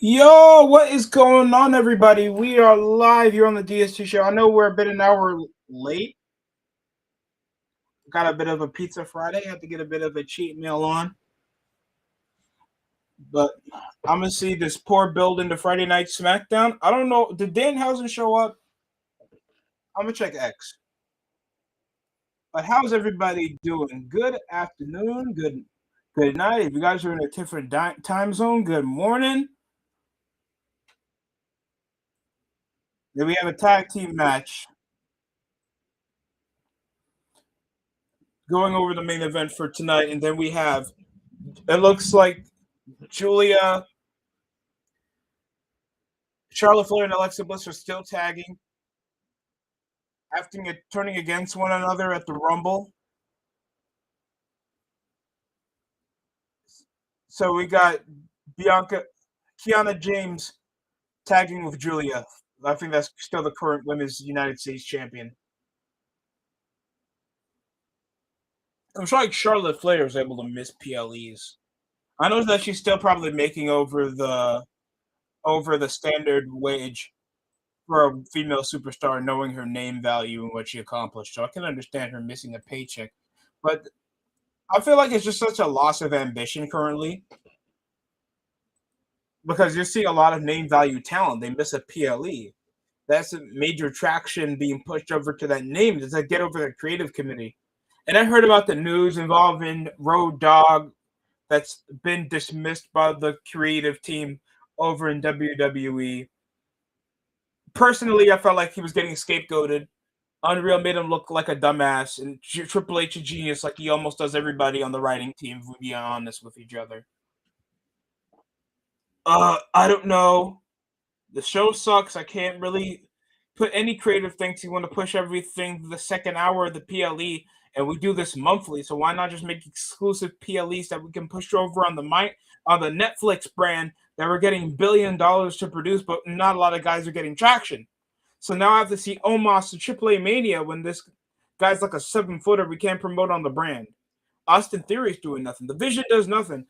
Yo, what is going on, everybody? We are live here on the DST show. I know we're a bit an hour late. Got a bit of a pizza Friday. Had to get a bit of a cheat meal on. But I'm going to see this poor build into Friday Night Smackdown. I don't know. Did Danhausen show up? I'm going to check X. But how's everybody doing? Good afternoon. Good night. If you guys are in a different time zone, good morning. Then we have a tag team match going over the main event for tonight. And then we have, it looks like Julia, Charlotte Flair, and Alexa Bliss are still tagging after turning against one another at the Rumble. So we got Kiana James tagging with Julia. I think that's still the current Women's United States champion. I'm sure like Charlotte Flair is able to miss PLEs. I know that she's still probably making over the standard wage for a female superstar, knowing her name value and what she accomplished. So I can understand her missing a paycheck. But I feel like it's just such a loss of ambition currently. Because you see a lot of name value talent. They miss a PLE. That's a major traction being pushed over to that name. Does that get over the creative committee? And I heard about the news involving Road Dogg that's been dismissed by the creative team over in WWE. Personally, I felt like he was getting scapegoated. Unreal made him look like a dumbass, and Triple H a genius like he almost does everybody on the writing team, if we be honest with each other. I don't know. The show sucks. I can't really put any creative things. You want to push everything the second hour of the PLE, and we do this monthly. So why not just make exclusive PLEs that we can push over on the Netflix brand that we're getting $1 billion to produce, but not a lot of guys are getting traction. So now I have to see Omos to AAA Mania when this guy's like a 7-footer we can't promote on the brand. Austin Theory's doing nothing. The Vision does nothing.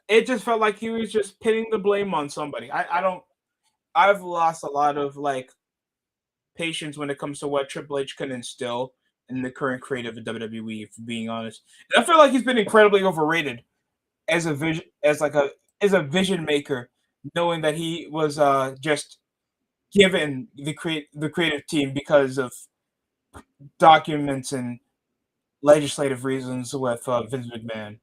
It just felt like he was just pinning the blame on somebody. I've lost a lot of like patience when it comes to what Triple H can instill in the current creative of WWE, for being honest. And I feel like he's been incredibly overrated as a vision maker, knowing that he was just given the creative team because of documents and legislative reasons with Vince McMahon.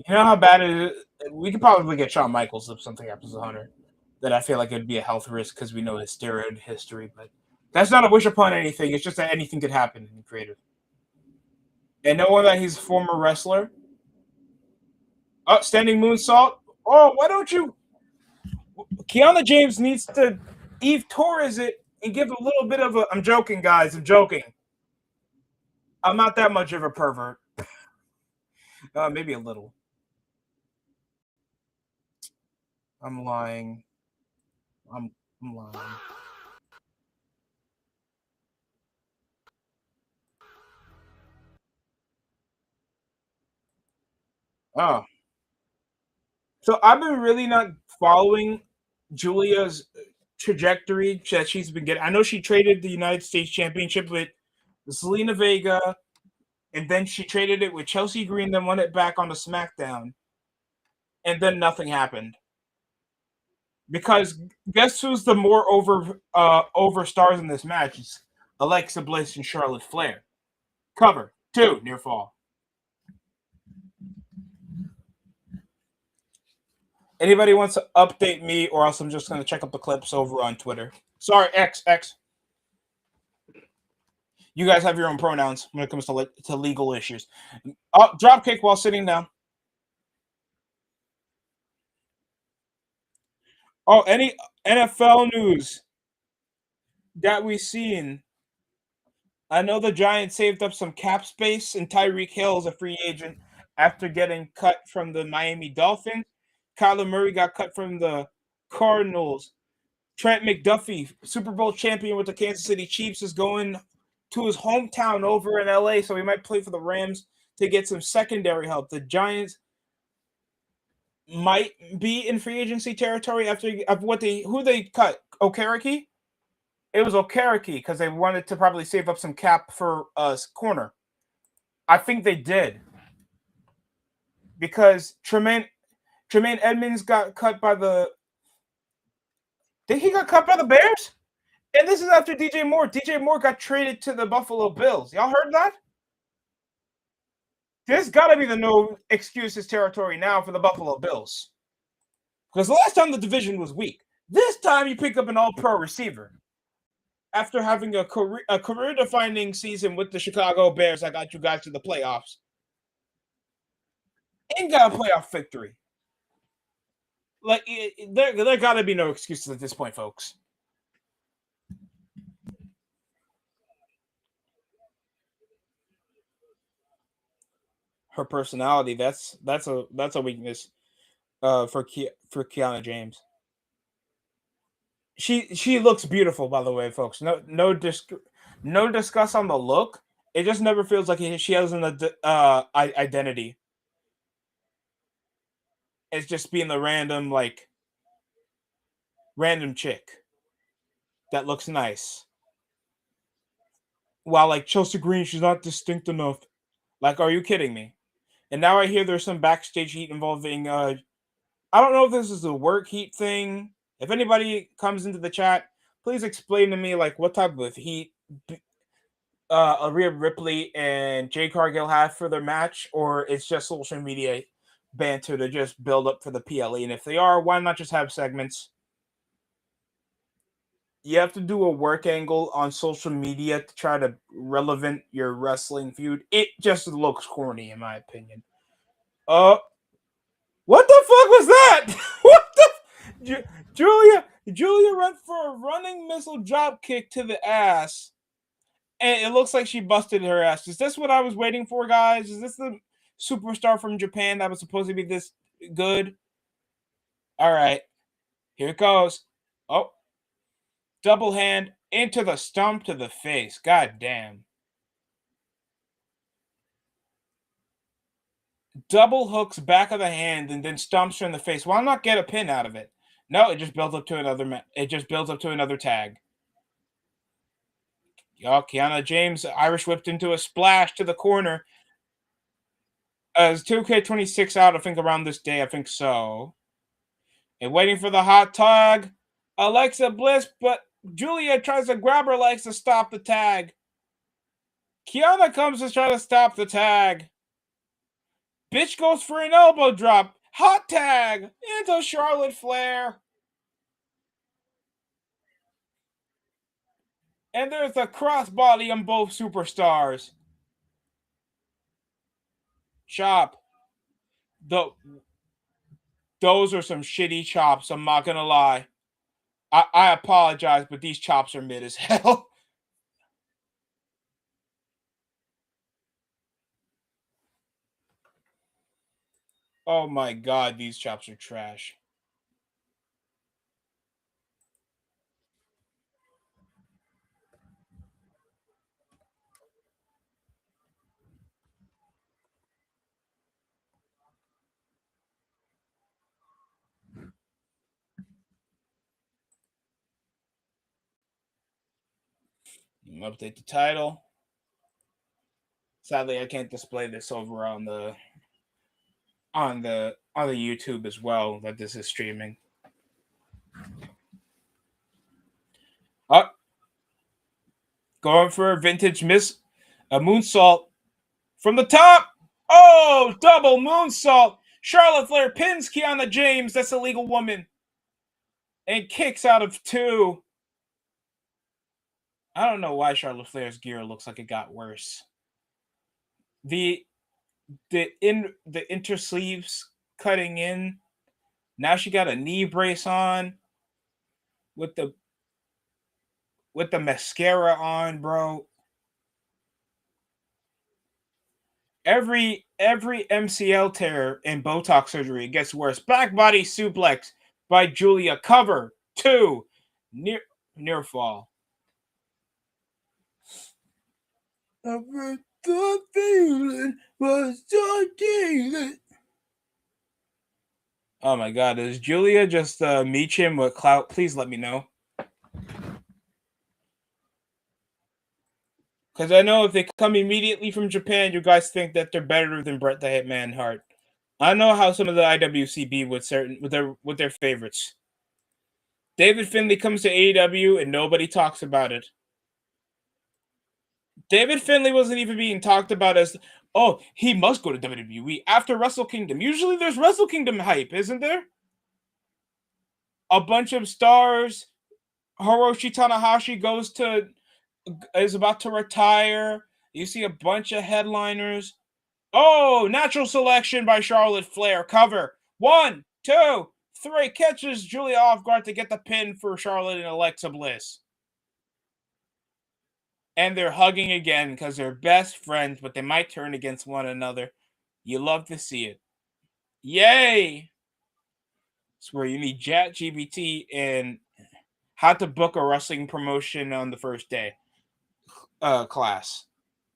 You know how bad it is? We could probably get Shawn Michaels if something happens to Hunter. That I feel like it'd be a health risk because we know his steroid history. But that's not a wish upon anything. It's just that anything could happen in creative. And knowing that he's a former wrestler. Oh, standing moonsault. Oh, why don't you? Kiana James needs to Eve Torres it and give a little bit of a. I'm joking, guys. I'm joking. I'm not that much of a pervert. Maybe a little. I'm lying. I'm lying. Oh. So I've been really not following Julia's trajectory that she's been getting. I know she traded the United States Championship with Zelina Vega, and then she traded it with Chelsea Green, then won it back on the SmackDown. And then nothing happened. Because guess who's the more over stars in this match? It's Alexa Bliss and Charlotte Flair. Cover 2, near fall. Anybody wants to update me, or else I'm just going to check up the clips over on Twitter. Sorry, X. You guys have your own pronouns when it comes to legal issues. Dropkick while sitting down. Oh, any NFL news that we've seen? I know the Giants saved up some cap space, and Tyreek Hill is a free agent after getting cut from the Miami Dolphins. Kyler Murray got cut from the Cardinals. Trent McDuffie, Super Bowl champion with the Kansas City Chiefs, is going to his hometown over in LA, so he might play for the Rams to get some secondary help. The Giants might be in free agency territory after who they cut. Okereke? It was Okereke because they wanted to probably save up some cap for corner. I think they did because Tremaine Edmonds got cut by the. Think he got cut by the Bears? And this is after DJ Moore. DJ Moore got traded to the Buffalo Bills. Y'all heard that? There's got to be the no excuses territory now for the Buffalo Bills. Because the last time the division was weak. This time you pick up an all-pro receiver. After having a career-defining season with the Chicago Bears, I got you guys to the playoffs. And got a playoff victory. Like, there got to be no excuses at this point, folks. Her personality, that's a weakness for Kiana James. She looks beautiful, by the way, folks. No discuss on the look. It just never feels like she has an identity. It's just being the random chick that looks nice. While like Chelsea Green, she's not distinct enough. Like, are you kidding me? And now I hear there's some backstage heat involving. I don't know if this is a work heat thing. If anybody comes into the chat, please explain to me like what type of heat Rhea Ripley and Jade Cargill have for their match, or it's just social media banter to just build up for the PLE. And if they are, why not just have segments? You have to do a work angle on social media to try to relevant your wrestling feud. It just looks corny, in my opinion. What the fuck was that? What the? Julia went for a running missile drop kick to the ass, and it looks like she busted her ass. Is this what I was waiting for, guys? Is this the superstar from Japan that was supposed to be this good? All right, here it goes. Oh, double hand into the stump to the face. God damn. Double hooks back of the hand and then stomps her in the face. Why not get a pin out of it? No, it just builds up to another. It just builds up to another tag. Yo, Kiana James Irish whipped into a splash to the corner. Is 2K26 out? I think around this day. I think so. And waiting for the hot tag, Alexa Bliss, but Julia tries to grab her legs to stop the tag. Kiana comes to try to stop the tag. Bitch goes for an elbow drop. Hot tag into Charlotte Flair. And there's a crossbody on both superstars. Chop. Those are some shitty chops. I'm not going to lie. I apologize, but these chops are mid as hell. Oh my god, these chops are trash. Update the title. Sadly, I can't display this over on the YouTube as well that this is streaming. Going for a vintage a moonsault from the top. Oh, double moonsault. Charlotte Flair pins Kiana James, that's a legal woman, and kicks out of 2. I don't know why Charlotte Flair's gear looks like it got worse. The the intersleeves cutting in. Now she got a knee brace on with the mascara on, bro. Every MCL tear and Botox surgery gets worse. Back body suplex by Julia. Cover 2. Near fall. The feeling was so deep. Oh my god, is Julia just Meechim with clout? Please let me know. Because I know if they come immediately from Japan, you guys think that they're better than Bret the Hitman Hart. I know how some of the IWCB with their favorites. David Finlay comes to AEW and nobody talks about it. David Finlay wasn't even being talked about as, oh, he must go to WWE after Wrestle Kingdom. Usually there's Wrestle Kingdom hype, isn't there? A bunch of stars. Hiroshi Tanahashi is about to retire. You see a bunch of headliners. Oh, natural selection by Charlotte Flair. Cover 1, 2, 3. Catches Julia off guard to get the pin for Charlotte and Alexa Bliss. And they're hugging again because they're best friends, but they might turn against one another. You love to see it. Yay! It's where you need ChatGPT and how to book a wrestling promotion on the first day class.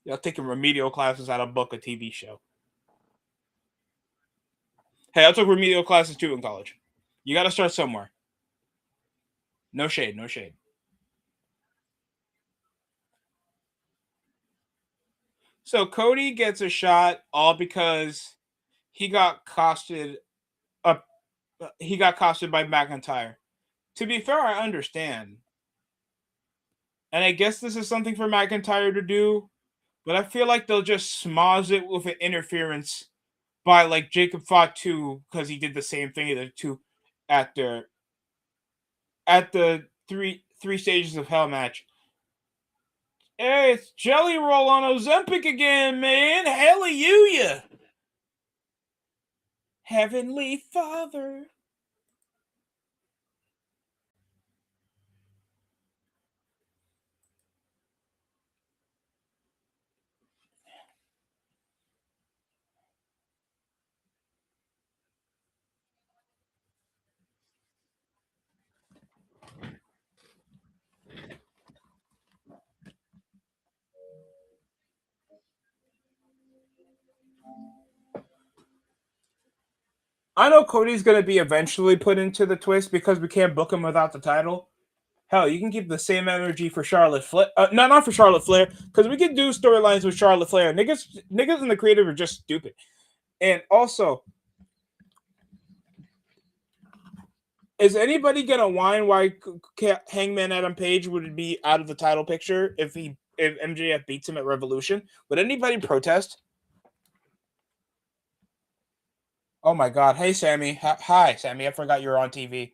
You're taking remedial classes how to book a TV show. Hey, I took remedial classes too in college. You got to start somewhere. No shade, no shade. So Cody gets a shot all because he got costed. He got costed by McIntyre. To be fair, I understand, and I guess this is something for McIntyre to do. But I feel like they'll just smoz it with an interference by like Jacob Fatu because he did the same thing at the three stages of hell match. Hey, it's Jelly Roll on Ozempic again, man. Hallelujah. Heavenly Father. I know Cody's going to be eventually put into the twist because we can't book him without the title. Hell, you can keep the same energy for Charlotte Flair. No, not for Charlotte Flair, because we can do storylines with Charlotte Flair. Niggas in the creative are just stupid. And also, is anybody gonna whine why Hangman Adam Page would be out of the title picture if MJF beats him at Revolution? Would anybody protest? Oh my God! Hey Sammy, hi Sammy. I forgot you're on TV.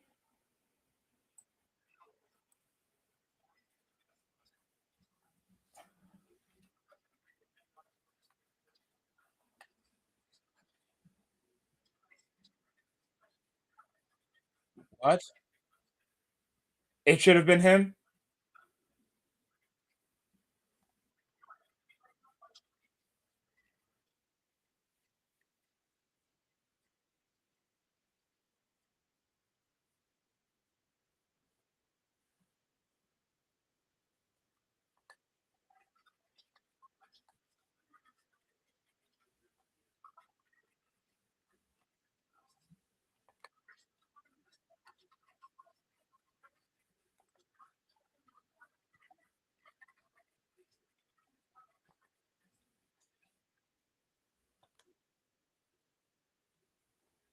What? It should have been him.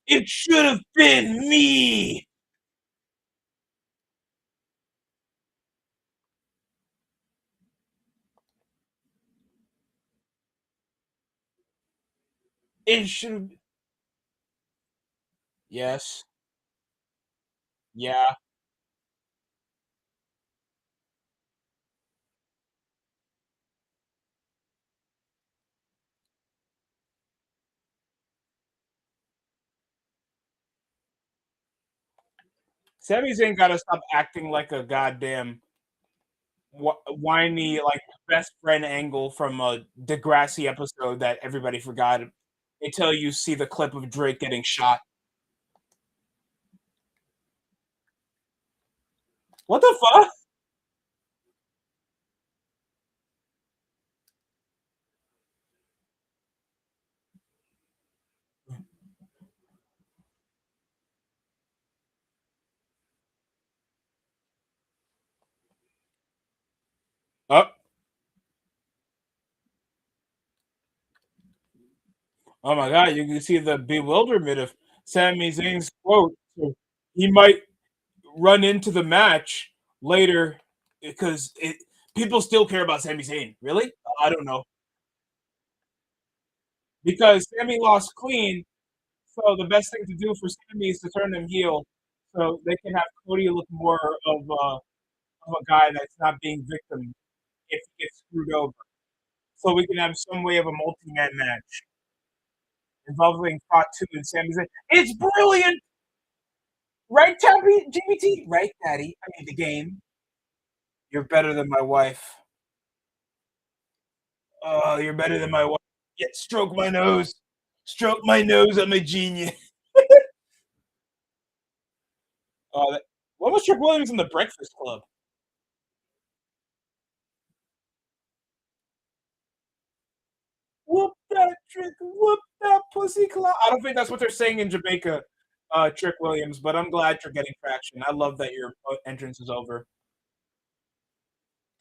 It should have been me. It should. Yes. Yeah. Sami Zayn gotta stop acting like a goddamn whiny, like, best friend Angle from a Degrassi episode that everybody forgot until you see the clip of Drake getting shot. What the fuck? Oh, oh my god, you can see the bewilderment of Sami Zayn's quote. So he might run into the match later because people still care about Sami Zayn. Really? I don't know. Because Sami lost clean, so the best thing to do for Sami is to turn him heel so they can have Cody look more of a guy that's not being victim if he gets screwed over. So we can have some way of a multi-man match involving Fatu and Sami Zayn. It's brilliant! Right, Tabby? GBT? Right, Daddy? I mean, the game. You're better than my wife. Oh, you're better than my wife. Yeah, stroke my nose. Stroke my nose. I'm a genius. What was Trick Williams in the Breakfast Club? Whoop that trick, whoop that pussy clout. I don't think that's what they're saying in Jamaica, Trick Williams, but I'm glad you're getting traction. I love that your entrance is over.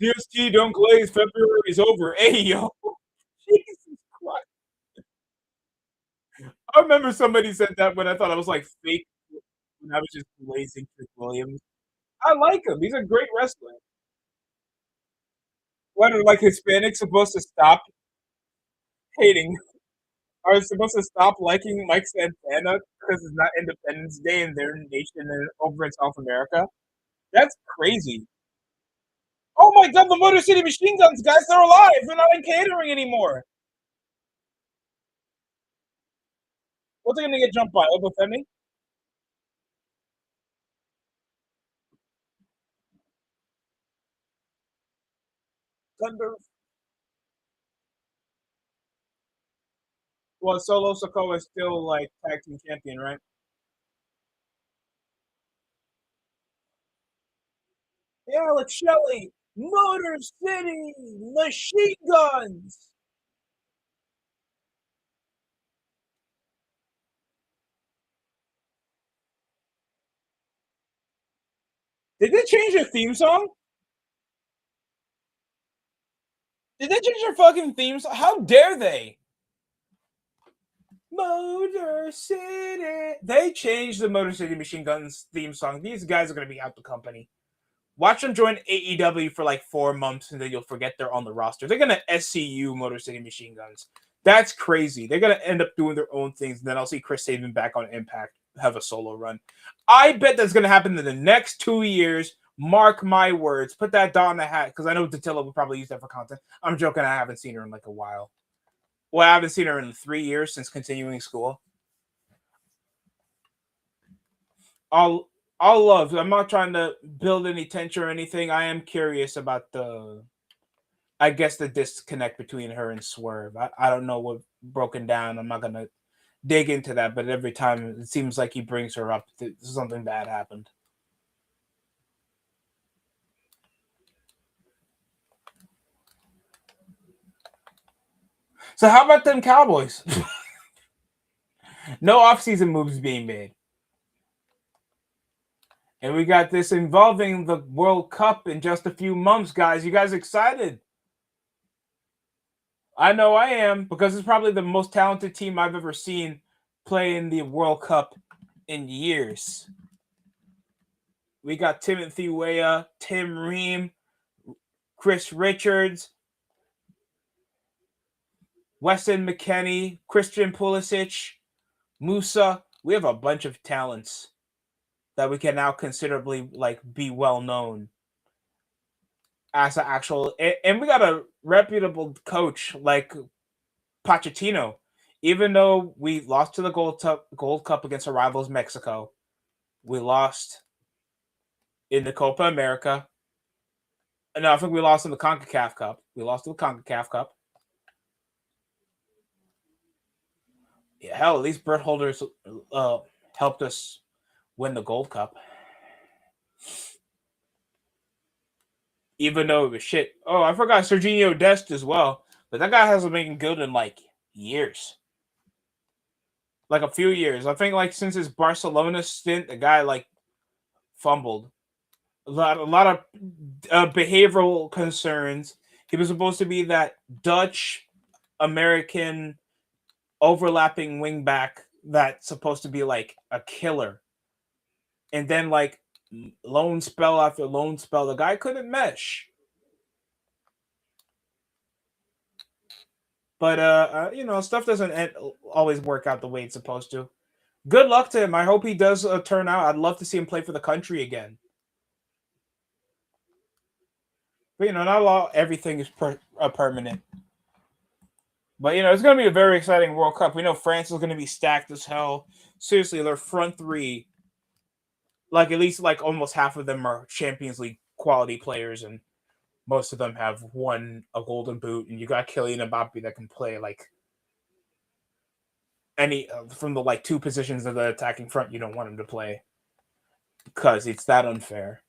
DST don't glaze, February is over. Hey yo, Jesus Christ. I remember somebody said that when I thought I was like fake when I was just glazing Trick Williams. I like him. He's a great wrestler. What are like Hispanics supposed to stop hating? Are supposed to stop liking Mike Santana because it's not Independence Day in their nation and over in South America? That's crazy. Oh my god, the Motor City Machine Guns guys, they're alive. They're not in catering anymore. What's they gonna get jumped by? Obafemi? Thunder. Well, Solo Sokoa is still like tag team champion, right? Alex Shelley, Motor City Machine Guns. Did they change their theme song? Did they change their fucking theme song? How dare they? Motor City. They changed the Motor City Machine Guns theme song. These guys are going to be out the company. Watch them join AEW for like 4 months and then you'll forget they're on the roster. They're going to SCU Motor City Machine Guns. That's crazy. They're going to end up doing their own things. And then I'll see Chris Sabin back on Impact have a solo run. I bet that's going to happen in the next 2 years. Mark my words. Put that dot in the hat because I know Datilla would probably use that for content. I'm joking. I haven't seen her in like a while. Well, I haven't seen her in 3 years since continuing school. I'll I'll love. I'm not trying to build any tension or anything. I am curious about I guess the disconnect between her and Swerve. I don't know what broken down. I'm not gonna dig into that, but every time it seems like he brings her up, something bad happened. So how about them Cowboys? No offseason moves being made. And we got this involving the World Cup in just a few months, guys. You guys excited? I know I am because it's probably the most talented team I've ever seen play in the World Cup in years. We got Timothy Weah, Tim Ream, Chris Richards, Weston McKenney, Christian Pulisic, Musa. we have a bunch of talents that we can now considerably like be well known as an actual, and we got a reputable coach like Pochettino. Even though we lost to the Gold Cup against our rivals Mexico, we lost in the Copa America. No, I think we lost in the CONCACAF Cup. We lost to the CONCACAF Cup. Yeah, hell, at least Brett Holders helped us win the Gold Cup. Even though it was shit. Oh, I forgot Serginho Dest as well. But that guy hasn't been good in like years. Like a few years. I think like since his Barcelona stint, the guy like fumbled. A lot of behavioral concerns. He was supposed to be that Dutch American overlapping wingback that's supposed to be like a killer. And then like loan spell after loan spell, the guy couldn't mesh. But stuff doesn't always work out the way it's supposed to. Good luck to him. I hope he does turn out. I'd love to see him play for the country again. But not everything is permanent. But it's going to be a very exciting World Cup. We know France is going to be stacked as hell. Seriously, their front three, like at least like almost half of them are Champions League quality players, and most of them have won a Golden Boot. And you got Kylian Mbappe that can play like any from the like two positions of the attacking front you don't want him to play because it's that unfair.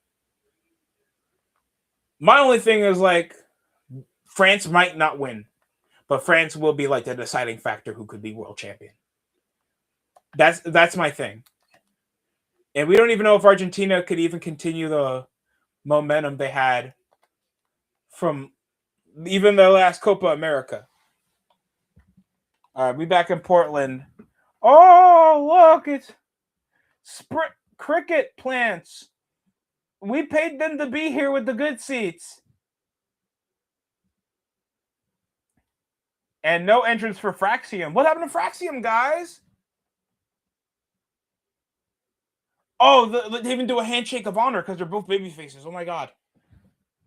My only thing is like France might not win, but France will be like the deciding factor who could be world champion. That's my thing. And we don't even know if Argentina could even continue the momentum they had from even the last Copa America. All right, we back in Portland. Oh, look, it's cricket plants. We paid them to be here with the good seats. And no entrance for Fraxium. What happened to Fraxium, guys? Oh, they even do a handshake of honor because they're both baby faces. Oh my god.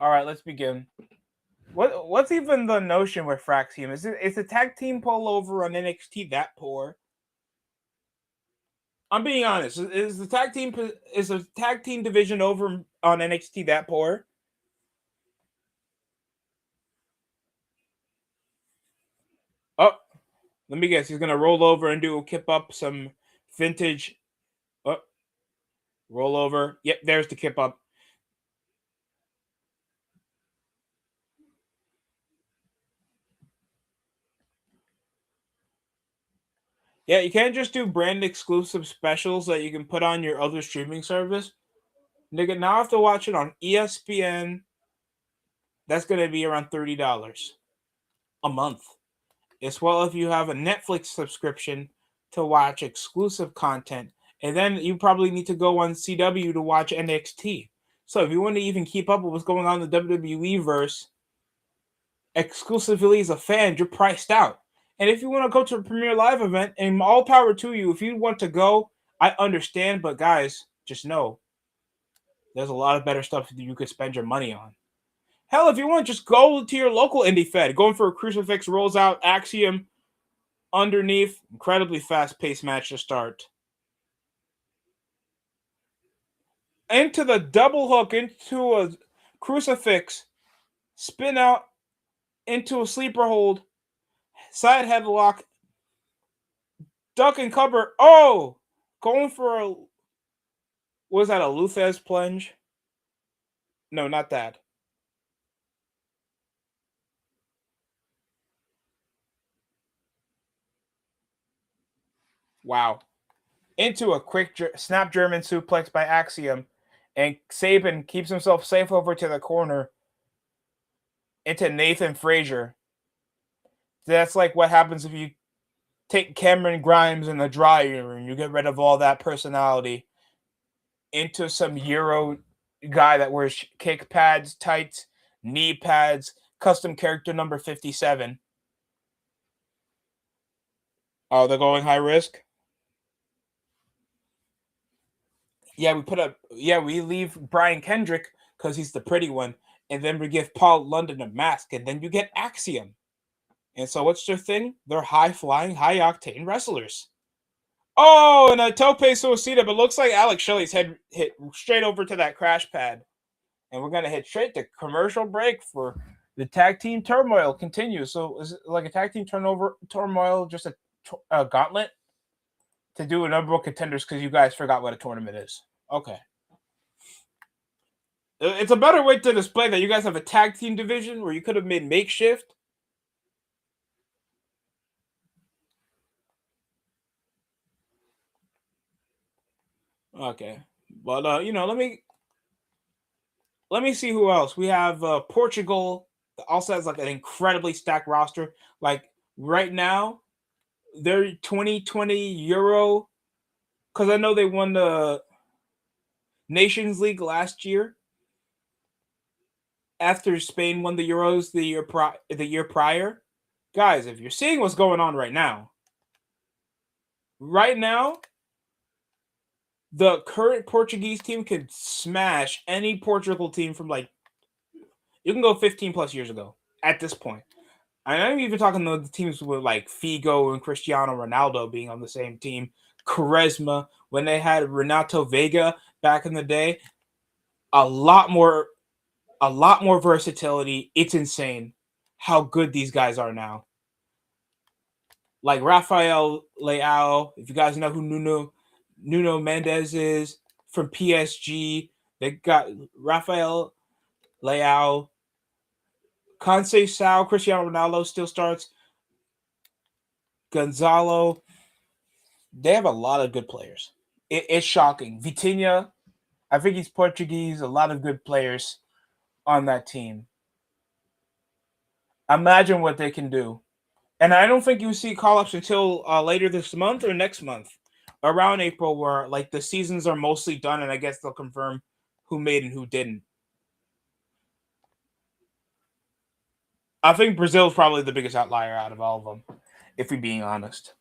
All right, let's begin. What's even the notion with Fraxium? Is the tag team pullover on NXT that poor? I'm being honest. Is the tag team division over on NXT that poor? Oh, let me guess. He's gonna roll over and kip up some vintage. Oh, roll over. Yep, there's the kip up. Yeah, you can't just do brand exclusive specials that you can put on your other streaming service. Nigga, now I have to watch it on ESPN. That's going to be around $30 a month. As well if you have a Netflix subscription to watch exclusive content. And then you probably need to go on CW to watch NXT. So if you want to even keep up with what's going on in the WWE verse, exclusively as a fan, you're priced out. And if you want to go to a Premier Live event, and all power to you, if you want to go, I understand. But guys, just know there's a lot of better stuff that you could spend your money on. Hell, if you want, just go to your local indie fed. Going for a crucifix, rolls out, Axiom underneath. Incredibly fast-paced match to start. Into the double hook, into a crucifix. Spin out into a sleeper hold. Side headlock. Duck and cover. Oh! Going for a... Was that a Luthez plunge? No, not that. Wow. Into a quick snap German suplex by Axiom. And Sabin keeps himself safe over to the corner. Into Nathan Frazier. That's like what happens if you take Cameron Grimes in the dryer and you get rid of all that personality into some Euro guy that wears kick pads, tights, knee pads, custom character number 57. Oh, they're going high risk? we leave Brian Kendrick because he's the pretty one, and then we give Paul London a mask, and then you get Axiom. And so what's their thing? They're high flying, high octane wrestlers. Oh, and a Tope Suicida, but looks like Alex Shelley's head hit straight over to that crash pad. And we're gonna hit straight to commercial break for the tag team turmoil continues. So is it like a tag team turmoil, just a gauntlet to do a number of contenders because you guys forgot what a tournament is? Okay. It's a better way to display that you guys have a tag team division where you could have made makeshift. Okay, but let me see who else we have. Portugal also has like an incredibly stacked roster. Like right now, they're 2020 Euro because I know they won the Nations League last year after Spain won the Euros the year prior. Guys, if you're seeing what's going on right now, the current Portuguese team could smash any Portugal team from like you can go 15 plus years ago at this point. I'm even talking to the teams with like Figo and Cristiano Ronaldo being on the same team. Charisma, when they had Renato Vega back in the day, a lot more versatility. It's insane how good these guys are now. Like Rafael Leao, if you guys know who Nuno Mendes is from PSG, they got Rafael Leao, Conceição, Cristiano Ronaldo still starts. Gonzalo, they have a lot of good players. It's shocking. Vitinha, I think he's Portuguese. A lot of good players on that team. Imagine what they can do. And I don't think you see call-ups until later this month or next month, around April, where like the seasons are mostly done, and I guess they'll confirm who made and who didn't. I think Brazil's probably the biggest outlier out of all of them, if we're being honest.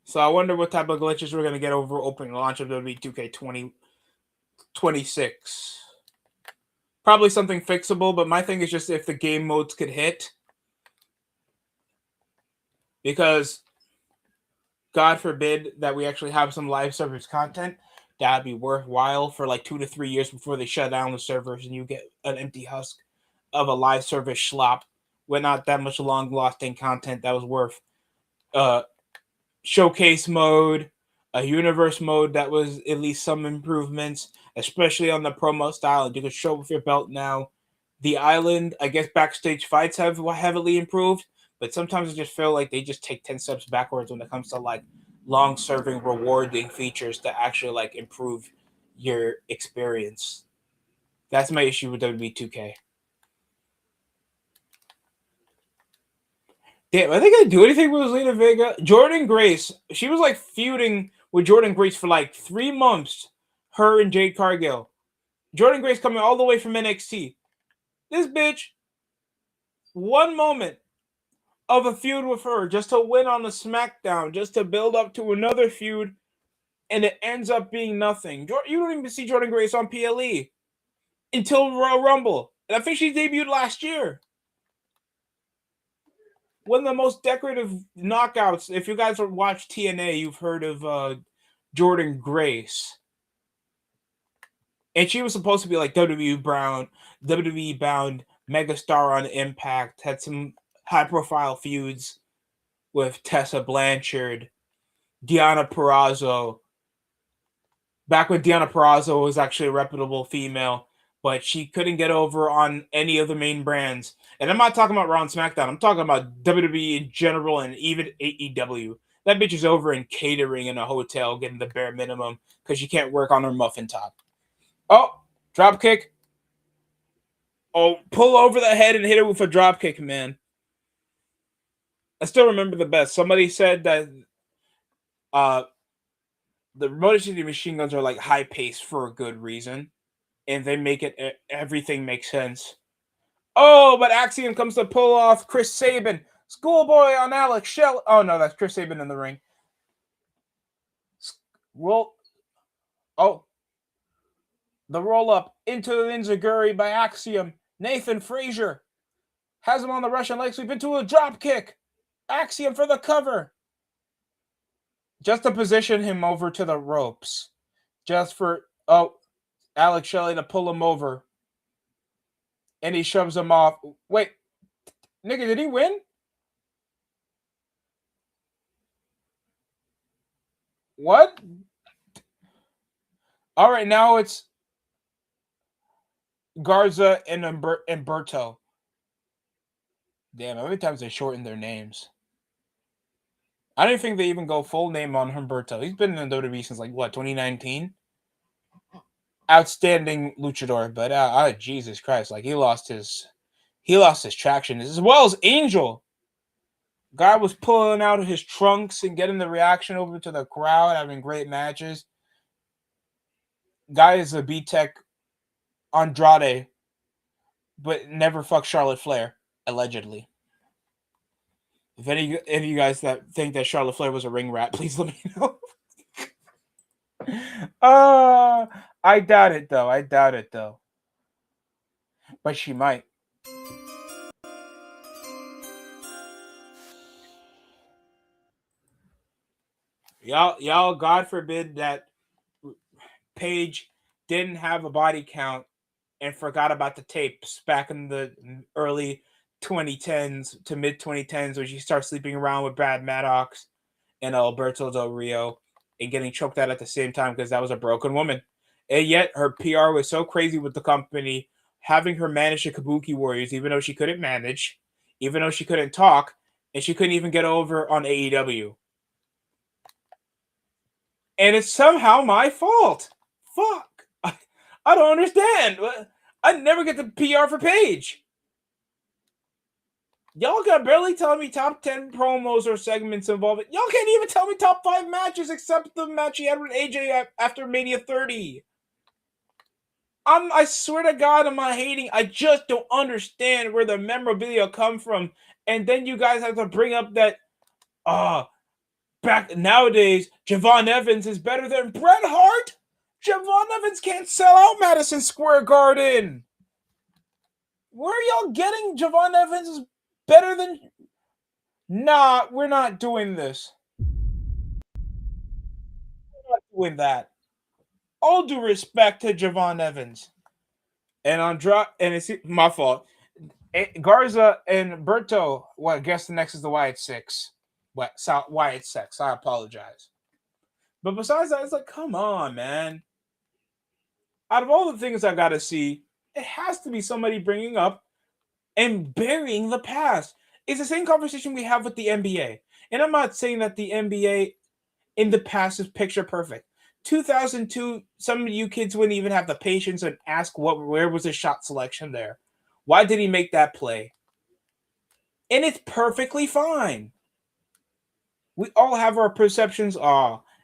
So I wonder what type of glitches we're gonna get over opening launch of WWE 2K26. Probably something fixable, but my thing is just if the game modes could hit. Because God forbid that we actually have some live service content, that'd be worthwhile for like 2 to 3 years before they shut down the servers and you get an empty husk of a live service schlop with not that much long lasting content that was worth showcase mode, a universe mode that was at least some improvements, especially on the promo style. And you can show with your belt now. The island, I guess backstage fights have heavily improved, but sometimes I just feel like they just take 10 steps backwards when it comes to like long serving, rewarding features that actually like improve your experience. That's my issue with WWE 2K. Damn, are they gonna do anything with Zelina Vega? Jordan Grace, she was like feuding with Jordan Grace for like 3 months. Her and Jade Cargill. Jordan Grace coming all the way from NXT. This bitch, one moment of a feud with her just to win on the SmackDown, just to build up to another feud, and it ends up being nothing. You don't even see Jordan Grace on PLE until Royal Rumble. And I think she debuted last year. One of the most decorative knockouts. If you guys watch TNA, you've heard of Jordan Grace. And she was supposed to be like WWE bound megastar on Impact. Had some high profile feuds with Tessa Blanchard, Deonna Purrazzo. Back when Deonna Purrazzo was actually a reputable female, but she couldn't get over on any of the main brands. And I'm not talking about Raw and SmackDown. I'm talking about WWE in general and even AEW. That bitch is over in catering in a hotel getting the bare minimum because she can't work on her muffin top. Oh, drop kick. Oh, pull over the head and hit her with a drop kick, man. I still remember the best. Somebody said that the Motor City Machine Guns are like high paced for a good reason, and they make it everything makes sense. Oh, but Axiom comes to pull off Chris Sabin. Schoolboy on Alex Shell. Oh no, that's Chris Sabin in the ring. Roll. Oh, the roll up into the Enziguri by Axiom. Nathan Frazier has him on the Russian leg sweep into a drop kick. Axiom for the cover. Just to position him over to the ropes. Just for, Alex Shelley to pull him over. And he shoves him off. Wait, nigga, did he win? What? All right, now it's Garza and Umberto. Damn, how many times they shorten their names? I didn't think they even go full name on Humberto. He's been in the WWE since like what, 2019? Outstanding luchador, but Jesus Christ, like he lost his traction as well as Angel. Guy was pulling out of his trunks and getting the reaction over to the crowd, having great matches. Guy is a B-Tech Andrade, but never fucked Charlotte Flair, allegedly. If any of you guys that think that Charlotte Flair was a ring rat, please let me know. I doubt it though. But she might. Y'all, God forbid that Paige didn't have a body count and forgot about the tapes back in the early 2010s to mid 2010s when she started sleeping around with Brad Maddox and Alberto Del Rio and getting choked out at the same time because that was a broken woman. And yet her PR was so crazy with the company, having her manage the Kabuki Warriors, even though she couldn't manage, even though she couldn't talk, and she couldn't even get over on AEW. And it's somehow my fault. Fuck. I don't understand. I never get the PR for Paige. Y'all got barely telling me top 10 promos or segments involving. Y'all can't even tell me top 5 matches except the match he had with AJ after Mania 30. I swear to God, I'm not hating. I just don't understand where the memorabilia come from. And then you guys have to bring up that back nowadays, Javon Evans is better than Bret Hart. Javon Evans can't sell out Madison Square Garden. Where are y'all getting Javon Evans is better than? Nah, we're not doing this. We're not doing that. All due respect to Javon Evans. And it's my fault. Garza and Berto. Well, I guess the next is the Wyatt Six. Wyatt Six. I apologize. But besides that, it's like, come on, man. Out of all the things I got to see, it has to be somebody bringing up and burying the past. It's the same conversation we have with the NBA. And I'm not saying that the NBA in the past is picture perfect. 2002, some of you kids wouldn't even have the patience and ask where was his shot selection there? Why did he make that play? And it's perfectly fine. We all have our perceptions.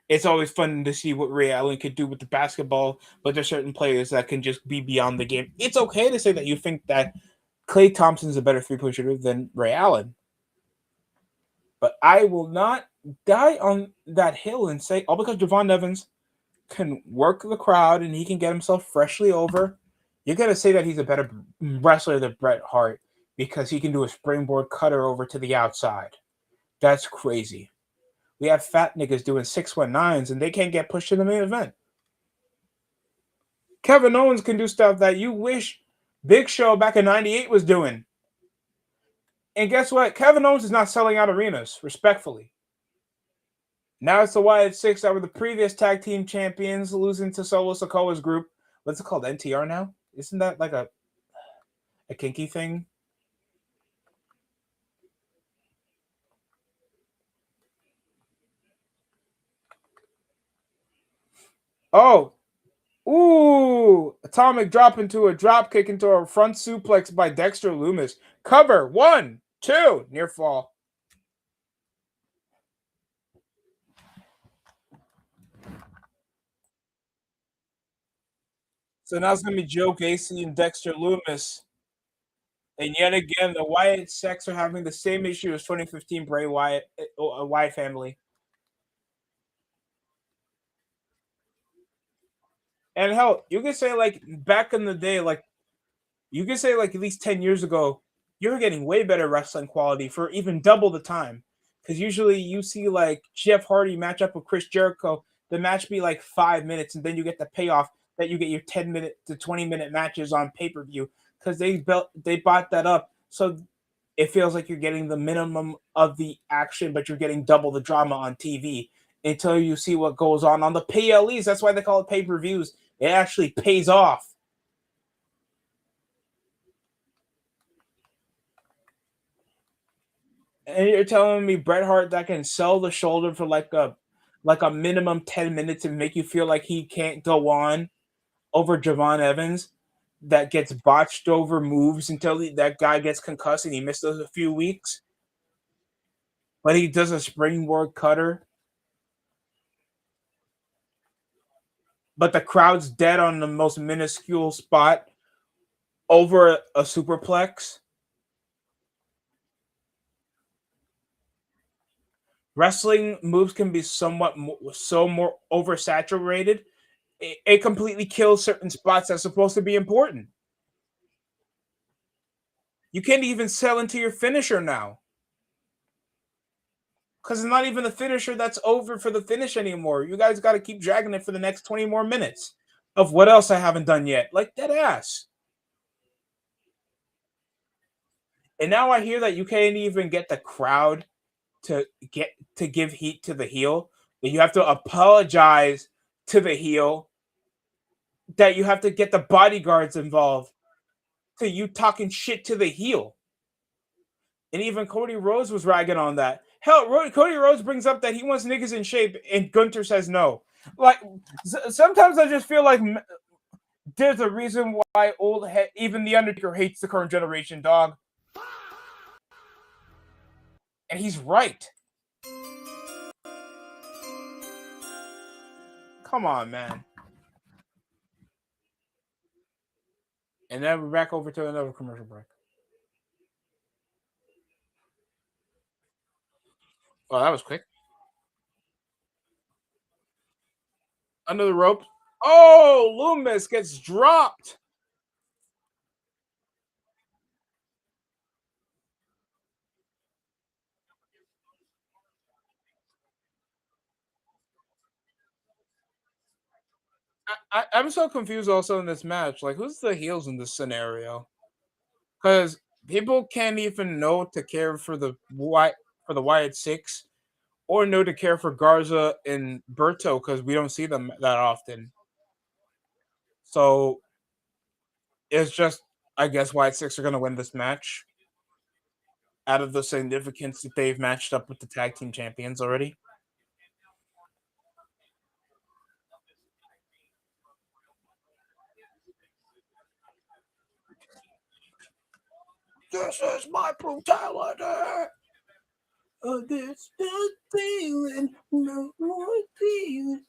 It's always fun to see what Ray Allen could do with the basketball, but there's certain players that can just be beyond the game. It's okay to say that you think that Klay Thompson's a better three-point shooter than Ray Allen. But I will not die on that hill and say, because Javon Evans can work the crowd and he can get himself freshly over, you got to say that he's a better wrestler than Bret Hart because he can do a springboard cutter over to the outside. That's crazy. We have fat niggas doing 619s and they can't get pushed to the main event. Kevin Owens can do stuff that you wish Big Show back in 98 was doing. And guess what? Kevin Owens is not selling out arenas, respectfully. Now it's the Wyatt Six that were the previous tag team champions losing to Solo Sikoa's group. What's it called? NTR now? Isn't that like a kinky thing? Oh. Ooh. Atomic drop into a drop kick into a front suplex by Dexter Lumis. Cover. 1, 2. Near fall. So now it's gonna be Joe Gacy and Dexter Loomis. And yet again, the Wyatt Sects are having the same issue as 2015 Bray Wyatt, Wyatt family. And hell, you could say like back in the day, like you could say like at least 10 years ago, you were getting way better wrestling quality for even double the time. Because usually you see like Jeff Hardy match up with Chris Jericho, the match be like 5 minutes, and then you get the payoff that you get your 10-minute to 20-minute matches on pay-per-view. Because they bought that up. So it feels like you're getting the minimum of the action, but you're getting double the drama on TV until you see what goes on the PLEs. That's why they call it pay-per-views. It actually pays off. And you're telling me Bret Hart that can sell the shoulder for like a minimum 10 minutes and make you feel like he can't go on over Javon Evans that gets botched over moves until that guy gets concussed and he misses a few weeks, but he does a springboard cutter, but the crowd's dead on the most minuscule spot over a superplex. Wrestling moves can be somewhat so more oversaturated. It completely kills certain spots that's supposed to be important. You can't even sell into your finisher now because it's not even the finisher that's over for the finish anymore. You guys got to keep dragging it for the next 20 more minutes of what else I haven't done yet. Like dead ass. And now I hear that you can't even get the crowd to get to give heat to the heel. That you have to apologize to the heel. That you have to get the bodyguards involved. To you talking shit to the heel. And even Cody Rhodes was ragging on that. Hell, Cody Rhodes brings up that he wants niggas in shape, and Gunter says no. Like sometimes I just feel like there's a reason why even the Undertaker hates the current generation, dog. And he's right. Come on, man. And then we're back over to another commercial break. Oh, that was quick. Under the rope. Oh, Loomis gets dropped. I'm so confused also in this match. Like, who's the heels in this scenario? Because people can't even know to care for the Wyatt Six or know to care for Garza and Berto because we don't see them that often. So it's just, I guess, Wyatt Six are going to win this match out of the significance that they've matched up with the tag team champions already. This is my brutality. This the feeling, no more feeling.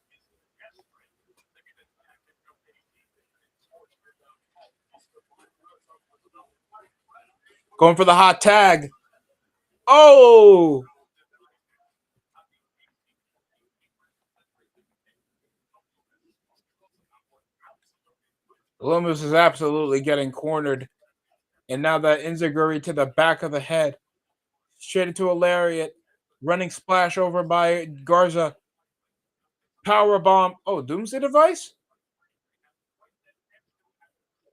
Going for the hot tag. Oh, Loomis is absolutely getting cornered. And now that Inzaguri to the back of the head. Straight into a lariat. Running splash over by Garza. Power bomb. Oh, Doomsday device?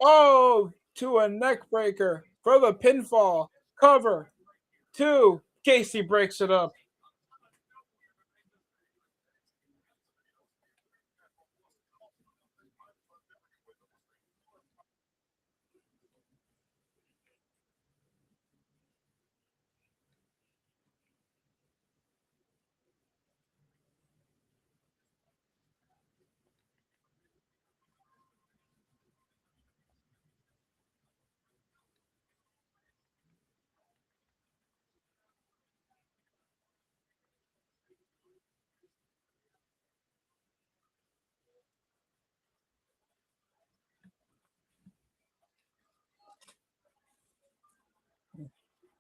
Oh, to a neck breaker for the pinfall. Cover. Two. Casey breaks it up.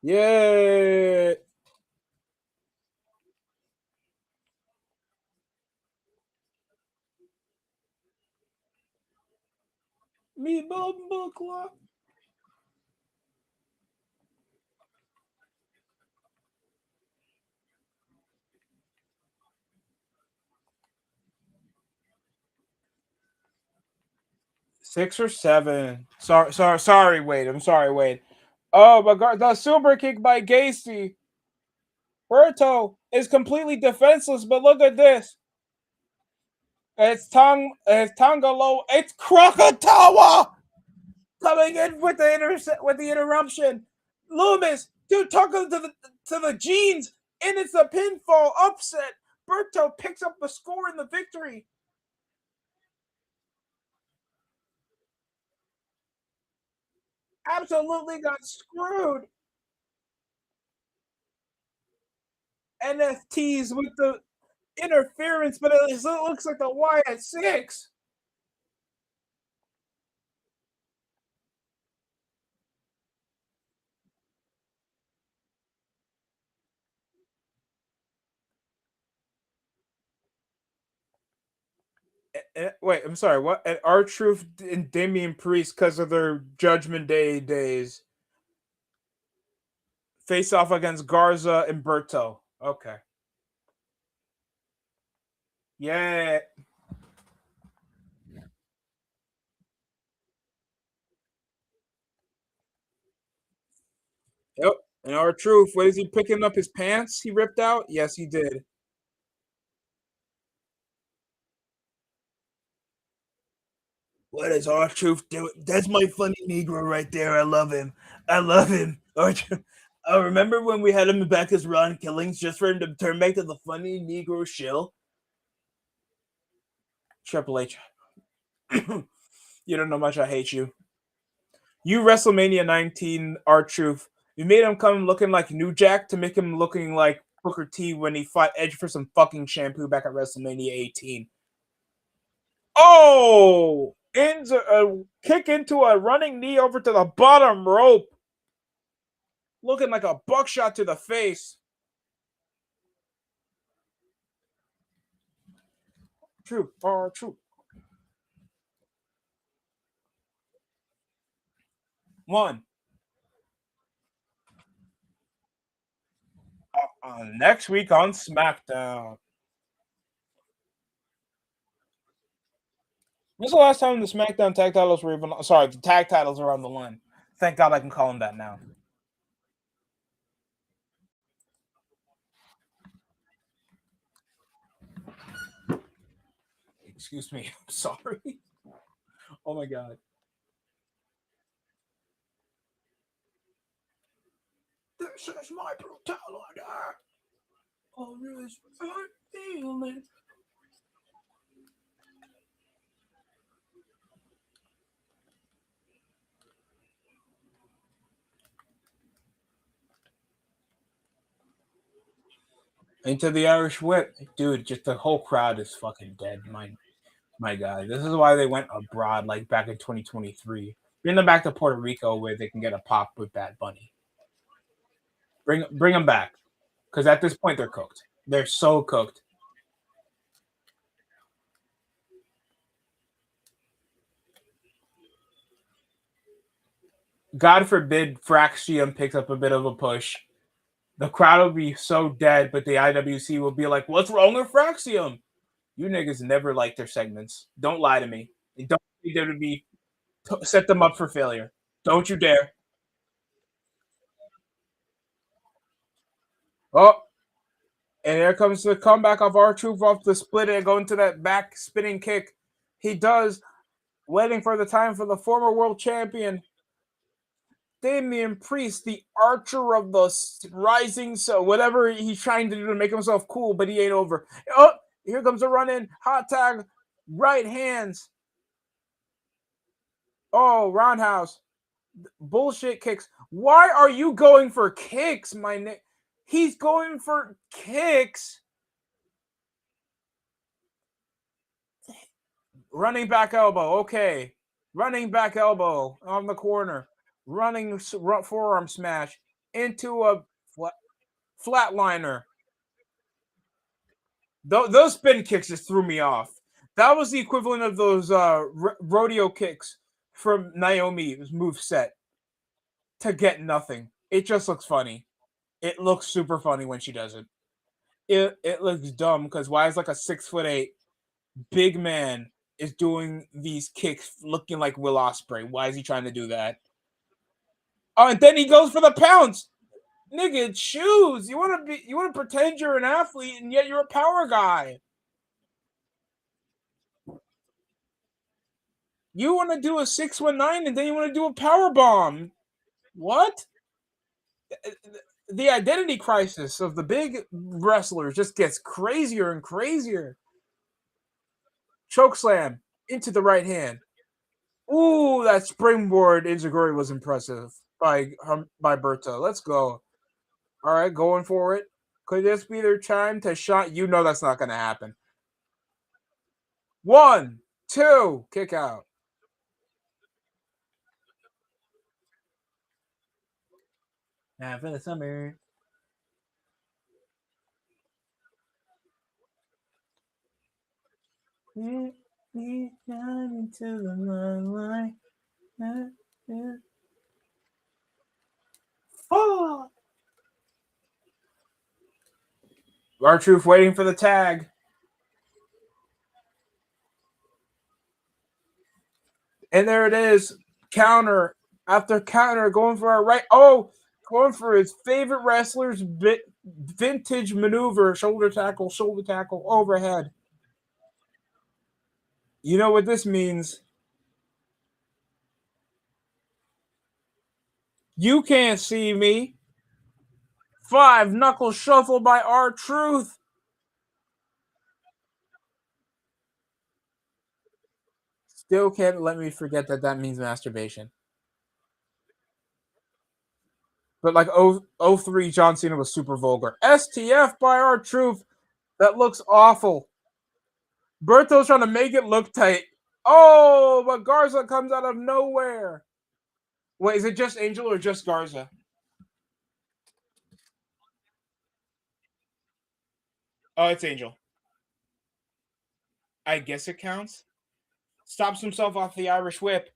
Yeah. Me bumble clock. 6 or 7. Sorry, Wade. I'm sorry, Wade. Oh my god, the super kick by Gacy. Berto is completely defenseless, but look at this. It's Tongalo. It's Krakatawa coming in with the interruption. Loomis, dude, talking to the jeans, and it's a pinfall upset. Berto picks up the score and the victory. Absolutely got screwed. NFTs with the interference, but it looks like the Y at 6. Wait, I'm sorry. What? And R-Truth and Damian Priest, because of their Judgment Day days, face off against Garza and Berto. Okay. Yeah. Yep. And R-Truth, what is he picking up his pants he ripped out? Yes, he did. What is R-Truth doing? That's my funny Negro right there. I love him. I love him. R-Truth. I remember when we had him back as Ron Killings just for him to turn back to the funny Negro shill. Triple H. You don't know much. I hate you. You WrestleMania 19 R-Truth. You made him come looking like New Jack to make him looking like Booker T when he fought Edge for some fucking shampoo back at WrestleMania 18. Oh! Ends a kick into a running knee over to the bottom rope. Looking like a buckshot to the face. True. True. One. Next week on Smackdown. When's the last time the SmackDown tag titles were even? Sorry, the tag titles are on the line. Thank God I can call them that now. Excuse me. I'm sorry. Oh my God. This is my brutality. Oh, this feeling. Into the Irish Whip, dude. Just the whole crowd is fucking dead. My God, this is why they went abroad, like back in 2023. Bring them back to Puerto Rico where they can get a pop with Bad Bunny. Bring them back, because at this point they're cooked. They're so cooked. God forbid Fraxium picks up a bit of a push. The crowd will be so dead, but the IWC will be like, "What's wrong with Fraxium? You niggas never like their segments. Don't lie to me. Don't WWE set them up for failure. Don't you dare." Oh, and here comes the comeback of R-Truth off the split and going to that back spinning kick. He does, waiting for the time for the former world champion, Damian Priest, the archer of the rising, so whatever he's trying to do to make himself cool, but he ain't over. Oh, here comes a run in, hot tag, right hands. Oh, roundhouse. Bullshit kicks. Why are you going for kicks, my He's going for kicks. Running back elbow. Okay. Running back elbow on the corner. Running forearm smash. into a flatliner. Those spin kicks just threw me off. That was the equivalent of those rodeo kicks from Naomi's move set to get nothing. It just looks funny. It looks super funny when she does it. It looks dumb because why is like a 6'8" big man is doing these kicks looking like Will Ospreay? Why is he trying to do that? Oh, and then he goes for the pounce. Nigga, choose. You want to pretend you're an athlete and yet you're a power guy. You want to do a 619 and then you want to do a power bomb. What? The identity crisis of the big wrestlers just gets crazier and crazier. Choke slam into the right hand. Ooh, that springboard Inzaguri was impressive by Berta. Let's go. All right, going for it. Could this be their time to shine? You know that's not going to happen. 1, 2, kick out. Now for the summer. Into the limelight. Oh! R-Truth waiting for the tag. And there it is. Counter after counter going for a right. Oh, going for his favorite wrestler's vintage maneuver. Shoulder tackle, overhead. You know what this means? You can't see me. 5 knuckle shuffle by R-Truth. Still can't let me forget that means masturbation. But like 03 John Cena was super vulgar. STF by R-Truth. That looks awful. Berto's trying to make it look tight. Oh, but Garza comes out of nowhere. Wait, is it just Angel or just Garza? Oh, it's Angel. I guess it counts. Stops himself off the Irish whip.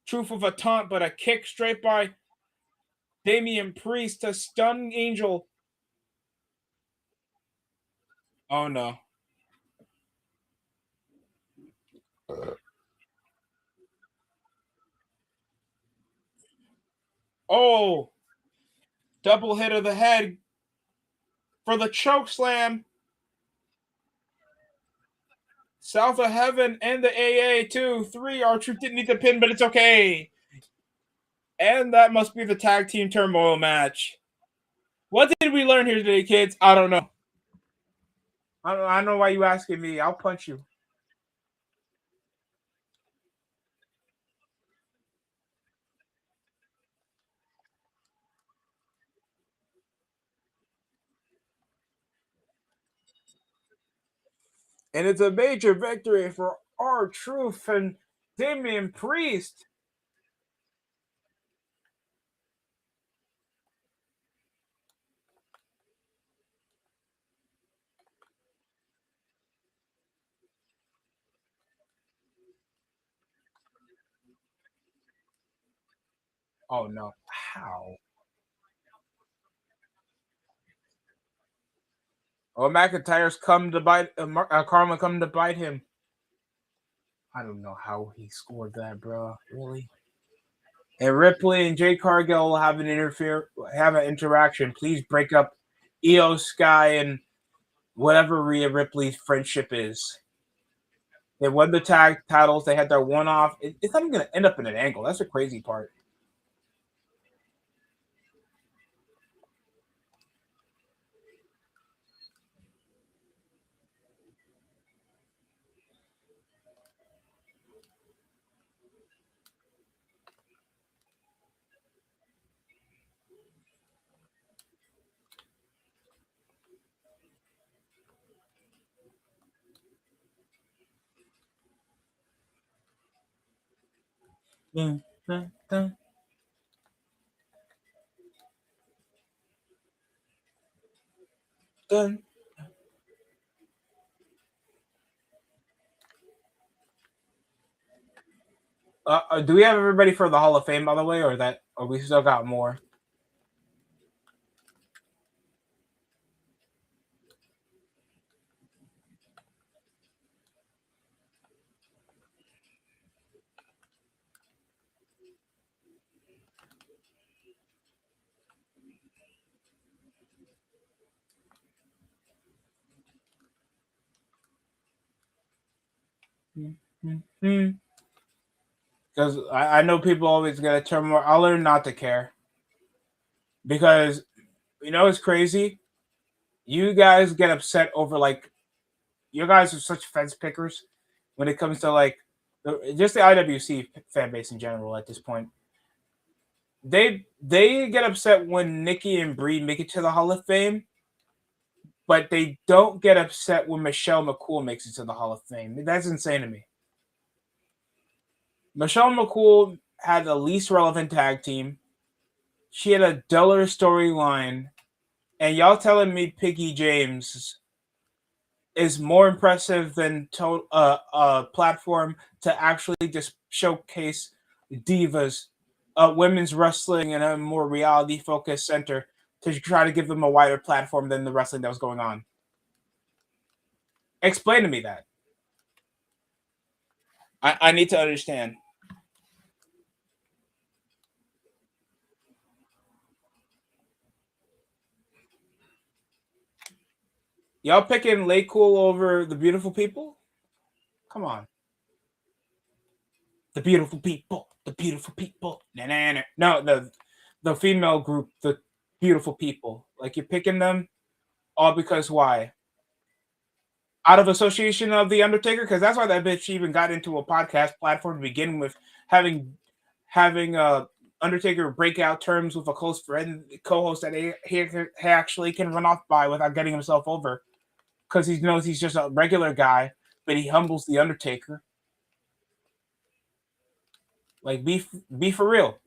Truth of a taunt, but a kick straight by Damian Priest to stun Angel. Oh no. Oh, double hit of the head for the choke slam. South of Heaven and the AA 2-3. R-Truth didn't need the pin, but it's okay. And that must be the tag team turmoil match. What did we learn here today, kids? I don't know. I don't know why you asking me. I'll punch you. And it's a major victory for R-Truth and Damian Priest. Oh no. How? Oh, McIntyre's come to bite Karma come to bite him. I don't know how he scored that, bro. Really? And Ripley and Jay Cargill have an interaction. Please break up Io Sky and whatever Rhea Ripley's friendship is. They won the tag titles. They had their one-off. It's not even going to end up in an angle. That's the crazy part. Dun. Do we have everybody for the Hall of Fame, by the way, or we still got more? Because I know people always get a term more. I'll learn not to care because it's crazy. You guys get upset over like you guys are such fence pickers when it comes to like just the IWC fan base in general. At this point, they get upset when Nikki and Brie make it to the Hall of Fame, but they don't get upset when Michelle McCool makes it to the Hall of Fame. That's insane to me. Michelle McCool had the least relevant tag team. She had a duller storyline, and y'all telling me Piggy James is more impressive than platform to actually just showcase divas, women's wrestling in a more reality focused center to try to give them a wider platform than the wrestling that was going on. Explain to me that. I need to understand. Y'all picking Lay Cool over the beautiful people? Come on. The beautiful people. The beautiful people. Nah. No, the female group, the beautiful people. Like you're picking them all because why? Out of association of the Undertaker, because that's why that bitch even got into a podcast platform to begin with, having Undertaker break out terms with a close friend co-host that he actually can run off by without getting himself over, because he knows he's just a regular guy, but he humbles the Undertaker. Like be for real.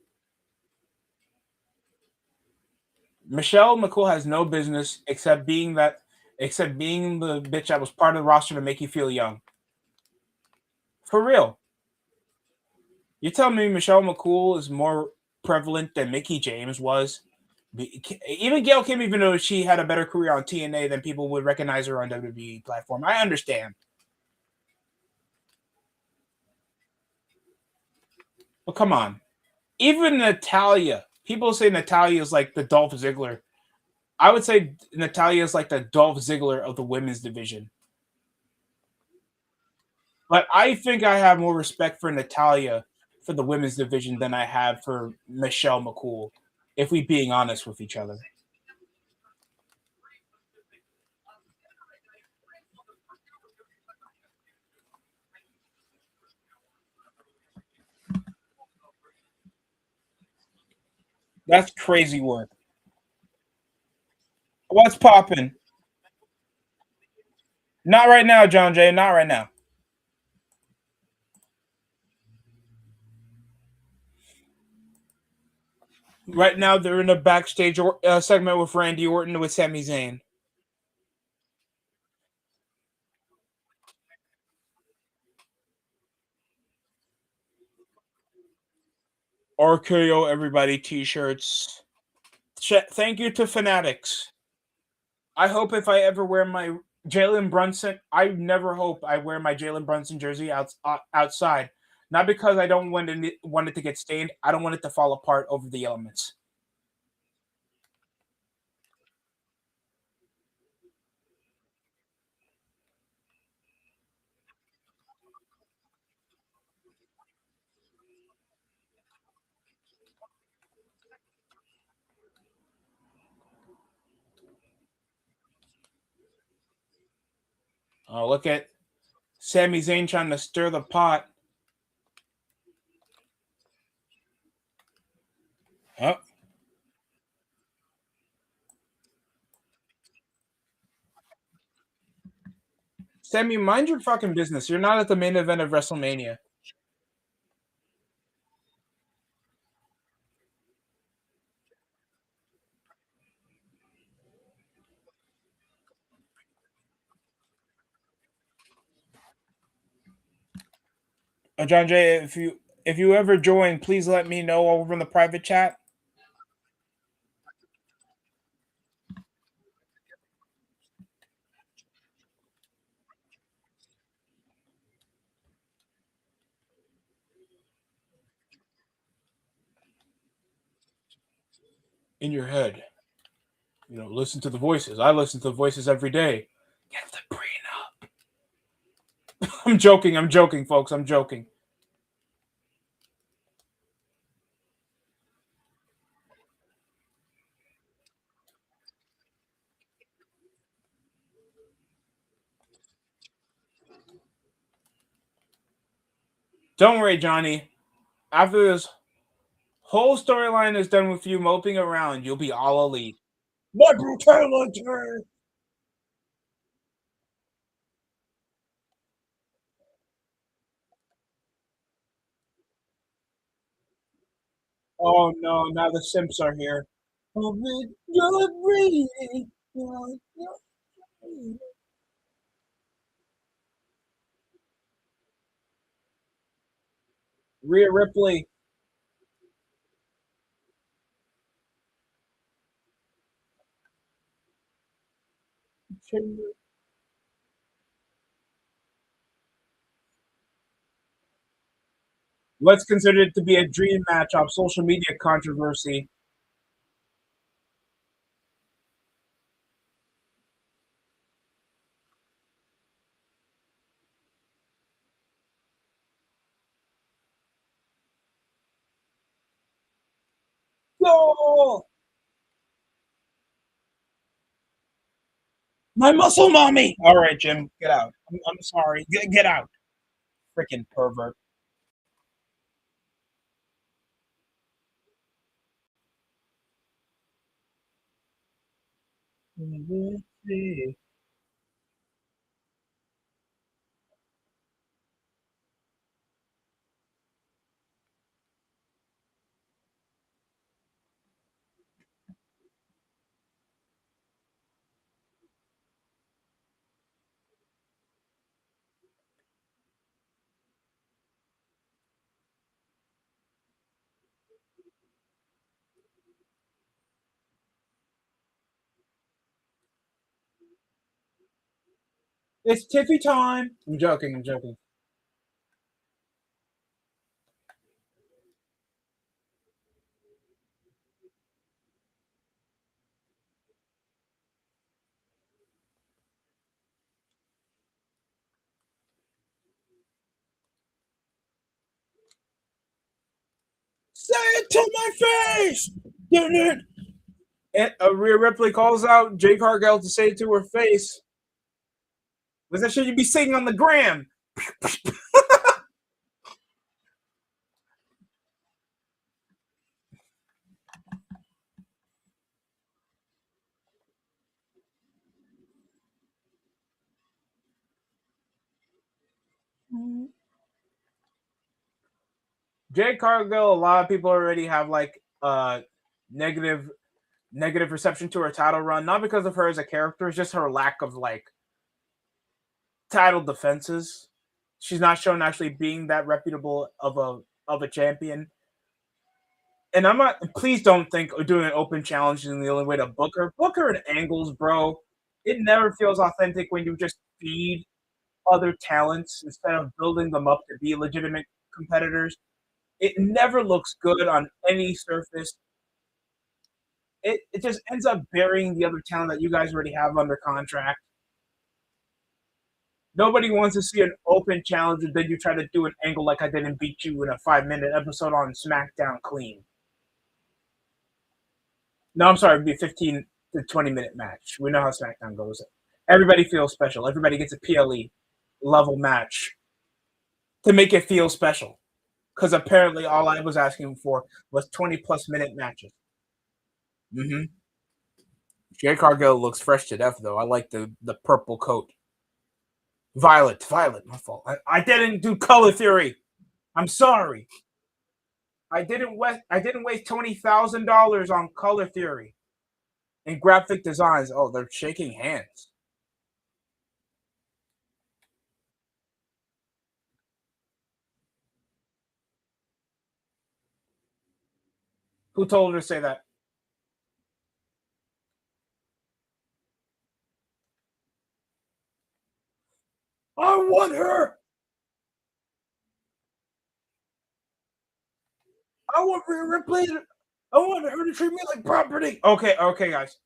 Michelle McCool has no business except being the bitch that was part of the roster to make you feel young. For real. You're telling me Michelle McCool is more prevalent than Mickey James was? Even Gail Kim, even though she had a better career on TNA than people would recognize her on WWE platform. I understand. But come on. Even Natalia. People say Natalia is like the Dolph Ziggler. I would say Natalia is like the Dolph Ziggler of the women's division. But I think I have more respect for Natalia for the women's division than I have for Michelle McCool, if we being honest with each other. That's crazy work. What's popping? Not right now, John Jay. Not right now. Right now, they're in a backstage segment with Randy Orton with Sami Zayn. RKO everybody t-shirts. Thank you to Fanatics. I hope if I ever wear my Jalen Brunson, I never hope I wear my Jalen Brunson jersey outside. Not because I don't want it to get stained. I don't want it to fall apart over the elements. Oh, look at Sami Zayn trying to stir the pot. Oh, Sammy, mind your fucking business. You're not at the main event of WrestleMania. John Jay, if you ever join, please let me know over in the private chat. In your head, listen to the voices. I listen to the voices every day. Get the prenup. I'm joking. I'm joking, folks. I'm joking. Don't worry, Johnny. After this whole storyline is done with you moping around, you'll be all elite. My brutality. Oh no! Now the Simps are here. Rhea Ripley. What's considered to be a dream match off social media controversy. Goal! My muscle mommy! All right, Jim, get out. I'm sorry. Get out. Freaking pervert. It's Tiffy time. I'm joking. I'm joking. Say it to my face. And Rhea Ripley calls out Jay Cargill to say it to her face. Was that shit you be singing on the gram? Jay Cargill, a lot of people already have like negative negative reception to her title run, not because of her as a character, it's just her lack of like title defenses. She's not shown actually being that reputable of a champion. And I'm not. Please don't think doing an open challenge is the only way to book her. Book her in angles, bro. It never feels authentic when you just feed other talents instead of building them up to be legitimate competitors. It never looks good on any surface. It just ends up burying the other talent that you guys already have under contract. Nobody wants to see an open challenge and then you try to do an angle like I didn't beat you in a 5-minute episode on Smackdown clean. No, I'm sorry, it'd be a 15 to 20-minute match. We know how Smackdown goes. Everybody feels special. Everybody gets a PLE level match to make it feel special. Because apparently all I was asking for was 20-plus minute matches. Mm-hmm. Jay Cargill looks fresh to death, though. I like the purple coat. Violet, my fault. I didn't do color theory. I'm sorry. I didn't waste $20,000 on color theory and graphic designs. Oh, they're shaking hands. Who told her to say that? I want her. I want her to replace it. I want her to treat me like property. Okay, okay, guys.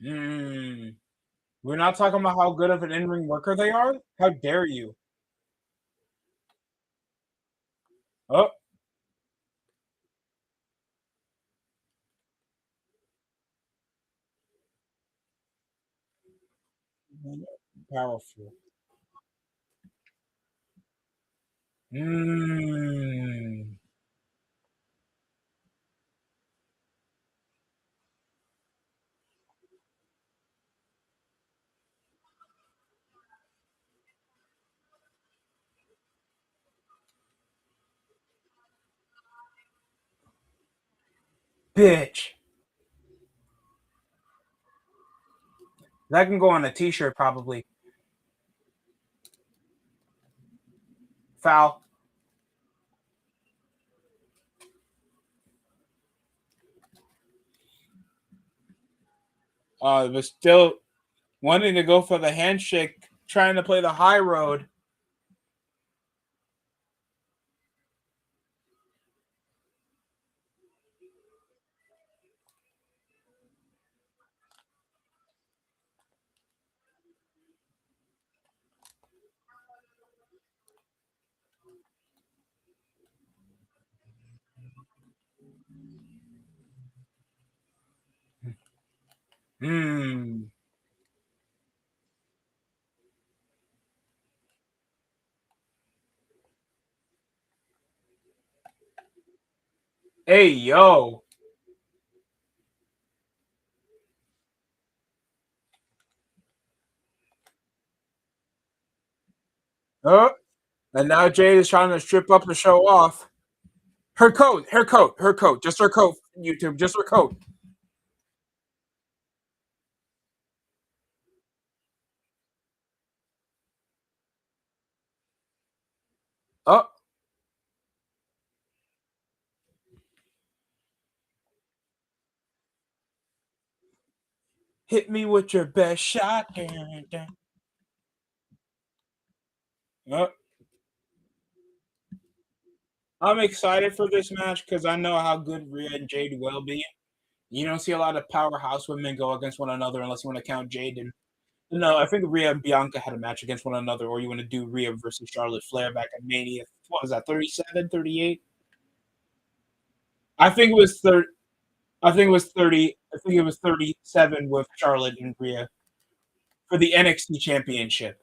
Mm. We're not talking about how good of an in-ring worker they are. How dare you? Oh, powerful. Mm. Bitch. That can go on a T-shirt probably. Foul. But still wanting to go for the handshake, trying to play the high road. Hmm. Hey yo. Oh, and now Jade is trying to strip up to show off her coat. Her coat. Her coat. Just her coat. YouTube. Just her coat. Oh, hit me with your best shot. Oh, I'm excited for this match because I know how good Rhea and Jade will be. You don't see a lot of powerhouse women go against one another unless you want to count Jade. And no, I think Rhea and Bianca had a match against one another, or you want to do Rhea versus Charlotte Flair back at Mania. What was that, 37, 38? I think it was 30. I think it was 30. I think it was 37 with Charlotte and Rhea for the NXT Championship.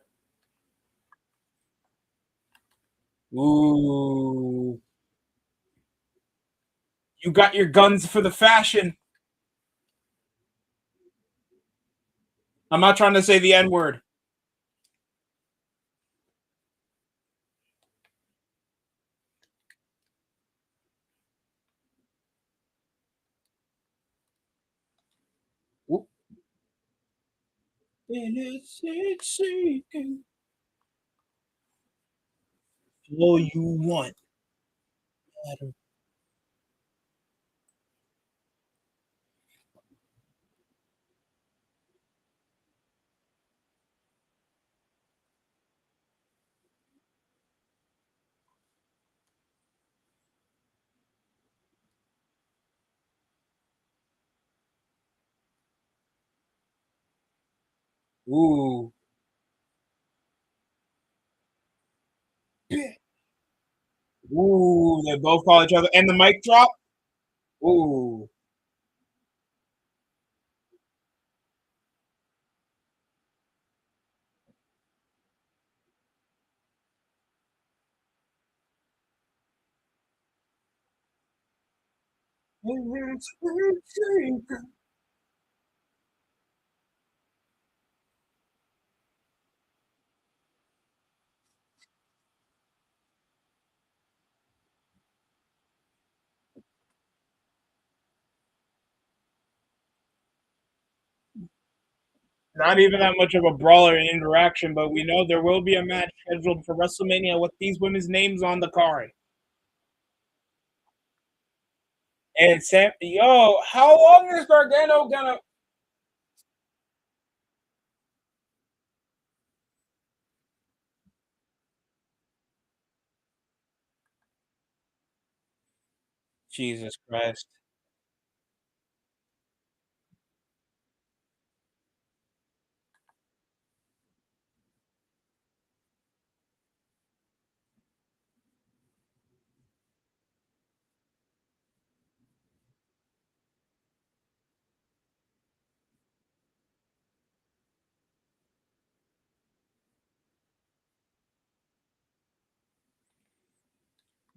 Ooh, you got your guns for the fashion. I'm not trying to say the N word. All you want. Ooh. Ooh, they both call each other. And the mic drop? Ooh. Not even that much of a brawler and interaction, but we know there will be a match scheduled for WrestleMania with these women's names on the card. And Sam, yo, how long is Gargano gonna? Jesus Christ!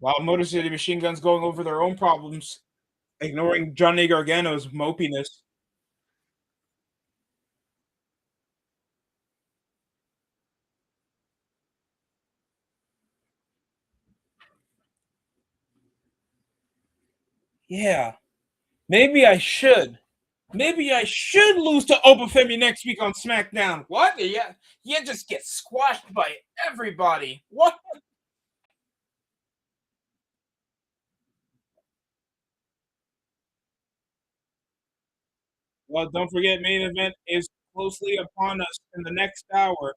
While Motor City Machine Guns going over their own problems, ignoring Johnny Gargano's mopiness. Yeah, maybe I should. Maybe I should lose to Obafemi next week on SmackDown. What? Yeah, you just get squashed by everybody. What? Well, don't forget, main event is closely upon us in the next hour,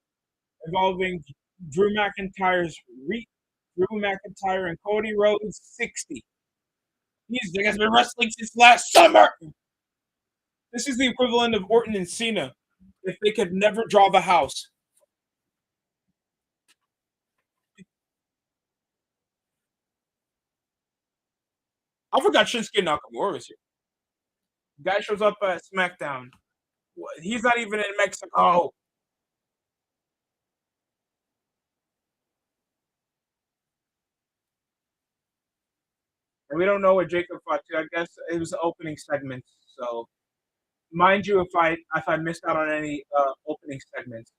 involving Drew McIntyre's Drew McIntyre and Cody Rhodes 60. These guys have been wrestling since last summer. This is the equivalent of Orton and Cena if they could never draw the house. I forgot Shinsuke Nakamura was here. Guy shows up at SmackDown. He's not even in Mexico. And we don't know what Jacob fought to. I guess it was the opening segment. So mind you, if I missed out on any opening segments.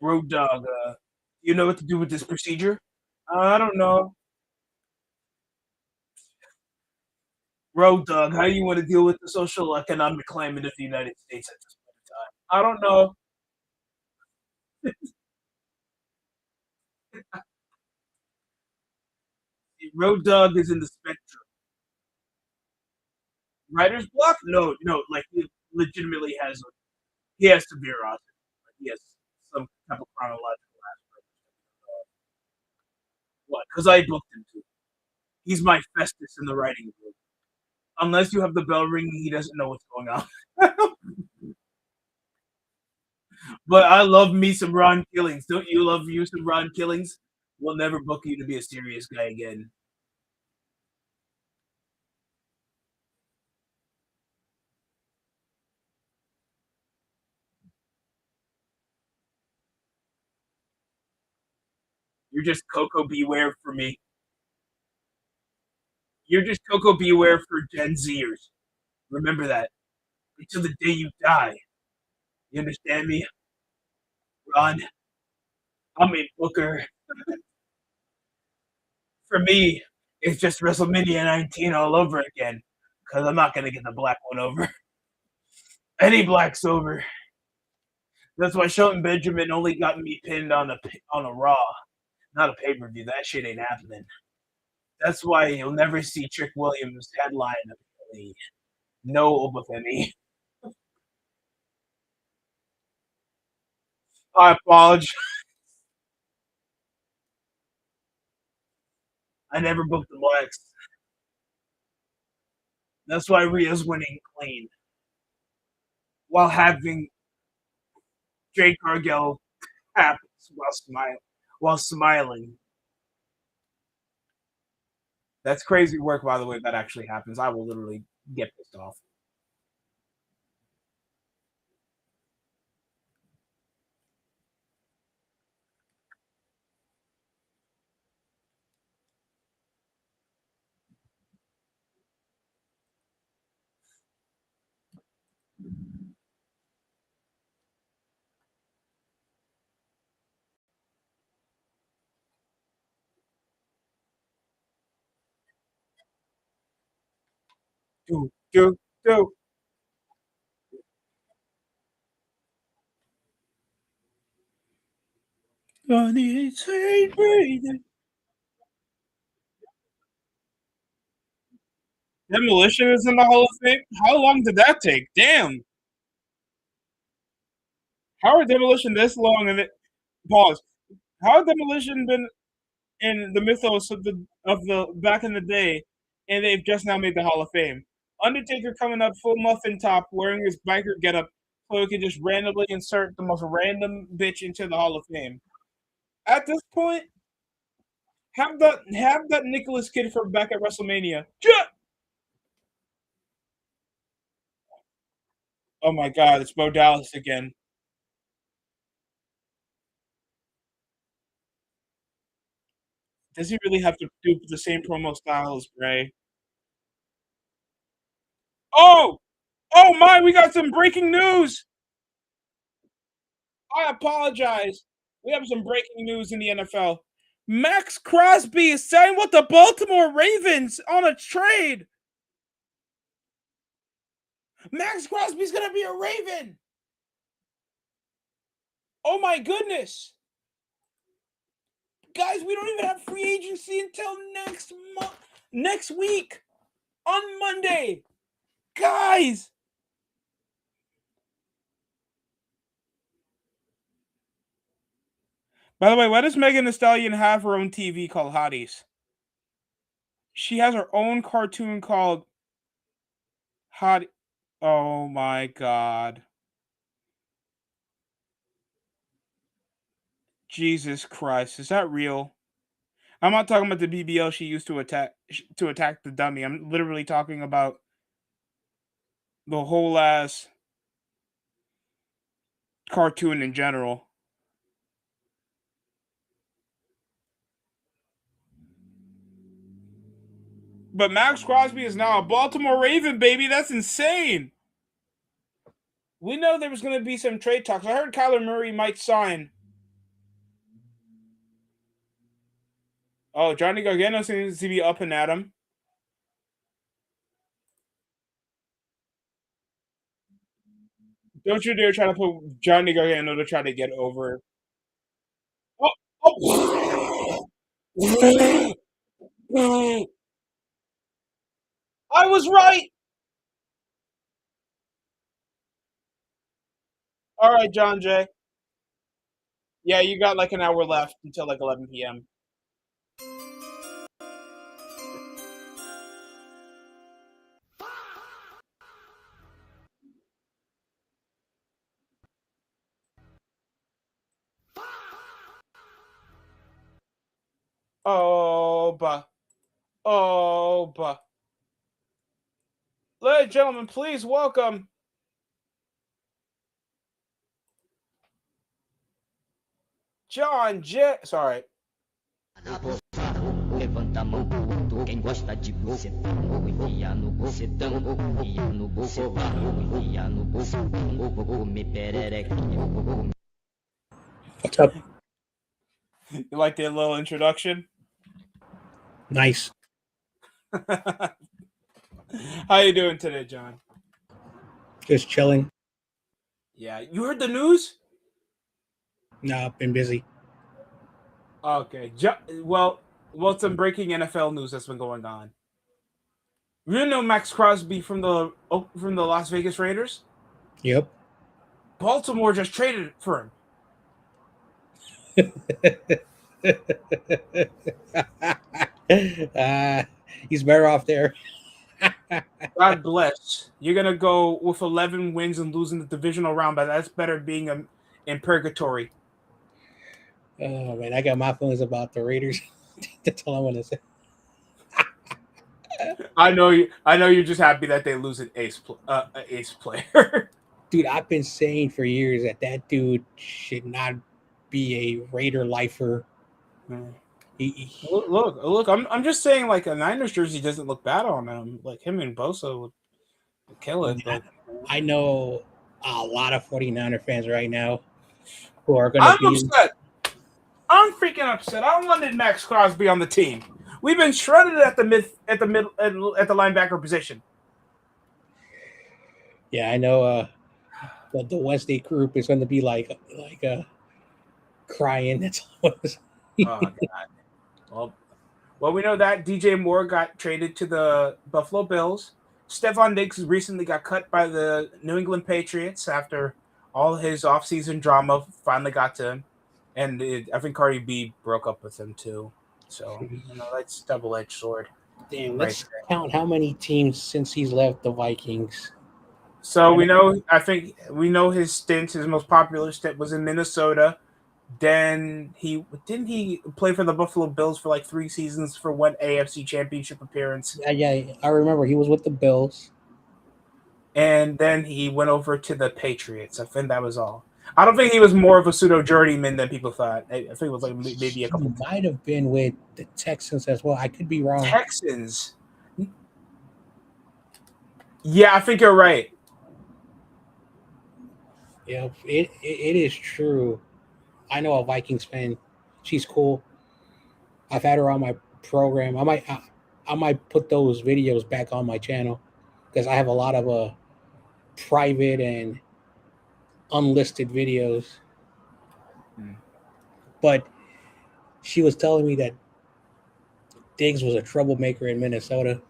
Road Dog, you know what to do with this procedure? I don't know. Road Dog, how do you want to deal with the social economic climate of the United States at this point in time? I don't know. Road Dog is in the spectrum. Writer's block? No, no. Like he legitimately has. He has severe autism. Like, he has some type of chronological aspect. What? Because I booked him too. He's my Festus in the writing room. Unless you have the bell ringing, he doesn't know what's going on. But I love me some Ron Killings. Don't you love you some Ron Killings? We'll never book you to be a serious guy again. You're just Coco Beware for me. You're just Coco Beware for Gen Zers. Remember that. Until the day you die. You understand me? Ron, I'm a booker. For me, it's just WrestleMania 19 all over again. Because I'm not going to get the black one over. Any black's over. That's why Shelton Benjamin only got me pinned on a Raw, not a pay per view. That shit ain't happening. That's why you'll never see Trick Williams headline a no Obafemi. I apologize. I never booked the blacks. That's why Rhea's winning clean while having Jade Cargill happens while smiling. That's crazy work, by the way. That actually happens. I will literally get pissed off. Do. Demolition is in the Hall of Fame. How long did that take? Damn. How are Demolition this long? And pause. How have Demolition been in the mythos of the back in the day, and they've just now made the Hall of Fame? Undertaker coming up full muffin top, wearing his biker getup, so he can just randomly insert the most random bitch into the Hall of Fame. At this point, have that Nicholas kid from back at WrestleMania. Oh my God, it's Bo Dallas again. Does he really have to do the same promo style as Bray? Oh, oh my! We got some breaking news. I apologize. We have some breaking news in the NFL. Max Crosby is signed with the Baltimore Ravens on a trade. Max Crosby's gonna be a Raven. Oh my goodness, guys! We don't even have free agency until next week on Monday, guys. By the way, why does Megan Thee Stallion have her own TV called Hotties? She has her own cartoon called Hot. Oh my God. Jesus Christ. Is that real? I'm not talking about the BBL she used to attack the dummy. I'm literally talking about the whole ass cartoon in general. But Max Crosby is now a Baltimore Raven, baby. That's insane. We know there was going to be some trade talks. I heard Kyler Murray might sign. Oh, Johnny Gargano seems to be up and at him. Don't you dare try to put Johnny Gargano to try to get over. Oh, oh. I was right. All right, John Jay. Yeah, you got like an hour left until like 11 p.m. Oh, bah. Oh, bah. Ladies and gentlemen, please welcome John J. Sorry. Levanta a mão, quem gosta de bucetão, vou enfiar no bucetão, enfiar no bucetão, enfiar no bucetão, vou comer pererequinha, vou. What's up? You like that little introduction? Nice. How you doing today, John? Just chilling. Yeah, you heard the news? No, been busy. Okay. Well, some breaking NFL news that's been going on. You know Max Crosby from the Las Vegas Raiders? Yep. Baltimore just traded for him. He's better off there. God bless. You're gonna go with 11 wins and losing the divisional round, but that's better being in purgatory. Oh man, I got my feelings about the Raiders. That's all I want to say. I know you're just happy that they lose an ace player. Dude, I've been saying for years that dude should not be a Raider lifer. Look. I'm just saying, like, a Niners jersey doesn't look bad on him. Like, him and Bosa would kill it. But I know a lot of 49er fans right now who are going I'm to be upset. I'm freaking upset. I wanted Max Crosby on the team. We've been shredded at the linebacker position. Yeah, I know. The Wednesday group is going to be crying. That's what it's- Oh God. Well, we know that DJ Moore got traded to the Buffalo Bills. Stephon Diggs recently got cut by the New England Patriots after all his offseason drama finally got to him. And I think Cardi B broke up with him too. So, that's double-edged sword Damn, right let's there. count how many teams since he's left the Vikings. So I know, I think we know his most popular stint was in Minnesota. Then he play for the Buffalo Bills for like 3 seasons for one AFC Championship appearance. yeah, I remember he was with the Bills. And then he went over to the Patriots. I think that was all. I don't think he was more of a pseudo journeyman than people thought. I think it was like maybe a He couple might have been with the Texans as well. I could be wrong. Texans. Yeah, I think you're right. Yeah, it is true. I know a Vikings fan. She's cool. I've had her on my program. I might put those videos back on my channel because I have a lot of private and unlisted videos. Hmm. But she was telling me that Diggs was a troublemaker in Minnesota.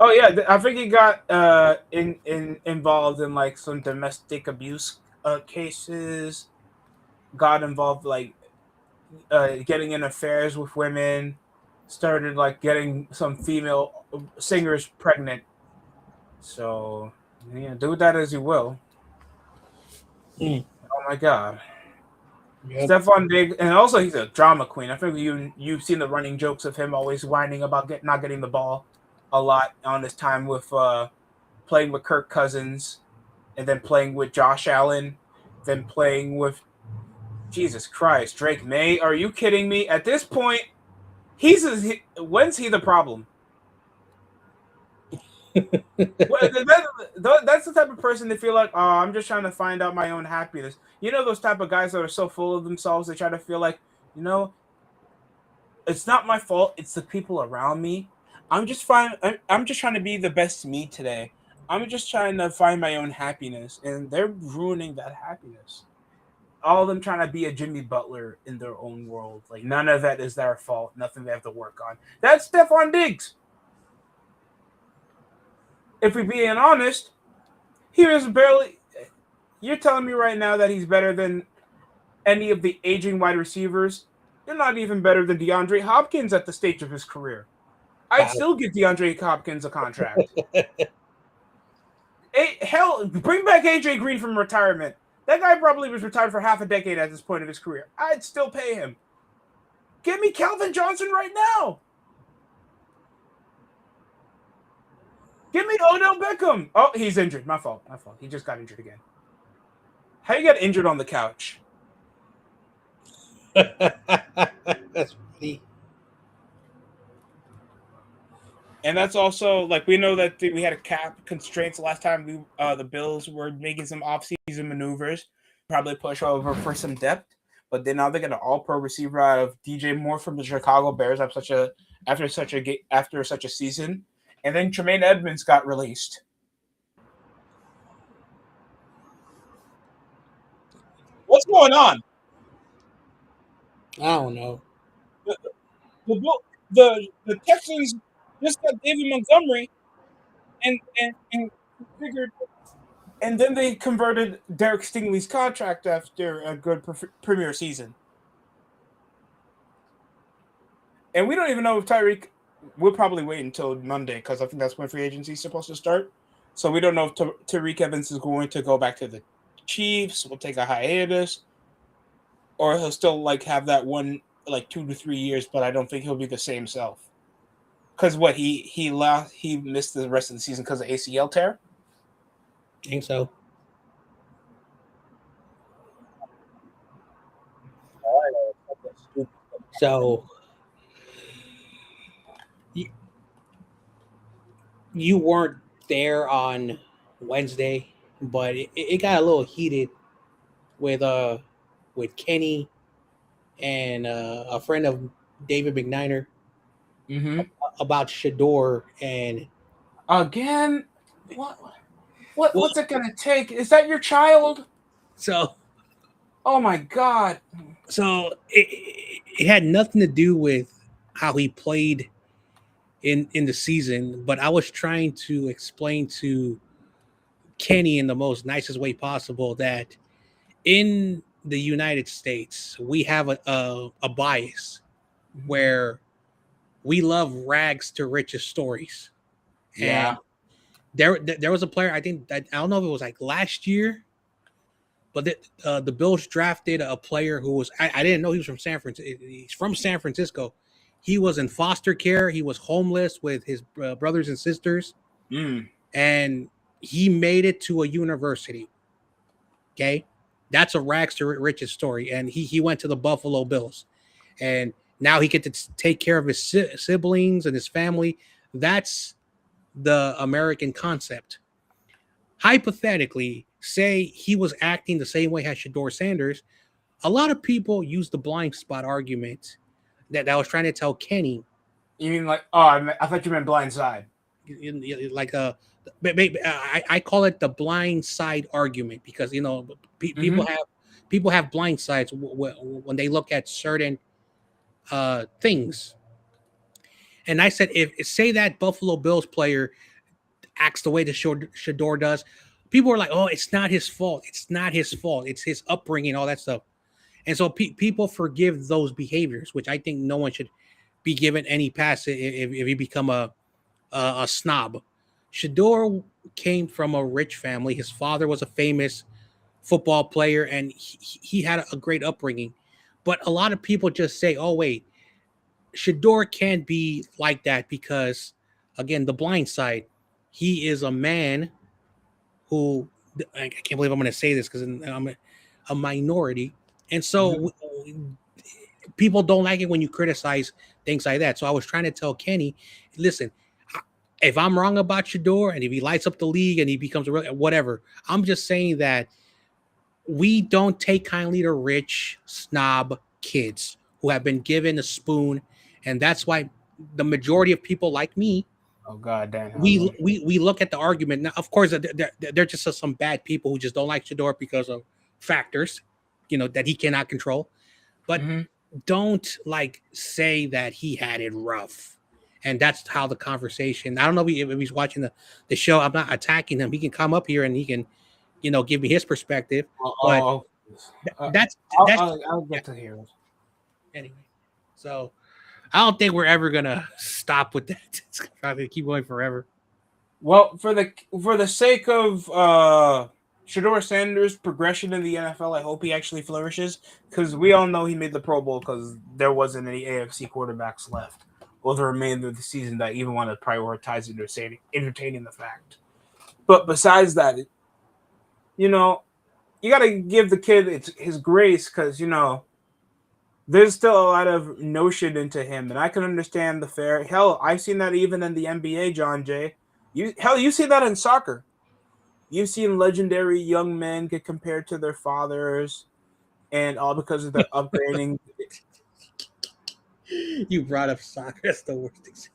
Oh yeah, I think he got involved in like some domestic abuse cases. Got involved like getting in affairs with women. Started like getting some female singers pregnant. So yeah, do that as you will. Mm, Oh my god. yep. Stephon Diggs, and also he's a drama queen. I think you've seen the running jokes of him always whining about not getting the ball a lot on his time with playing with Kirk Cousins, and then playing with Josh Allen, then playing with Jesus Christ Drake May. Are you kidding me? At this point, when's he the problem? Well, that's the type of person they feel like, oh, I'm just trying to find out my own happiness. You know those type of guys that are so full of themselves, they try to feel like, you know, it's not my fault. It's the people around me. I'm just fine. I'm just trying to be the best me today. I'm just trying to find my own happiness, and they're ruining that happiness. All of them trying to be a Jimmy Butler in their own world. Like none of that is their fault. Nothing they have to work on. That's Stephon Diggs. If we're being honest, he was barely. You're telling me right now that he's better than any of the aging wide receivers. You're not even better than DeAndre Hopkins at the stage of his career. I'd Wow. still give DeAndre Hopkins a contract. Hey, hell, bring back AJ Green from retirement. That guy probably was retired for half a decade at this point of his career. I'd still pay him. Give me Calvin Johnson right now. Give me Odell Beckham. Oh, he's injured. My fault. My fault. He just got injured again. How you got injured on the couch? That's funny. And that's also like we know that we had a cap constraints last time. The Bills were making some offseason maneuvers, probably push over for some depth. But then now they got an All-Pro receiver out of DJ Moore from the Chicago Bears after such a season, and then Tremaine Edmonds got released. What's going on? I don't know. The the Texans just got David Montgomery and figured. And then they converted Derek Stingley's contract after a good premier season. And we don't even know if Tyreek. We'll probably wait until Monday because I think that's when free agency is supposed to start. So we don't know if Tyreek Evans is going to go back to the Chiefs. We'll take a hiatus, or he'll still like have that one like 2 to 3 years. But I don't think he'll be the same self. Because what he missed the rest of the season because of ACL tear. I think so. So you, you weren't there on Wednesday, but it got a little heated with with Kenny and a friend of David McNiner Mm-hmm. about Shador and Again, what? What's it gonna take? Is that your child? So Oh my god. it had nothing to do with how he played in the season, but I was trying to explain to Kenny in the most nicest way possible that in the United States we have a bias where we love rags to riches stories. And Yeah. there was a player, I think that, I don't know if it was like last year, but the Bills drafted a player who was, I didn't know he was from San Francisco. He's from San Francisco. He was in foster care. He was homeless with his brothers and sisters, Mm. and he made it to a university. Okay, that's a rags to riches story, and he went to the Buffalo Bills, and now he gets to take care of his siblings and his family. That's the American concept. Hypothetically, say he was acting the same way as Shador Sanders, a lot of people use the blind spot argument that I was trying to tell Kenny. You mean like? Oh, I thought you meant Blind Side. Like I call it the blind side argument because people have blind sides when they look at certain things. And I said, if say that Buffalo Bills player acts the way the Shador does, people are like, oh, it's not his fault. It's not his fault. It's his upbringing, all that stuff. And so people forgive those behaviors, which I think no one should be given any pass if you become a snob. Shador came from a rich family. His father was a famous football player, and he had a great upbringing. But a lot of people just say, oh, wait, Shador can't be like that because, again, the blind side, he is a man who, I can't believe I'm going to say this because I'm a minority. And so people don't like it when you criticize things like that. So I was trying to tell Kenny, listen, if I'm wrong about Shador and if he lights up the league and he becomes whatever, I'm just saying that we don't take kindly to rich snob kids who have been given a spoon. And that's why the majority of people like me, Oh god damn. we look at the argument. Now, of course, they're just some bad people who just don't like Shador because of factors, that he cannot control. But don't say that he had it rough. And that's how the conversation. I don't know if he's watching the show. I'm not attacking him. He can come up here and he can, give me his perspective. But I'll get to hear it anyway. So I don't think we're ever gonna stop with that. It's probably keep going forever. Well, for the sake of Shador Sanders' progression in the NFL, I hope he actually flourishes because we all know he made the Pro Bowl because there wasn't any AFC quarterbacks left or the remainder of the season that even want to prioritize entertaining the fact. But besides that, you got to give the kid his grace because, there's still a lot of notion into him, and I can understand the fair. Hell, I've seen that even in the NBA, John Jay. You see that in soccer. You've seen legendary young men get compared to their fathers, and all because of their upbringing. You brought up soccer. That's the worst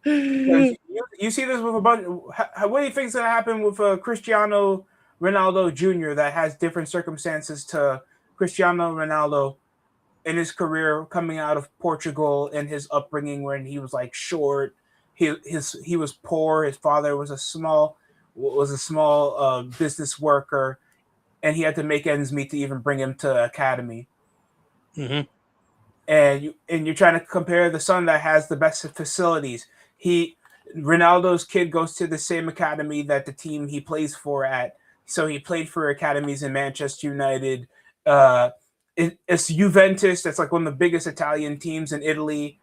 thing. You see this with a bunch. What do you think's gonna happen with Cristiano Ronaldo Jr. that has different circumstances to Cristiano Ronaldo in his career coming out of Portugal and his upbringing when he was short, he was poor. His father was a small business worker, and he had to make ends meet to even bring him to academy. Mm-hmm. And you're trying to compare the son that has the best facilities. Ronaldo's kid goes to the same academy that the team he plays for at. So he played for academies in Manchester United. It's Juventus. That's one of the biggest Italian teams in Italy.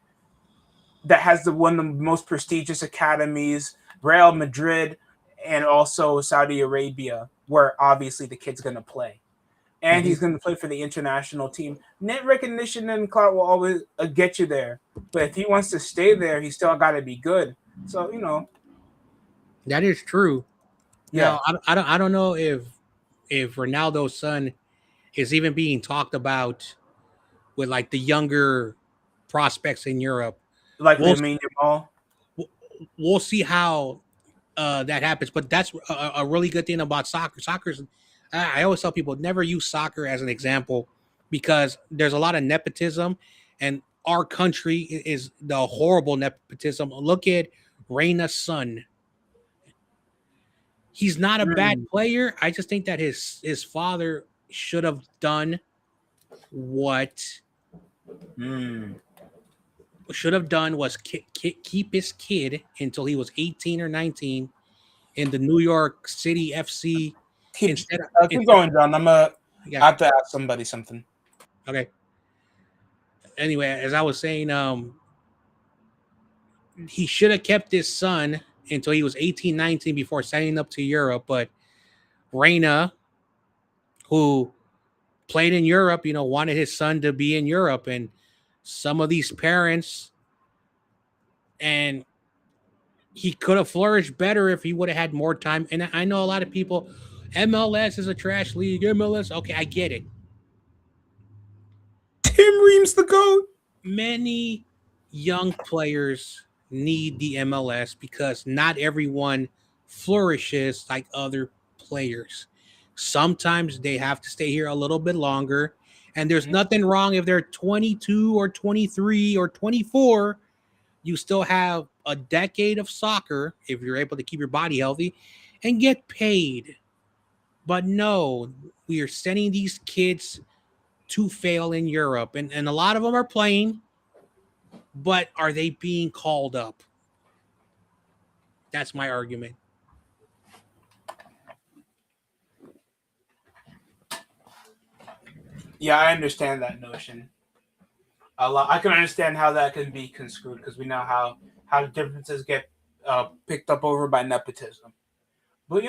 That has one of the most prestigious academies. Real Madrid, and also Saudi Arabia, where obviously the kid's going to play. And he's going to play for the international team. Net recognition and clout will always get you there. But if he wants to stay there, he's still got to be good. So, that is true. Yeah. Now, I don't know if Ronaldo's son is even being talked about with the younger prospects in Europe. Like Lamine Yamal. We'll see how that happens. But that's a really good thing about soccer. I always tell people never use soccer as an example because there's a lot of nepotism, and our country is the horrible nepotism. Look at Reina's son. He's not a bad player. I just think that his father should have done what should have done was keep his kid until he was 18 or 19 in the New York City FC. Keep going, John. I'm I have to ask somebody something. Okay. Anyway, as I was saying, he should have kept his son until he was 18, 19 before signing up to Europe. But Reina, who played in Europe, wanted his son to be in Europe. And some of these parents, and he could have flourished better if he would have had more time. And I know a lot of people, MLS is a trash league. MLS, okay, I get it. Tim Ream's the GOAT. Many young players need the MLS because not everyone flourishes like other players. Sometimes they have to stay here a little bit longer, and there's nothing wrong if they're 22 or 23 or 24. You still have a decade of soccer if you're able to keep your body healthy and get paid. But no, we are sending these kids to fail in Europe, and a lot of them are playing, but are they being called up? That's my argument. Yeah, I understand that notion. I can understand how that can be construed because we know how the differences get picked up over by nepotism. But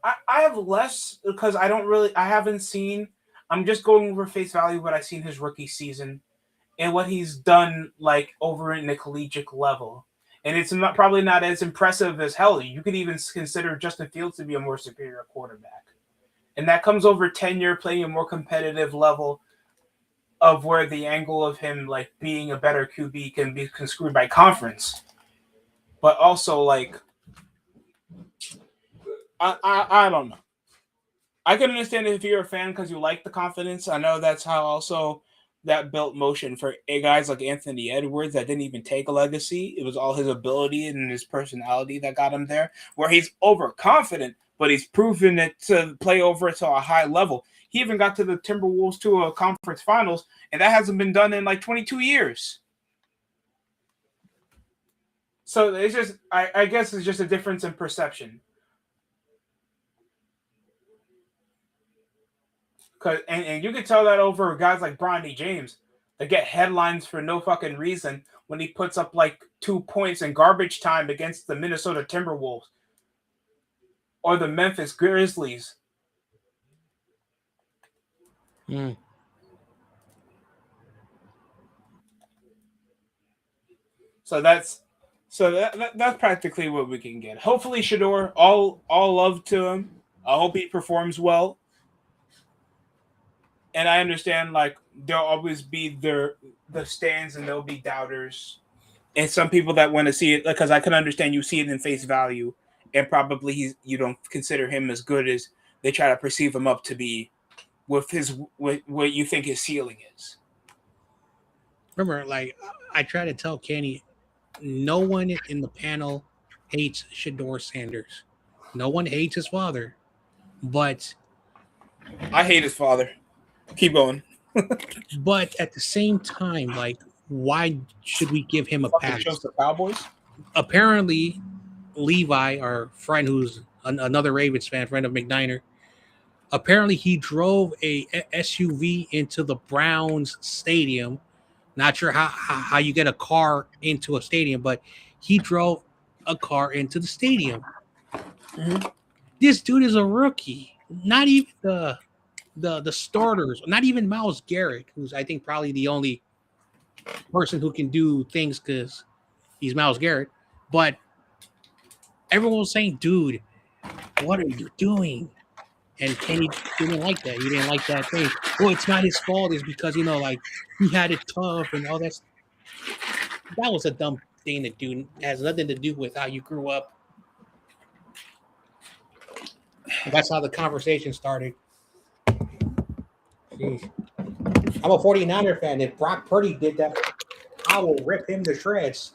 I have less because I haven't seen. I'm just going over face value what I've seen his rookie season and what he's done like over in the collegiate level. And it's probably not as impressive as Helly. You could even consider Justin Fields to be a more superior quarterback. And that comes over tenure, playing a more competitive level of where the angle of him like being a better QB can be construed by conference. But also like I don't know. I can understand if you're a fan because you like the confidence. I know that's how also that built motion for guys like Anthony Edwards that didn't even take a legacy. It was all his ability and his personality that got him there, where he's overconfident, but he's proven it to play over to a high level. He even got to the Timberwolves to a conference finals, and that hasn't been done in like 22 years. So it's just, I guess it's just a difference in perception. And you can tell that over guys like Bronny James that get headlines for no fucking reason when he puts up like 2 points in garbage time against the Minnesota Timberwolves or the Memphis Grizzlies. So that's practically what we can get. Hopefully, Shedeur, all love to him. I hope he performs well. And I understand, like, there'll always be the stands and there'll be doubters. And some people that want to see it, because I can understand you see it in face value. And probably you don't consider him as good as they try to perceive him up to be with what you think his ceiling is. Remember, like, I try to tell Kenny, no one in the panel hates Shedeur Sanders. No one hates his father. But I hate his father. Keep going. But at the same time, like, why should we give him a pass? The Cowboys? Apparently, Levi, our friend who's another Ravens fan, friend of Mcintyre, apparently he drove a SUV into the Browns stadium. Not sure how you get a car into a stadium, but he drove a car into the stadium. Mm-hmm. This dude is a rookie. Not even the starters, not even Myles Garrett, who's I think probably the only person who can do things because he's Myles Garrett. But everyone was saying, dude, what are you doing? And Kenny didn't like that. He didn't like that thing. Well, it's not his fault. It's because, like, he had it tough and all that. That was a dumb thing to do. It has nothing to do with how you grew up And that's how the conversation started. Jeez. I'm a 49er fan. If Brock Purdy did that, I will rip him to shreds.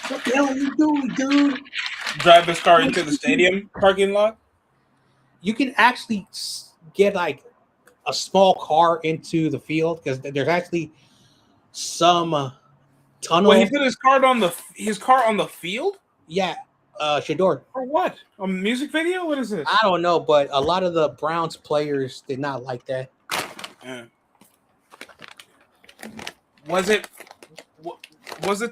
What the hell are you doing, dude? Drive his car into the stadium parking lot. You can actually get like a small car into the field because there's actually some tunnel. Well, he put his car on the field. Yeah, Shador. For what? A music video? What is this? I don't know, but a lot of the Browns players did not like that. Yeah. Was it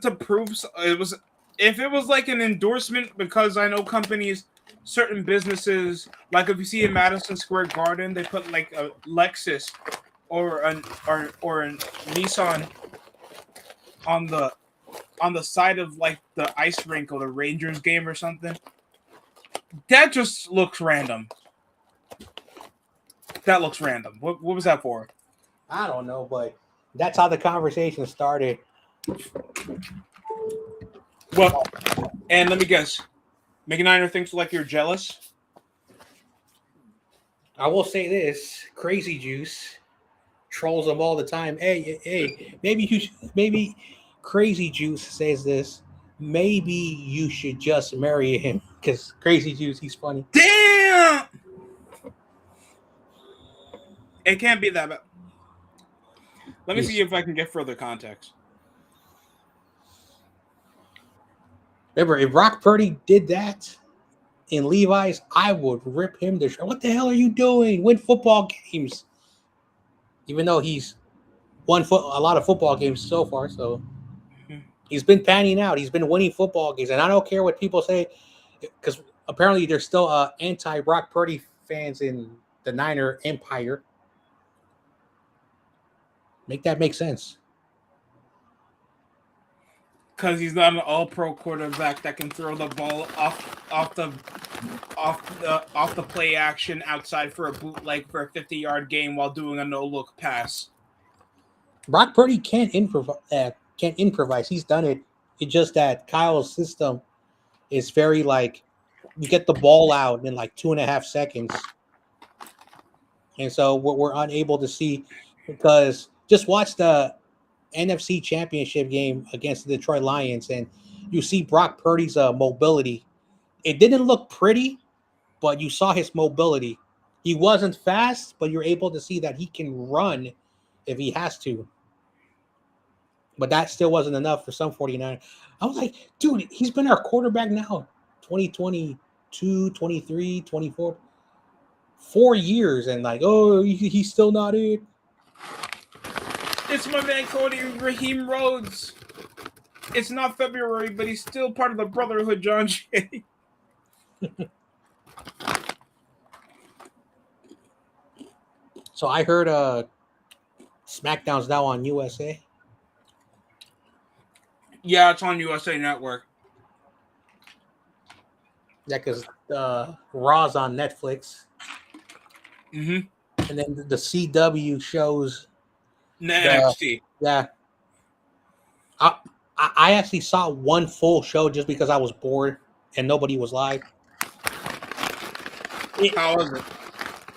to prove it was? If it was like an endorsement, because I know companies, certain businesses, like if you see in Madison Square Garden, they put like a Lexus or a Nissan on the side of like the ice rink or the Rangers game or something. That just looks random. That looks random. What was that for? I don't know, but that's how the conversation started. Well, and let me guess. Mcintyre thinks like you're jealous. I will say this: Crazy Juice trolls them all the time. Hey, maybe Crazy Juice says this. Maybe you should just marry him because Crazy Juice, he's funny. Damn! It can't be that bad. Let me see if I can get further context. Remember, if Brock Purdy did that in Levi's, I would rip him to shreds. What the hell are you doing? Win football games. Even though he's won a lot of football games so far, so he's been panning out. He's been winning football games, and I don't care what people say, because apparently there's still anti-Brock Purdy fans in the Niner Empire. Make that make sense. Because he's not an all-pro quarterback that can throw the ball off the play action outside for a bootleg for a 50-yard gain while doing a no-look pass. Brock Purdy can't improvise. He's done it. It's just that Kyle's system is very like you get the ball out in like 2.5 seconds, and so we're unable to see because just watch the NFC Championship game against the Detroit Lions, and you see Brock Purdy's mobility. It didn't look pretty, but you saw his mobility. He wasn't fast, but you're able to see that he can run if he has to. But that still wasn't enough for some 49. I was like, dude, he's been our quarterback now 2022, 23, 24, 4 years, and like, oh, he's still not it. It's my man Cody Raheem Rhodes. It's not February, but he's still part of the Brotherhood, John Jay. So I heard SmackDown's now on USA. Yeah, it's on USA Network. Yeah, because Raw's on Netflix. Mm-hmm. And then the CW shows NXT. Yeah. I actually saw one full show just because I was bored and nobody was live. How was it?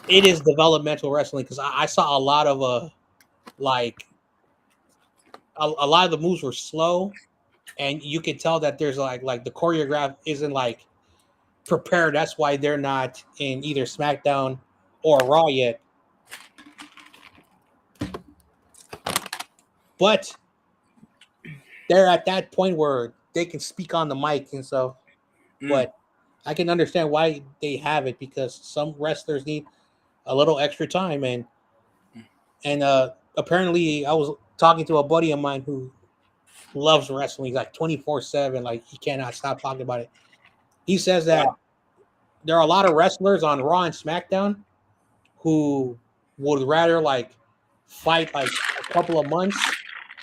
It is developmental wrestling because I saw a lot of a lot of the moves were slow, and you could tell that there's like the choreograph isn't like prepared. That's why they're not in either SmackDown or Raw yet. But they're at that point where they can speak on the mic and so. But I can understand why they have it because some wrestlers need a little extra time, and apparently I was talking to a buddy of mine who loves wrestling. He's like 24/7, like he cannot stop talking about it. He says that there are a lot of wrestlers on Raw and SmackDown who would rather like fight like a couple of months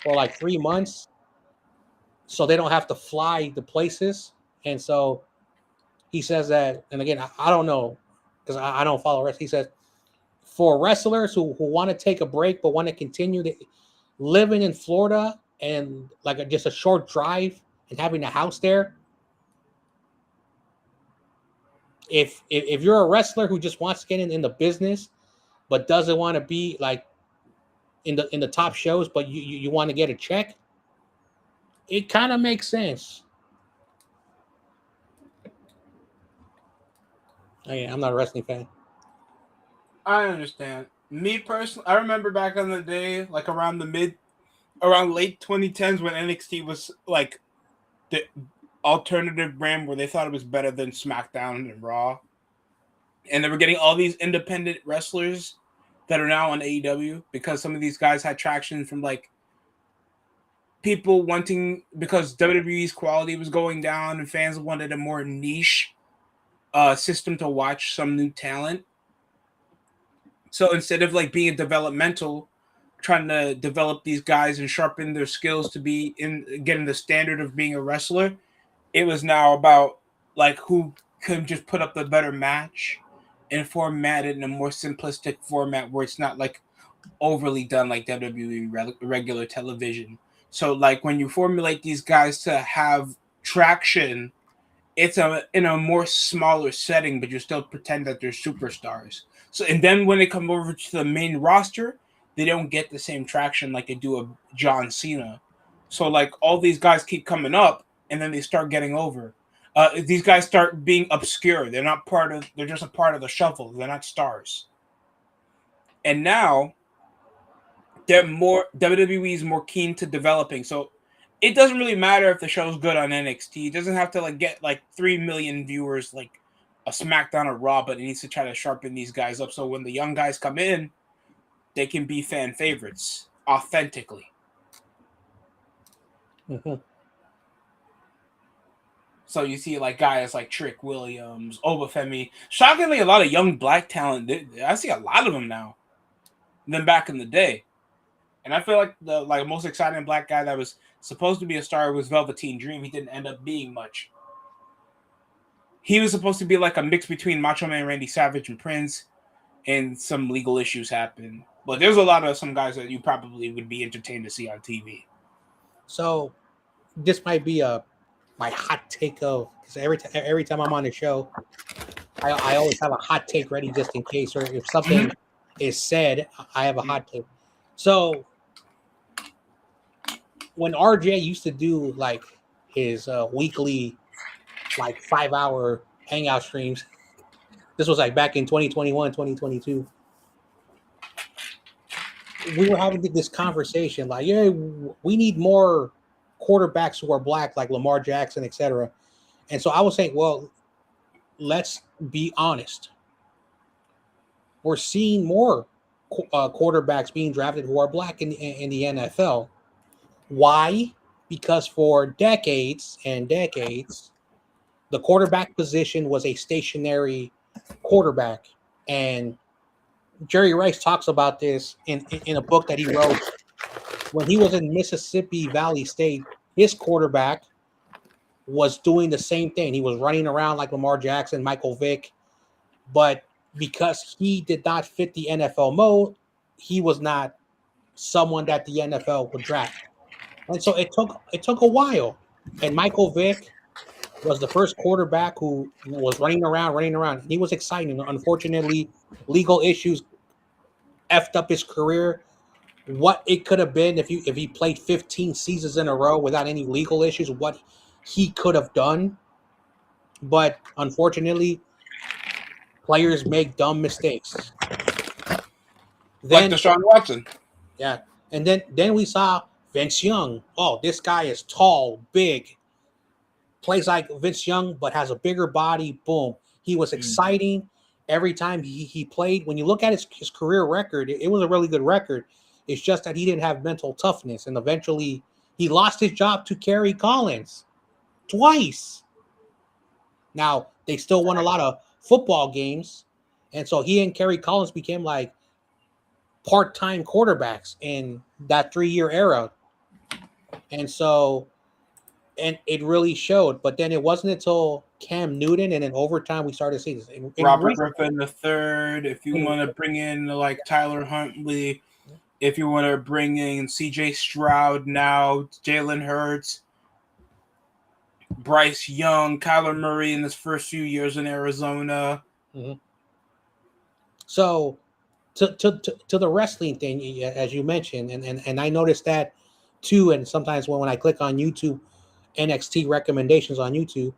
or like 3 months so they don't have to fly the places. And so he says that, and again, I don't know because I don't follow wrestling. He says for wrestlers who want to take a break but want to continue to living in Florida and like just a short drive and having a house there, if you're a wrestler who just wants to get in the business, but doesn't want to be like in the top shows, but you want to get a check, it kind of makes sense. I'm not a wrestling fan. I understand. Me personally, I remember back in the day, like around late 2010s when NXT was like the alternative brand where they thought it was better than SmackDown and Raw. And they were getting all these independent wrestlers that are now on AEW because some of these guys had traction from like people wanting, because WWE's quality was going down and fans wanted a more niche system to watch some new talent. So instead of like being developmental, trying to develop these guys and sharpen their skills to be in getting the standard of being a wrestler, it was now about like who could just put up the better match and format it in a more simplistic format where it's not like overly done like WWE regular television. So like when you formulate these guys to have traction, it's in a more smaller setting, but you still pretend that they're superstars. So and then when they come over to the main roster, they don't get the same traction like they do a John Cena. So like all these guys keep coming up, and then they start getting over. These guys start being obscure. They're not part of. They're just a part of the shuffle. They're not stars. And now they're more WWE is more keen to developing. So it doesn't really matter if the show's good on NXT. It doesn't have to like get like 3 million viewers like a SmackDown or Raw, but it needs to try to sharpen these guys up so when the young guys come in, they can be fan favorites authentically. Mm-hmm. So you see like guys like Trick Williams, Obafemi. Shockingly, a lot of young black talent. I see a lot of them now than back in the day. And I feel like the most exciting black guy that was supposed to be a star was Velveteen Dream. He didn't end up being much. He was supposed to be like a mix between Macho Man Randy Savage and Prince, and some legal issues happened. But there's a lot of some guys that you probably would be entertained to see on TV. So this might be my hot take of, because every time I'm on the show, I always have a hot take ready just in case, or if something is said, I have a hot take. So when RJ used to do like his weekly like 5-hour hangout streams, this was like back in 2021, 2022. We were having this conversation like, yeah, we need more quarterbacks who are black, like Lamar Jackson, etc. And so I was saying, well, let's be honest. We're seeing more quarterbacks being drafted who are black in the NFL. Why? Because for decades and decades, the quarterback position was a stationary quarterback. And Jerry Rice talks about this in a book that he wrote. When he was in Mississippi Valley State, his quarterback was doing the same thing. He was running around like Lamar Jackson, Michael Vick, but because he did not fit the NFL mold, he was not someone that the NFL would draft. And so it took a while. And Michael Vick was the first quarterback who was running around. He was exciting. Unfortunately, legal issues effed up his career. What it could have been if he played 15 seasons in a row without any legal issues, what he could have done. But unfortunately, players make dumb mistakes. Then, like Deshaun Watson. Yeah. And then we saw Vince Young. Oh, this guy is tall, big, plays like Vince Young, but has a bigger body. Boom. He was exciting every time he played. When you look at his career record, it was a really good record. It's just that he didn't have mental toughness. And eventually he lost his job to Kerry Collins twice. Now, they still won a lot of football games. And so he and Kerry Collins became like part-time quarterbacks in that 3-year era. And so, and it really showed. But then it wasn't until Cam Newton and in overtime we started to see this. Robert Griffin III. If you want to bring in like Tyler Huntley, if you want to bring in CJ Stroud now, Jalen Hurts, Bryce Young, Kyler Murray in his first few years in Arizona. Mm-hmm. So to the wrestling thing, as you mentioned, and I noticed that too. And sometimes when I click on YouTube, NXT recommendations on YouTube,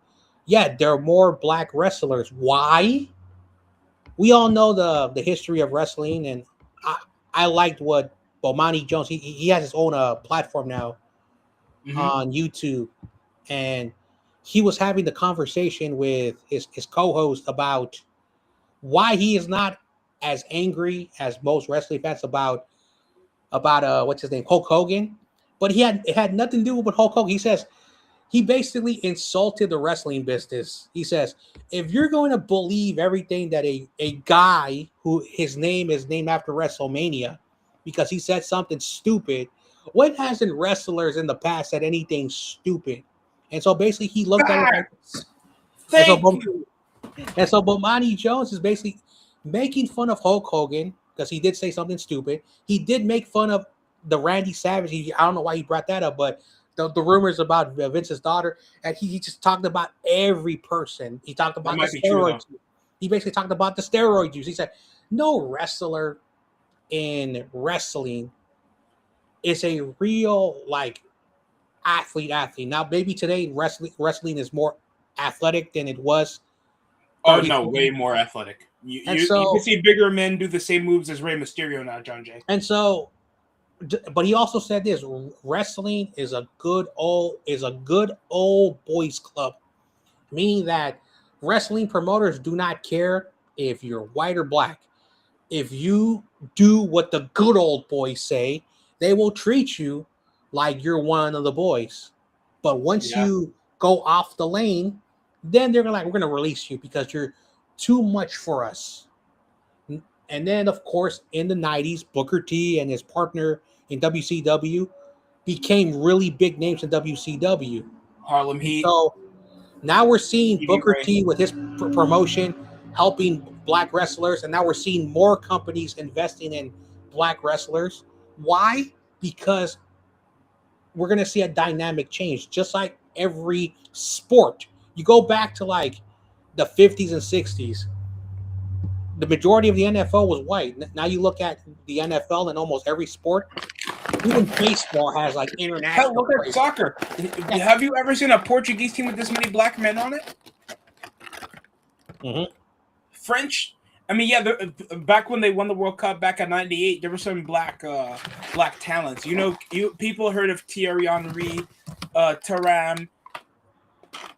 yeah, there are more black wrestlers. Why? We all know the history of wrestling, and I liked what Bomani Jones. He has his own platform now on YouTube, and he was having the conversation with his co-host about why he is not as angry as most wrestling fans about what's his name, Hulk Hogan. But it had nothing to do with Hulk Hogan. He says he basically insulted the wrestling business. He says, if you're going to believe everything that a guy who his name is named after WrestleMania because he said something stupid, when hasn't wrestlers in the past said anything stupid? And so basically he looked at it like, Thank you. and so Bomani Jones is basically making fun of Hulk Hogan because he did say something stupid. He did make fun of the Randy Savage. I don't know why he brought that up, but the rumors about Vince's daughter, and he just talked about every person. He talked about the steroid. He basically talked about the steroid use. He said, no wrestler in wrestling is a real like athlete. Now, maybe today wrestling is more athletic than it was. Oh no, way more athletic. You can see bigger men do the same moves as Rey Mysterio now, John Jay. And so, but he also said this: wrestling is a good old boys club, meaning that wrestling promoters do not care if you're white or black. If you do what the good old boys say, they will treat you like you're one of the boys. But once you go off the lane, then they're we're gonna release you because you're too much for us. And then, of course, in the 90s, Booker T and his partner in WCW became really big names in WCW. Harlem Heat. So now we're seeing Booker T with his promotion helping black wrestlers, and now we're seeing more companies investing in black wrestlers. Why? Because we're going to see a dynamic change, just like every sport. You go back to like the 50s and 60s, the majority of the NFL was white. Now you look at the NFL and almost every sport. Even baseball has like international. Hell, look at soccer. Have you ever seen a Portuguese team with this many black men on it? Mm-hmm. French. I mean, yeah. Back when they won the World Cup back in '98, there were some black talents. You people heard of Thierry Henry, Thuram.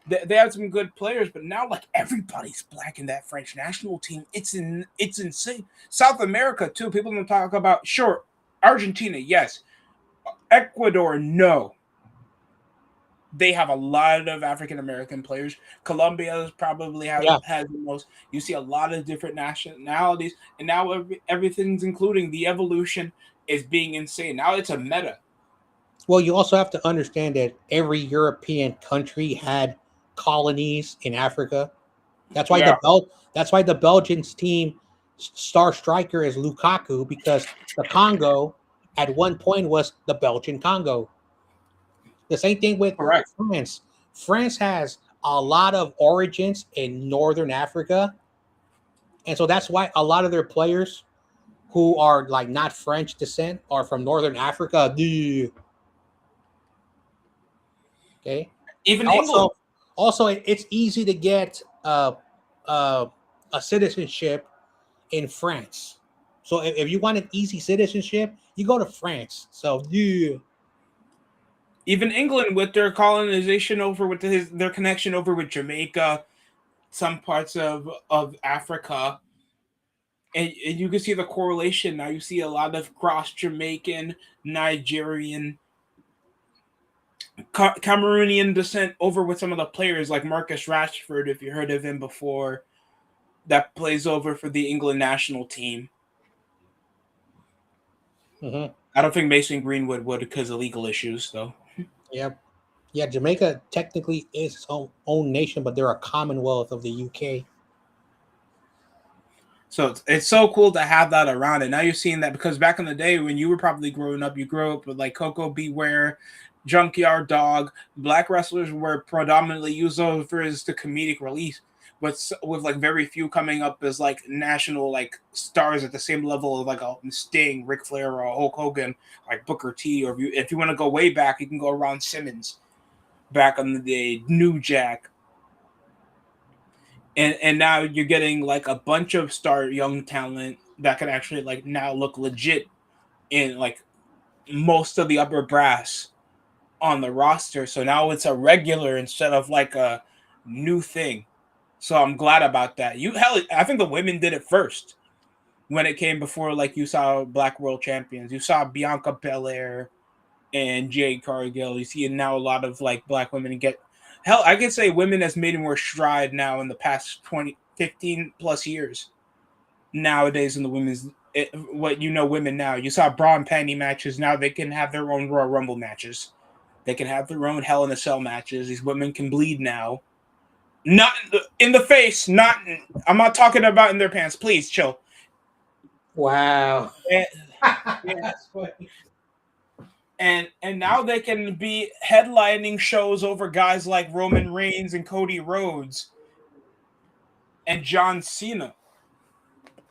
They had some good players, but now like everybody's black in that French national team. It's insane. South America too. People don't talk about Argentina, yes. Ecuador, no. They have a lot of African American players. Colombia probably has the most. You see a lot of different nationalities, and now everything's including the evolution is being insane. Now it's a meta. Well, you also have to understand that every European country had colonies in Africa. That's why the Belgians team star striker is Lukaku, because the Congo at one point was the Belgian Congo. The same thing with France. France has a lot of origins in Northern Africa. And so that's why a lot of their players who are like not French descent are from Northern Africa. Okay. Even England. Also, it's easy to get a citizenship in France. So if you want an easy citizenship, you go to France. So even England with their colonization over with their connection over with Jamaica, some parts of Africa, and you can see the correlation. Now you see a lot of cross Jamaican, Nigerian, Cameroonian descent over with some of the players like Marcus Rashford, if you heard of him before, that plays over for the England national team. Mm-hmm. I don't think Mason Greenwood would because of legal issues, though. Yeah. Jamaica technically is its own nation, but they're a Commonwealth of the UK. So it's so cool to have that around. And now you're seeing that because back in the day when you were probably growing up, you grew up with like Coco Beware, Junkyard Dog. Black wrestlers were predominantly used over as the comedic release, but with like very few coming up as like national like stars at the same level of like a Sting, Ric Flair, or a Hulk Hogan, like Booker T. Or if you want to go way back, you can go Ron Simmons back on the day, New Jack. And now you're getting like a bunch of young talent that can actually like now look legit in like most of the upper brass on the roster. So now it's a regular instead of like a new thing. So I'm glad about that. I think the women did it first when it came before. Like you saw Black World Champions, you saw Bianca Belair and Jade Cargill. You see now a lot of like black women get. Hell, I could say women has made more stride now in the past 15 plus years. Nowadays in the women's, women now. You saw bra and panty matches. Now they can have their own Royal Rumble matches. They can have their own Hell in a Cell matches. These women can bleed now. Not in the face. I'm not talking about in their pants. Please chill. Wow. That's funny. And now they can be headlining shows over guys like Roman Reigns and Cody Rhodes and John Cena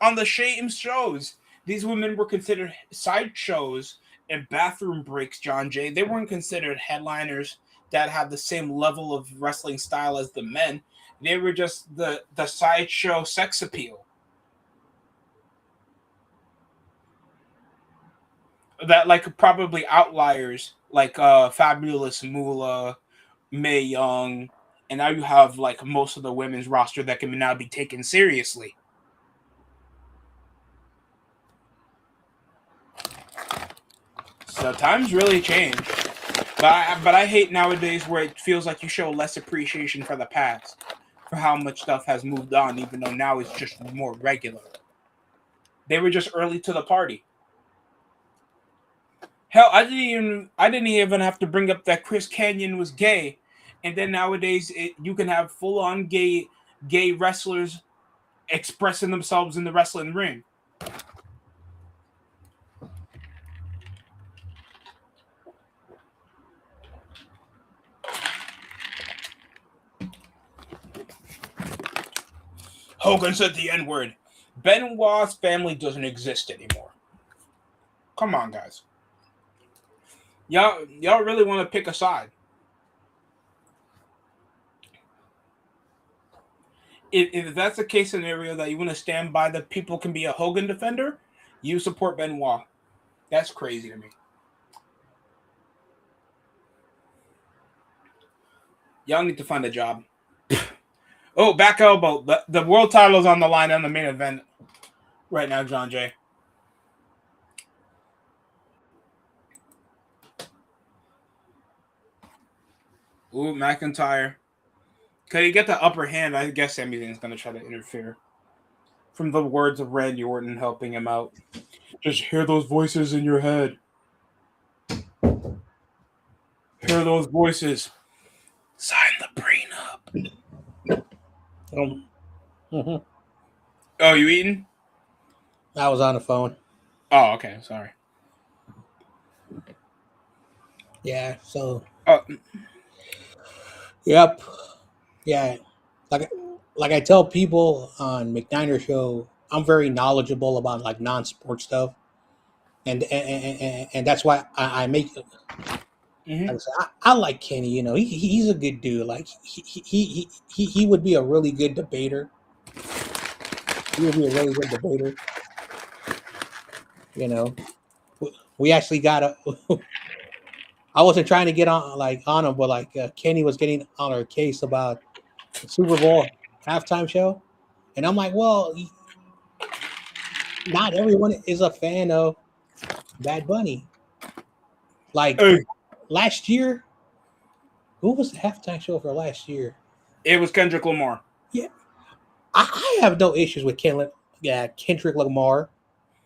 on the same shows. These women were considered side shows and bathroom breaks, John Jay. They weren't considered headliners that have the same level of wrestling style as the men. They were just the sideshow sex appeal. That like probably outliers like Fabulous Moolah, Mae Young, and now you have like most of the women's roster that can now be taken seriously. So times really changed, but I hate nowadays where it feels like you show less appreciation for the past, for how much stuff has moved on, even though now it's just more regular. They were just early to the party. Hell, I didn't even have to bring up that Chris Kanyon was gay, and then nowadays you can have full on gay wrestlers expressing themselves in the wrestling ring. Hogan said the N-word. Benoit's family doesn't exist anymore. Come on, guys. Y'all really want to pick a side. If that's the case scenario that you want to stand by that people can be a Hogan defender, you support Benoit. That's crazy to me. Y'all need to find a job. Oh, back elbow. The world title is on the line on the main event right now, John Jay. Ooh, McIntyre. Could he get the upper hand? I guess Sami Zayn's going to try to interfere. From the words of Randy Orton helping him out. Just hear those voices in your head. Hear those voices. Sign the prenup. Mm-hmm. Oh, you eating? I was on the phone. Oh, okay. Sorry. Yeah, so... Oh. Yep. Yeah. Like I tell people on Mcintyre show, I'm very knowledgeable about like non-sport stuff. And that's why I make... Mm-hmm. I like Kenny, you know, he's a good dude. Like he would be a really good debater. He would be a really good debater. You know, we actually got a. I wasn't trying to get on him, but like Kenny was getting on our case about the Super Bowl halftime show, and I'm like, well, not everyone is a fan of Bad Bunny. Like. Hey. Last year, who was the halftime show for last year? It was Kendrick Lamar. Yeah. I have no issues with Kendrick Lamar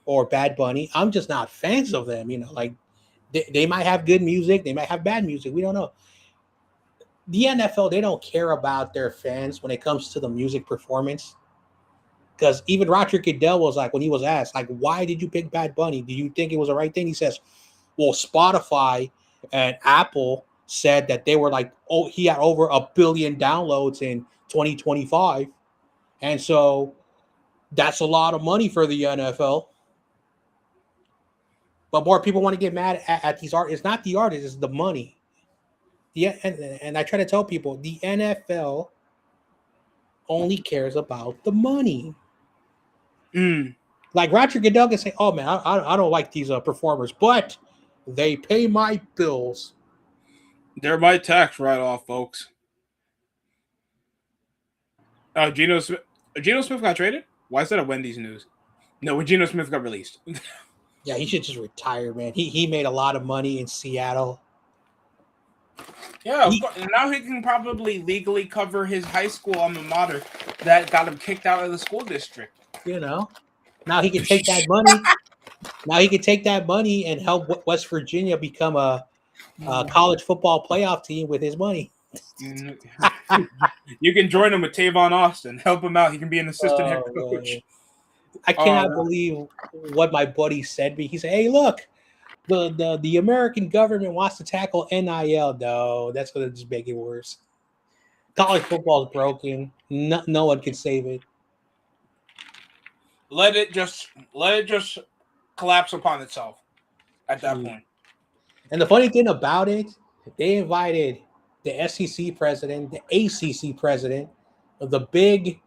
or Bad Bunny. I'm just not fans of them. You know, like they might have good music. They might have bad music. We don't know. The NFL, they don't care about their fans when it comes to the music performance. Because even Roger Goodell was like, when he was asked, like, why did you pick Bad Bunny? Do you think it was the right thing? He says, well, Spotify and Apple said that they were like, oh, he had over 1 billion downloads in 2025, and so that's a lot of money for the NFL. But more people want to get mad at these artists. It's not the artists; it's the money. Yeah, and I try to tell people the NFL only cares about the money. Like Roger Goodell can say, "Oh man, I don't like these performers, but they pay my bills." They're my tax write-off, folks. Geno Smith. Geno Smith got traded? Why is that a Wendy's news? No, when Geno Smith got released. Yeah, he should just retire, man. He made a lot of money in Seattle. Yeah, now he can probably legally cover his high school alma mater that got him kicked out of the school district. You know, now he can take that money. Now he can take that money and help West Virginia become a college football playoff team with his money. You can join him with Tavon Austin. Help him out. He can be an assistant head coach. Man. I cannot believe what my buddy said to me. He said, "Hey, look, the American government wants to tackle NIL. No, that's going to just make it worse. College football is broken. No one can save it. Let it just collapse upon itself at that point." And the funny thing about it, they invited the SEC president, the ACC president, the Big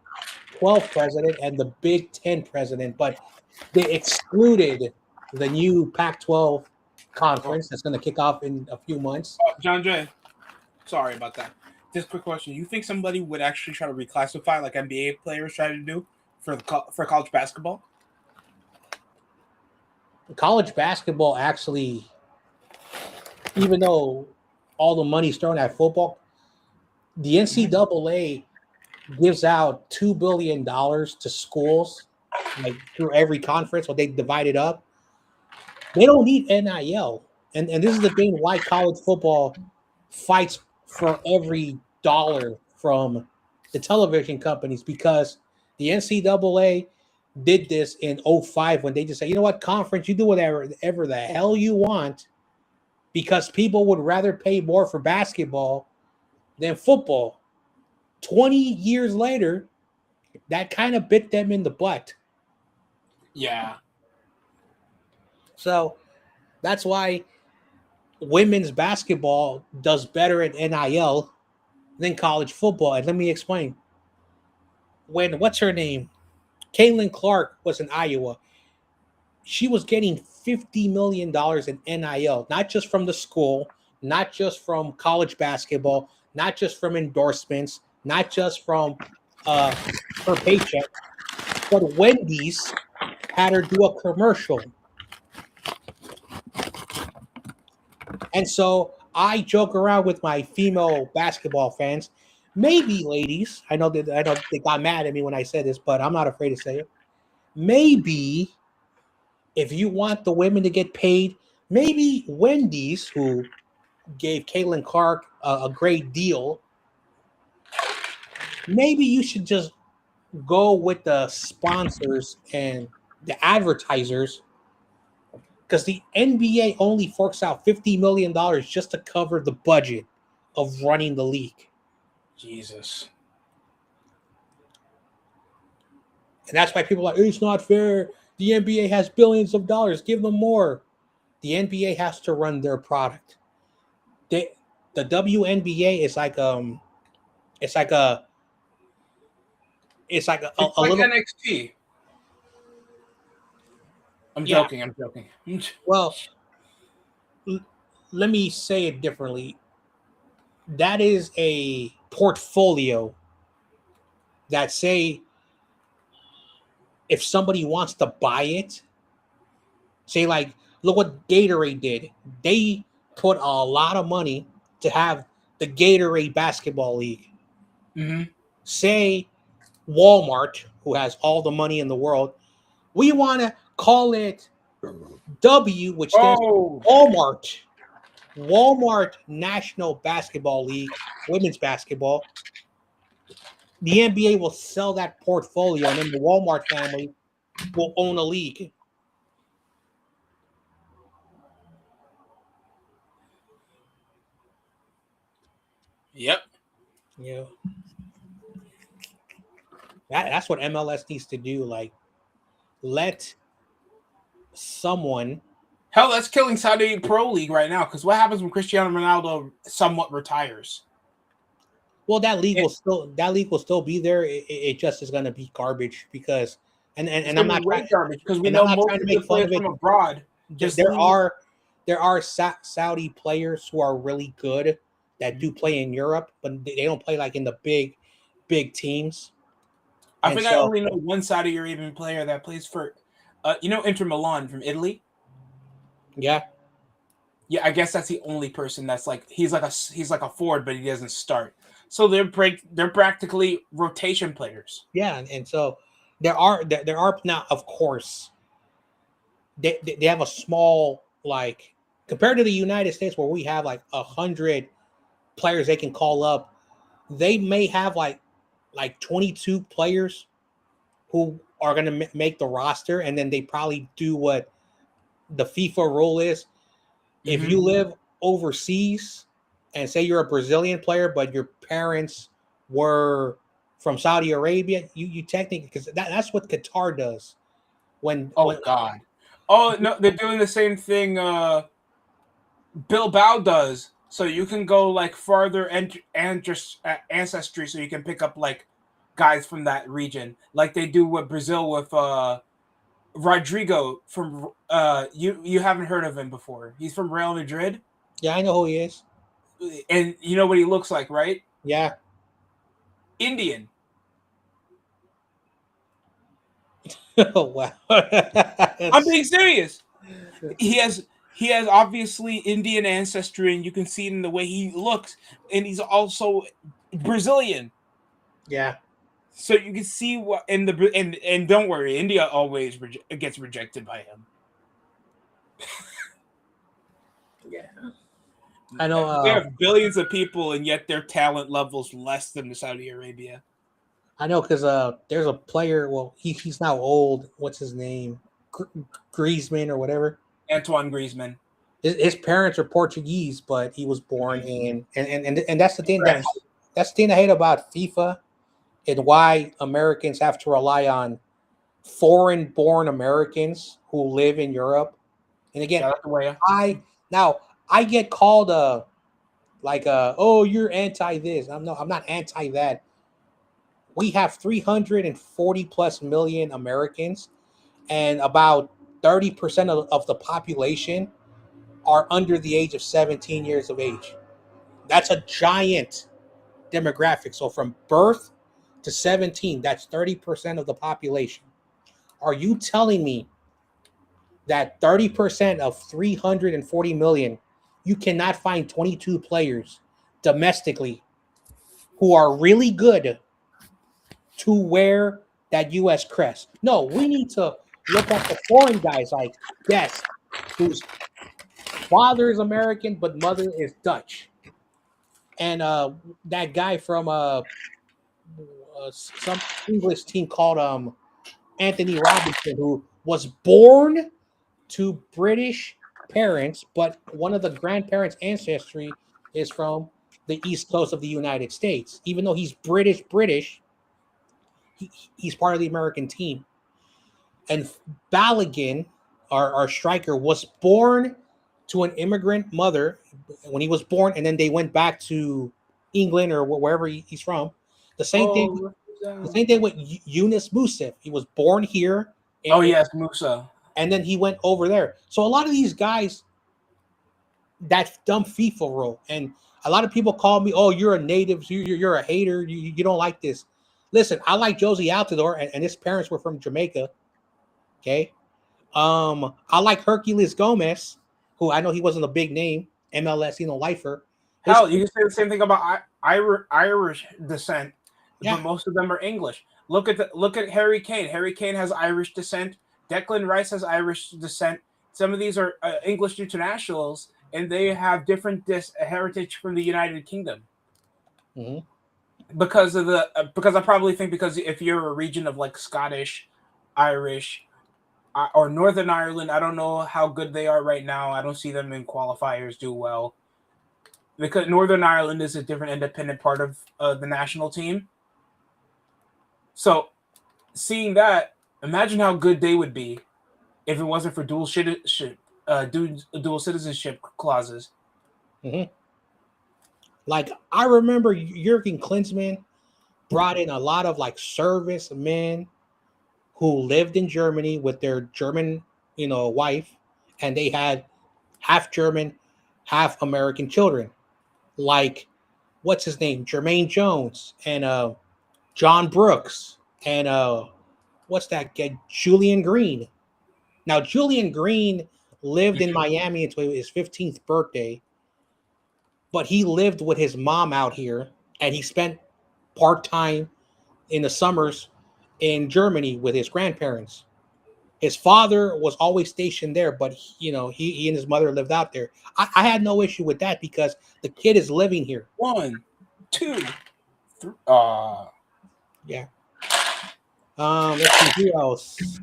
12 president, and the Big 10 president, but they excluded the new Pac-12 conference that's going to kick off in a few months. John Jay, sorry about that. Just a quick question. You think somebody would actually try to reclassify like NBA players try to do for college basketball? College basketball actually, even though all the money's thrown at football, the NCAA gives out $2 billion to schools, like through every conference, or they divide it up. They don't need NIL. And this is the thing why college football fights for every dollar from the television companies, because the NCAA did this in 2005 when they just said, you know what, conference, you do whatever the hell you want, because people would rather pay more for basketball than football. 20 years later, that kind of bit them in the butt. Yeah. So that's why women's basketball does better at NIL than college football. And let me explain. When, what's her name? Caitlin Clark was in Iowa. She was getting $50 million in NIL, not just from the school, not just from college basketball, not just from endorsements, not just from her paycheck, but Wendy's had her do a commercial. And so I joke around with my female basketball fans. Maybe, ladies, I know they got mad at me when I said this, but I'm not afraid to say it. Maybe if you want the women to get paid, maybe Wendy's, who gave Caitlin Clark a great deal, maybe you should just go with the sponsors and the advertisers, because the NBA only forks out $50 million just to cover the budget of running the league. Jesus. And that's why people are like, it's not fair. The NBA has billions of dollars. Give them more. The NBA has to run their product. The WNBA is like it's like a little NXT. I'm joking. Well, let me say it differently. That is a portfolio that, say, if somebody wants to buy it, say, like, look what Gatorade did. They put a lot of money to have the Gatorade Basketball League. Mm-hmm. Say Walmart, who has all the money in the world, we want to call it W, which stands for Walmart National Basketball League, women's basketball. The NBA will sell that portfolio, and then the Walmart family will own a league. Yep. Yeah, that's what MLS needs to do. Like, let someone. Hell, that's killing Saudi Pro League right now. Because what happens when Cristiano Ronaldo somewhat retires? Well, that league will still be there. It just is going to be garbage because, It's I'm gonna not be way trying, garbage because we and I'm know not most trying to of the make fun players of it. from abroad There, just there leave. are there are Saudi players who are really good that do play in Europe, but they don't play like in the big teams. I And think I so, only know one Saudi Arabian player that plays for, Inter Milan from Italy. yeah, Yeah, I guess that's the only person that's like he's like a forward, but he doesn't start. So they're practically rotation players. yeah, and so there are now, of course, they have a small, like, compared to the United States where we have like 100 players they can call up. They may have like 22 players who are going to make the roster, and then they probably do what the FIFA rule is. If Mm-hmm. you live overseas and say you're a Brazilian player, but your parents were from Saudi Arabia, you technically, because that's what Qatar does. When Oh God. Oh no, they're doing the same thing. Bilbao does. So you can go like farther and just ancestry, so you can pick up like guys from that region, like they do with Brazil with Rodrigo from you haven't heard of him before. He's from Real Madrid, Yeah, I know who he is. and you know what he looks like, right? Yeah. Indian. Oh, wow. I'm being serious. He has he has obviously Indian ancestry, and you can see it in the way he looks, and he's also Brazilian. Yeah. So you can see what and don't worry, India always gets rejected by him. Yeah. I know. They have billions of people, and yet their talent level's less than the Saudi Arabia. I know because there's a player. Well, he's now old. What's his name? Griezmann or whatever. Antoine Griezmann, His parents are Portuguese, but he was born in and that's the thing France. that's the thing I hate about FIFA and why Americans have to rely on foreign-born Americans who live in Europe. And again, Shout out to Waya. I now I get called oh, you're anti this. I'm not anti that. We have 340 plus million Americans, and about 30% of the population are under the age of 17 years of age. That's a giant demographic. So from birth to 17, that's 30% of the population. Are you telling me that 30% of 340 million, you cannot find 22 players domestically who are really good to wear that US crest? No, we need to look at the foreign guys like Best, whose father is American but mother is Dutch. And that guy from some English team called Anthony Robinson, who was born to British parents, but one of the grandparents' ancestry is from the East Coast of the United States. Even though he's British, he's part of the American team. And Balogun, our striker, was born to an immigrant mother when he was born, and then they went back to England or wherever he's from. The same thing. Oh, The same thing with Yunus Musif. He was born here, oh yes, Musa. and then he went over there. So a lot of these guys, that dumb FIFA rule, and a lot of people call me, "Oh, you're a native. You're a hater. You don't like this." Listen, I like Josie Altidore, and his parents were from Jamaica. Okay, I like Hercules Gomez, who I know he wasn't a big name, MLS, lifer. Hell, you can say the same thing about Irish descent, Yeah. but most of them are English. Look at Harry Kane. Harry Kane has Irish descent. Declan Rice has Irish descent. Some of these are English internationals, and they have different heritage from the United Kingdom. Mm-hmm. Because I probably think because if you're a region of like Scottish, Irish, or Northern Ireland, I don't know how good they are right now. I don't see them in qualifiers do well. because Northern Ireland is a different independent part of the national team. So seeing that, imagine how good they would be if it wasn't for dual citizenship clauses. Mm-hmm. Like I remember Jurgen Klinsmann brought in a lot of like servicemen who lived in Germany with their German, wife, and they had half German, half American children. Like, what's his name? Jermaine Jones and John Brooks and what's that guy? Julian Green. Now, Julian Green lived in Miami until his 15th birthday, but he lived with his mom out here, and he spent part time in the summers in Germany with his grandparents. His father was always stationed there, but he and his mother lived out there. I had no issue with that because the kid is living here. 1, 2, 3. Yeah. Let's see who else.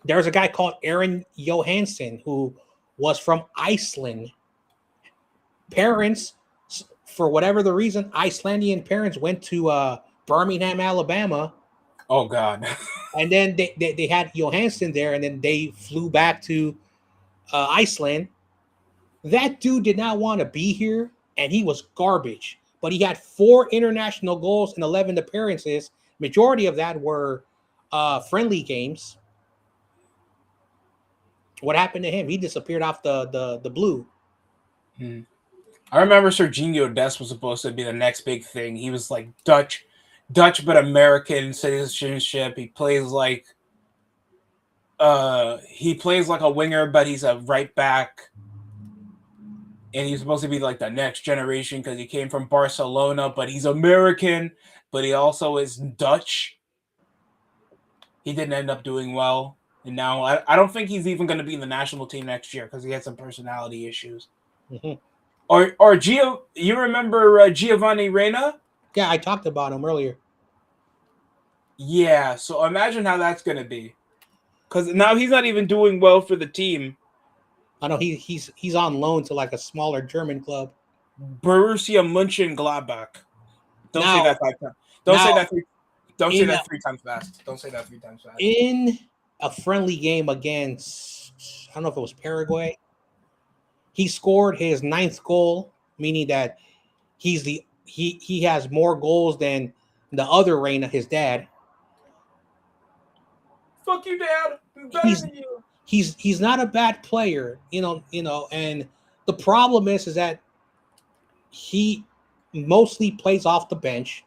There's a guy called Aaron Johansson who was from Iceland. Parents, for whatever the reason, Icelandic parents went to Birmingham, Alabama. Oh God. And then they had Johansson there, and then they flew back to Iceland. That dude did not want to be here, and he was garbage. But he had 4 international goals and 11 appearances. Majority of that were friendly games. What happened to him? He disappeared off the blue. I remember Serginho Dest was supposed to be the next big thing. He was like Dutch but American citizenship. He plays like a winger, but he's a right back. And he's supposed to be like the next generation because he came from Barcelona, but he's American, but he also is Dutch. He didn't end up doing well. And now I don't think he's even going to be in the national team next year because he had some personality issues. Mm-hmm. Or you remember Giovanni Reina? Yeah, I talked about him earlier. Yeah, so imagine how that's going to be. Because now he's not even doing well for the team. I know he's on loan to like a smaller German club. Borussia Mönchengladbach. Don't say that 5 times. Don't say that 3. Don't say that 3 times fast. Don't say that 3 times fast. In a friendly game against, I don't know if it was Paraguay, he scored his 9th goal, meaning that he has more goals than the other Reina, his dad. Fuck you, Dad. I'm better than you. He's not a bad player, and the problem is that he mostly plays off the bench.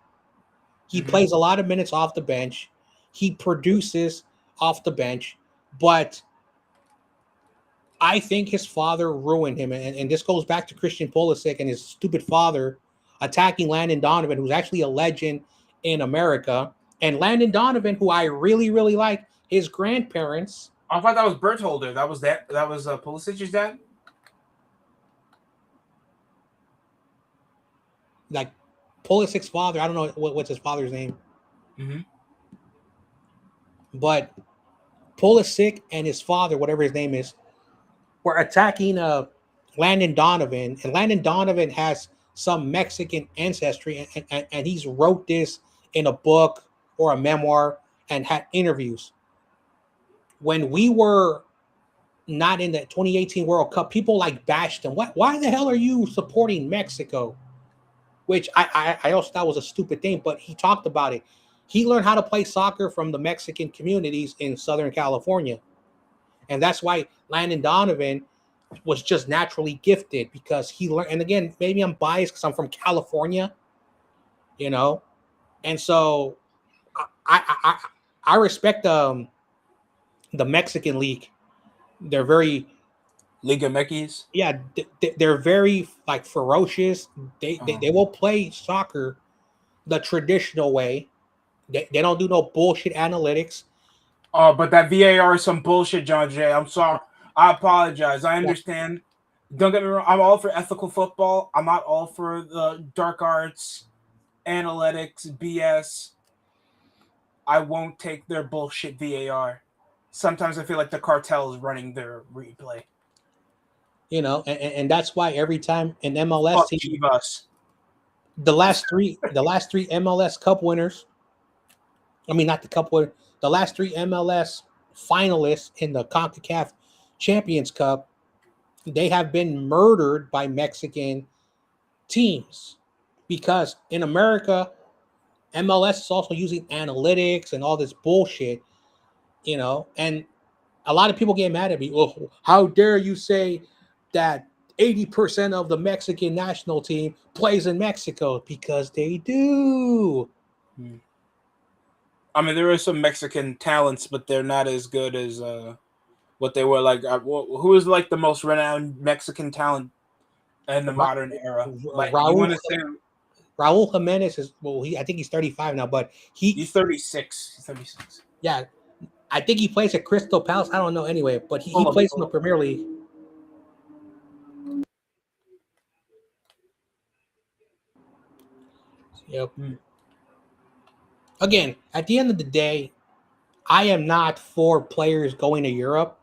He plays a lot of minutes off the bench. He produces off the bench, but I think his father ruined him, and this goes back to Christian Pulisic and his stupid father attacking Landon Donovan, who's actually a legend in America. And Landon Donovan, who I really, really like, his grandparents. I thought that was Bertholder. That was Pulisic's dad? Like Pulisic's father, I don't know what's his father's name. Mm-hmm. But Pulisic and his father, whatever his name is, were attacking Landon Donovan. And Landon Donovan has some Mexican ancestry, and he's wrote this in a book or a memoir and had interviews. When we were not in the 2018 World Cup, people like bashed him. Why the hell are you supporting Mexico? Which I also thought was a stupid thing, but he talked about it. He learned how to play soccer from the Mexican communities in Southern California. And that's why Landon Donovan was just naturally gifted, because he learned. And again, maybe I'm biased because I'm from California, and so I respect the Mexican League. They're very Liga Mekis. Yeah, they're very like ferocious. They will play soccer the traditional way. They don't do no bullshit analytics. But that VAR is some bullshit, John Jay. I'm sorry. I apologize. I understand. Yeah. Don't get me wrong. I'm all for ethical football. I'm not all for the dark arts, analytics, BS. I won't take their bullshit VAR. Sometimes I feel like the cartel is running their replay. And that's why every time an MLS Fuck team, Chivas. the last three MLS Cup winners, I mean not the Cup winner, the last three MLS finalists in the CONCACAF Champions Cup, they have been murdered by Mexican teams because in America, MLS is also using analytics and all this bullshit, and a lot of people get mad at me. Well, how dare you say that 80% of the Mexican national team plays in Mexico? Because they do. I mean, there are some Mexican talents, but they're not as good as what they were. Like, who is like the most renowned Mexican talent in the modern era? Like, you want to say Raul Jimenez is I think he's 35 now, but he's 36. He's 36. Yeah, I think he plays at Crystal Palace. I don't know anyway, but he plays in the Premier League. Yep. Again, at the end of the day, I am not for players going to Europe,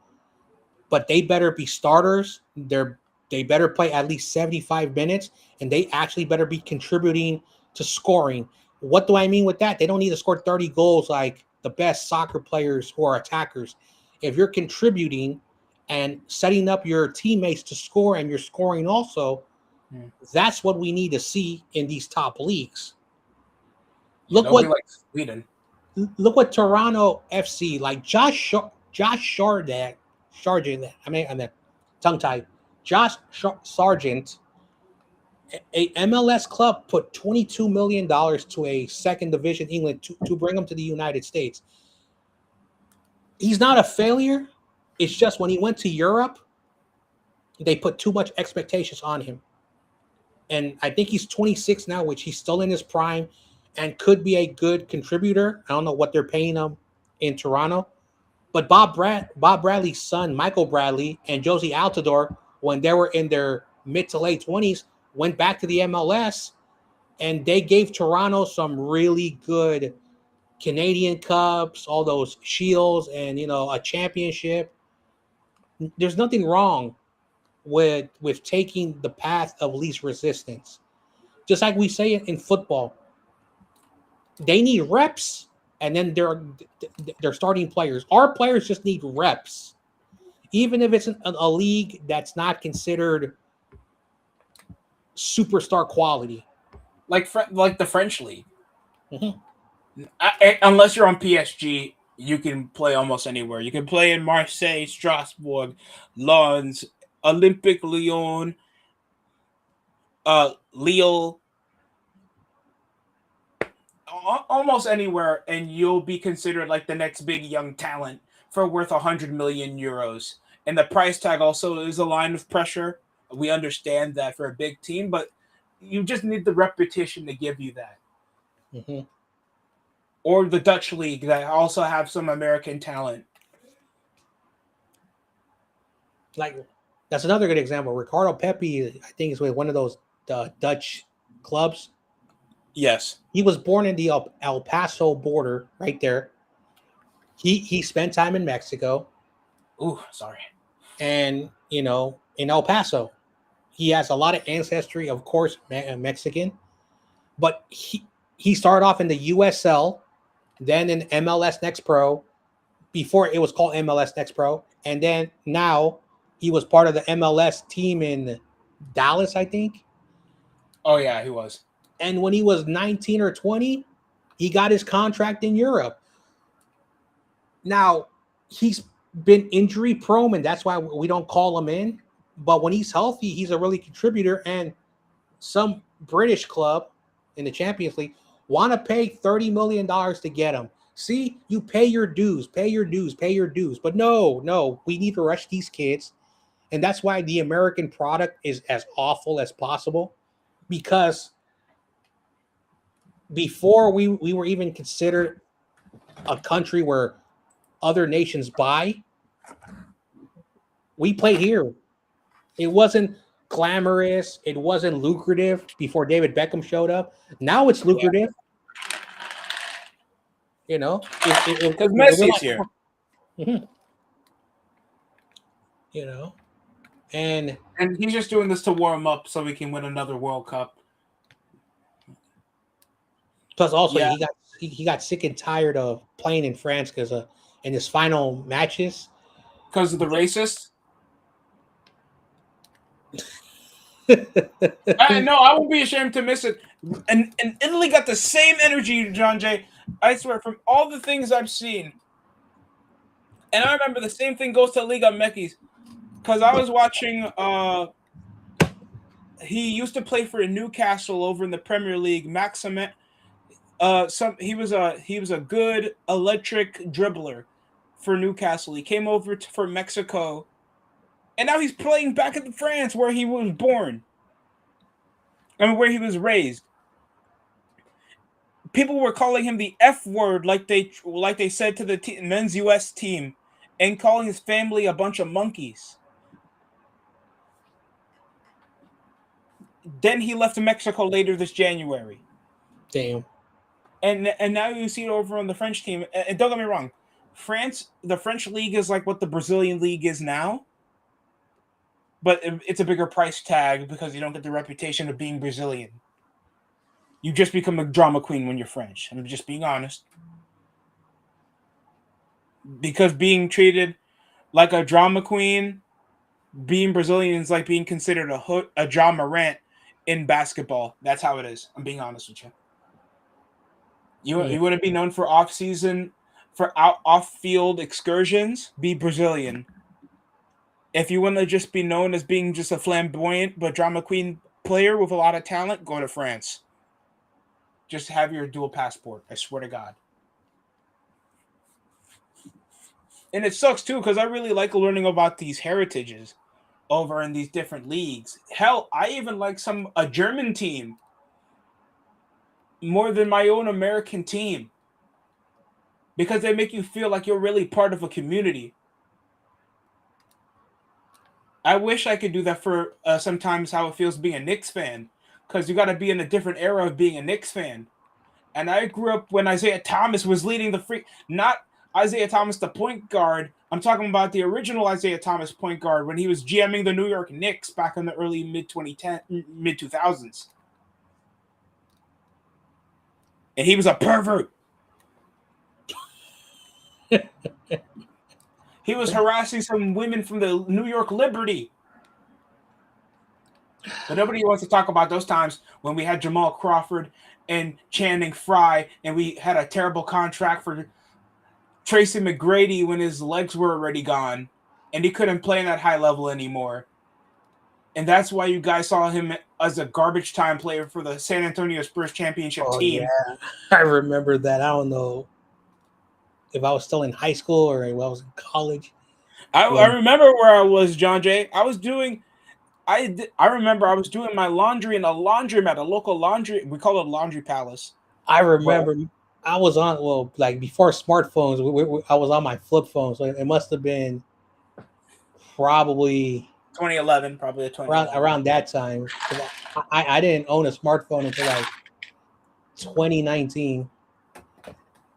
but they better be starters. They better play at least 75 minutes, and they actually better be contributing to scoring. What do I mean with that? They don't need to score 30 goals like the best soccer players who are attackers. If you're contributing and setting up your teammates to score and you're scoring also, that's what we need to see in these top leagues. Look what like Sweden. Look what Toronto FC, like Josh Sargent. I'm tongue tied. Josh Sargent, a MLS club put $22 million to a second division England to bring him to the United States. He's not a failure. It's just when he went to Europe, they put too much expectations on him. And I think he's 26 now, which he's still in his prime and could be a good contributor. I don't know what they're paying him in Toronto. But Bob Bradley's son, Michael Bradley, and Josie Altidore, when they were in their mid to late 20s, went back to the MLS, and they gave Toronto some really good Canadian Cups, all those shields, and a championship. There's nothing wrong with taking the path of least resistance. Just like we say it in football, they need reps, and then they're starting players. Our players just need reps, even if it's a league that's not considered superstar quality, like the French league. Mm-hmm. Unless you're on PSG, you can play almost anywhere. You can play in Marseille, Strasbourg, Lens, Olympique Lyon, Lille, almost anywhere, and you'll be considered like the next big young talent for worth 100 million euros. And the price tag also is aligned with pressure. We understand that for a big team, but you just need the repetition to give you that. Mm-hmm. Or the Dutch league that also have some American talent. Like, that's another good example. Ricardo Pepi, I think, is with one of those Dutch clubs. Yes. He was born in the El Paso border, right there. He spent time in Mexico. Ooh, sorry. And, in El Paso. He has a lot of ancestry, of course, Mexican. But he started off in the USL, then in MLS Next Pro, before it was called MLS Next Pro. And then now he was part of the MLS team in Dallas, I think. Oh, yeah, he was. And when he was 19 or 20, he got his contract in Europe. Now, he's been injury prone, and that's why we don't call him in. But when he's healthy, he's a really contributor. And some British club in the Champions League want to pay $30 million to get him. See, you pay your dues. But no, we need to rush these kids. And that's why the American product is as awful as possible. Because before we were even considered a country where other nations buy, we played here. It wasn't glamorous. It wasn't lucrative before David Beckham showed up. Now it's lucrative. Yeah. Because Messi's here. Mm-hmm. And he's just doing this to warm up so we can win another World Cup. plus, also he got sick and tired of playing in France because in his final matches, because of the racist. I won't be ashamed to miss it. And Italy got the same energy, John Jay. I swear, from all the things I've seen, and I remember the same thing goes to Liga MX because I was watching. He used to play for Newcastle over in the Premier League. Maximin. He was a good electric dribbler for Newcastle. He came over for Mexico, and now he's playing back in France where he was born. I mean, where he was raised. People were calling him the F word, like they said to the men's U.S. team, and calling his family a bunch of monkeys. Then he left to Mexico later this January. damn. And now you see it over on the French team. And don't get me wrong, the French league is like what the Brazilian league is now, but it's a bigger price tag because you don't get the reputation of being Brazilian. You just become a drama queen when you're French. I'm just being honest. Because being treated like a drama queen, being Brazilian is like being considered a John Morant in basketball. That's how it is. I'm being honest with you. You want to be known for off-field excursions, be Brazilian. If you want to just be known as being just a flamboyant but drama queen player with a lot of talent, go to France. Just have your dual passport. I swear to God. And it sucks too because I really like learning about these heritages over in these different leagues. Hell, I even like a German team more than my own American team because they make you feel like you're really part of a community. I wish I could do that for sometimes how it feels being a Knicks fan because you got to be in a different era of being a Knicks fan. And I grew up when Isaiah Thomas was leading not Isaiah Thomas, the point guard. I'm talking about the original Isaiah Thomas point guard when he was GMing the New York Knicks back in the early mid 2000s. And he was a pervert. He was harassing some women from the New York Liberty. But nobody wants to talk about those times when we had Jamal Crawford and Channing Frye, and we had a terrible contract for Tracy McGrady when his legs were already gone, and he couldn't play in that high level anymore. And that's why you guys saw him as a garbage time player for the San Antonio Spurs championship team. Yeah, I remember that. I don't know if I was still in high school or if I was in college. I remember where I was, John Jay. I remember I was doing my laundry in a laundromat, a local laundry. We call it Laundry Palace. I remember I was on, like before smartphones, I was on my flip phone. So it must have been probably 2011, probably around that time. I didn't own a smartphone until like 2019.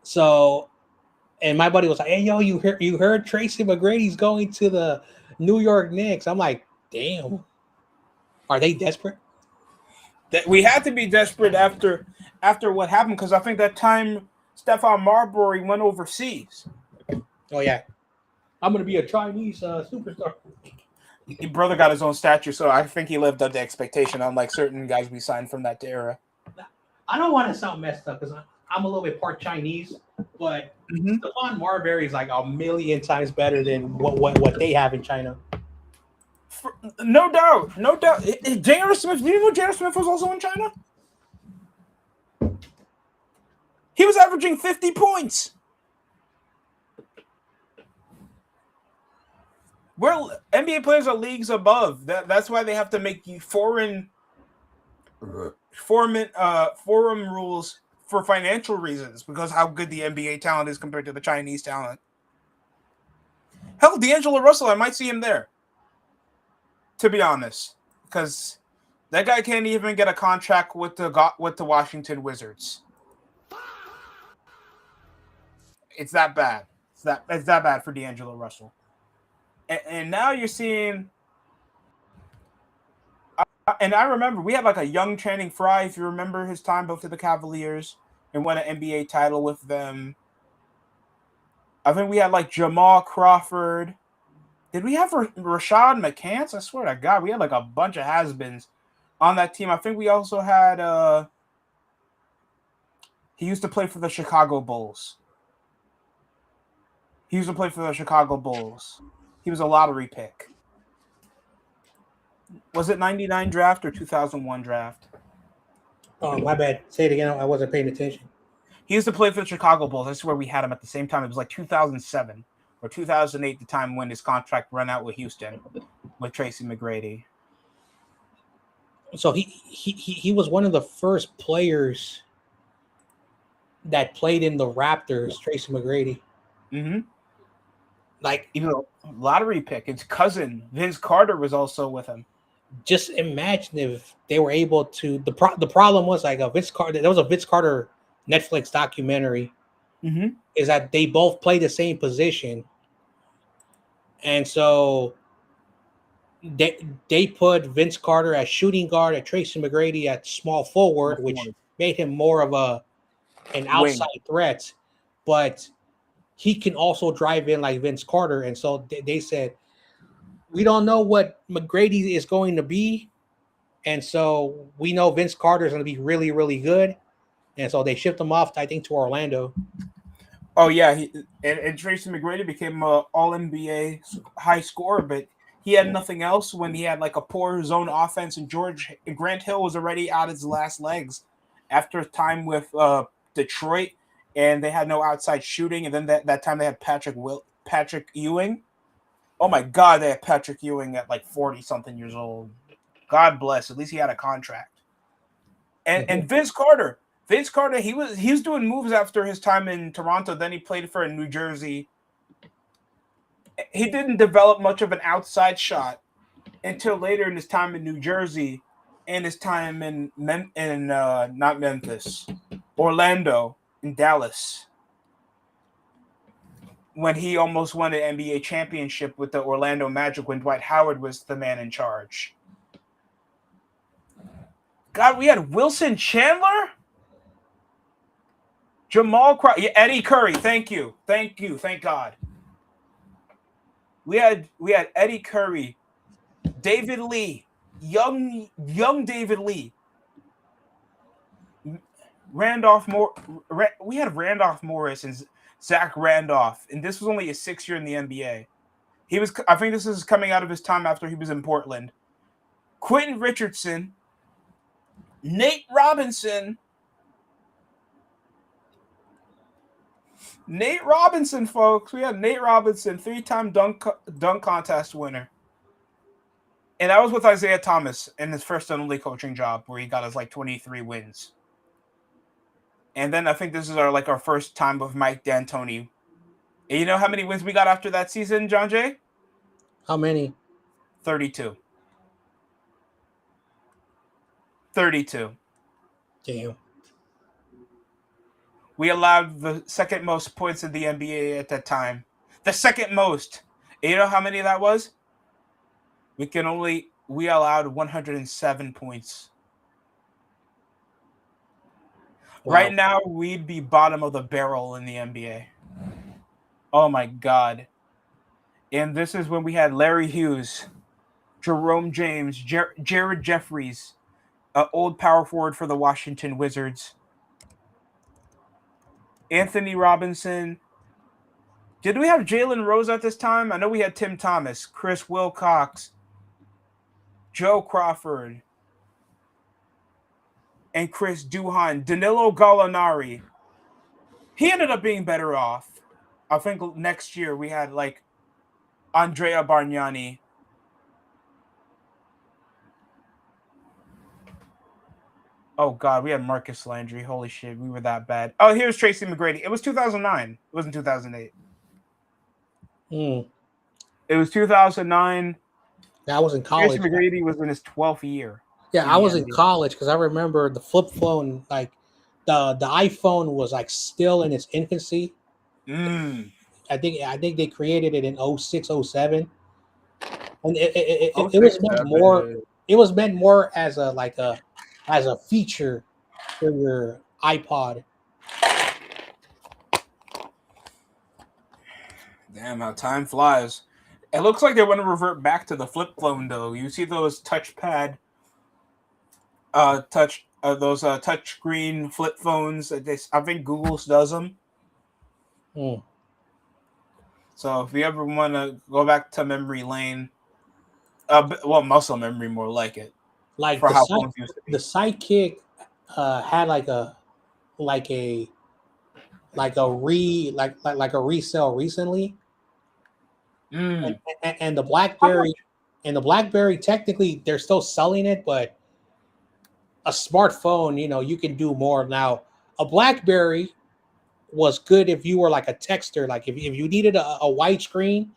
So, and my buddy was like, "Hey, yo, you heard Tracy McGrady's going to the New York Knicks?" I'm like, "Damn, are they desperate?" That we had to be desperate after what happened because I think that time Stephon Marbury went overseas. Oh yeah, I'm gonna be a Chinese superstar. Your brother got his own statue, so I think he lived up to expectation, unlike certain guys we signed from that era. I don't want to sound messed up because I'm a little bit part Chinese, but Stephon Marbury is like a million times better than what they have in China. No doubt. J.R. Smith, do you know J.R. Smith was also in China? He was averaging 50 points. Well, NBA players are leagues above. That's why they have to make you forum rules for financial reasons because how good the NBA talent is compared to the Chinese talent. Hell, D'Angelo Russell, I might see him there. To be honest, because that guy can't even get a contract with the Washington Wizards. It's that bad. It's that bad for D'Angelo Russell. And now you're seeing And I remember we had like a young Channing Frye, if you remember his time both to the Cavaliers and won an NBA title with them. I think we had like Jamal Crawford. Did we have Rashad McCants? I swear to God, we had like a bunch of has-beens on that team. I think we also had he used to play for the Chicago Bulls. He was a lottery pick. Was it 99 draft or 2001 draft? Oh, my bad. Say it again. I wasn't paying attention. He used to play for the Chicago Bulls. I swear we had him at the same time. It was like 2007 or 2008, the time when his contract ran out with Houston with Tracy McGrady. So he was one of the first players that played in the Raptors, Tracy McGrady. Mm-hmm. Like, even a lottery pick. His cousin Vince Carter was also with him. Just imagine if they were able to. The problem was like Vince Carter. There was a Vince Carter Netflix documentary. Mm-hmm. Is that they both play the same position, and so they put Vince Carter as shooting guard, and Tracy McGrady at small forward, which made him more of an outside threat, but he can also drive in like Vince Carter. And so they said, we don't know what McGrady is going to be, and so we know Vince Carter is going to be really, really good, and so they shipped him off, I think, to Orlando. Oh yeah, and Tracy McGrady became an All-NBA high scorer, but he had nothing else when he had like a poor zone offense, and Grant Hill was already out his last legs after time with Detroit, and they had no outside shooting. And then that time they had Patrick Ewing. Oh my God, they had Patrick Ewing at like 40-something years old. God bless. At least he had a contract. And Vince Carter, he was doing moves after his time in Toronto. Then he played for New Jersey. He didn't develop much of an outside shot until later in his time in New Jersey and his time in not Memphis, Orlando, and Dallas, when he almost won an NBA championship with the Orlando Magic when Dwight Howard was the man in charge. God, we had Wilson Chandler, Jamal Crawford, Eddie Curry. Thank you, thank God. We had Eddie Curry, David Lee, young David Lee, Randolph Moore. We had Randolph Morris and Zach Randolph, and this was only his 6th year in the NBA. I think this is coming out of his time after he was in Portland. Quentin Richardson, Nate Robinson, folks. We had Nate Robinson, 3-time dunk contest winner. And that was with Isaiah Thomas in his first and only coaching job, where he got us like 23 wins. And then I think this is our first time with Mike D'Antoni. And you know how many wins we got after that season, John Jay? How many? 32. 32. Damn. We allowed the second most points in the NBA at that time. The second most. And you know how many that was? We allowed 107 points. Wow. Right now, we'd be bottom of the barrel in the NBA. Oh my God. And this is when we had Larry Hughes, Jerome James, Jared Jeffries, old power forward for the Washington Wizards, Anthony Robinson. Did we have Jalen Rose at this time? I know we had Tim Thomas, Chris Wilcox, Joe Crawford, and Chris Duhon. Danilo Gallinari. He ended up being better off. I think next year we had like Andrea Bargnani. Oh God, we had Marcus Landry. Holy shit, we were that bad. Oh, here's Tracy McGrady. It was 2009. It wasn't 2008. It was 2009. Yeah, I was in college. Tracy McGrady was in his 12th year. Yeah, I was in college because I remember the flip phone, like the iPhone was like still in its infancy. I think they created it in 06, 07. And it was It was meant more as a feature for your iPod. Damn, how time flies. It looks like they want to revert back to the flip phone, though. You see those touchpad, touch screen flip phones. I think Google's does them. Mm. So if you ever want to go back to memory lane, muscle memory, more like it, Like for how phones used to be. the Sidekick had like a like a like a resale recently, Mm. and the BlackBerry technically they're still selling it, but a smartphone, you can do more now. A BlackBerry was good if you were like a texter, like if you needed a white screen,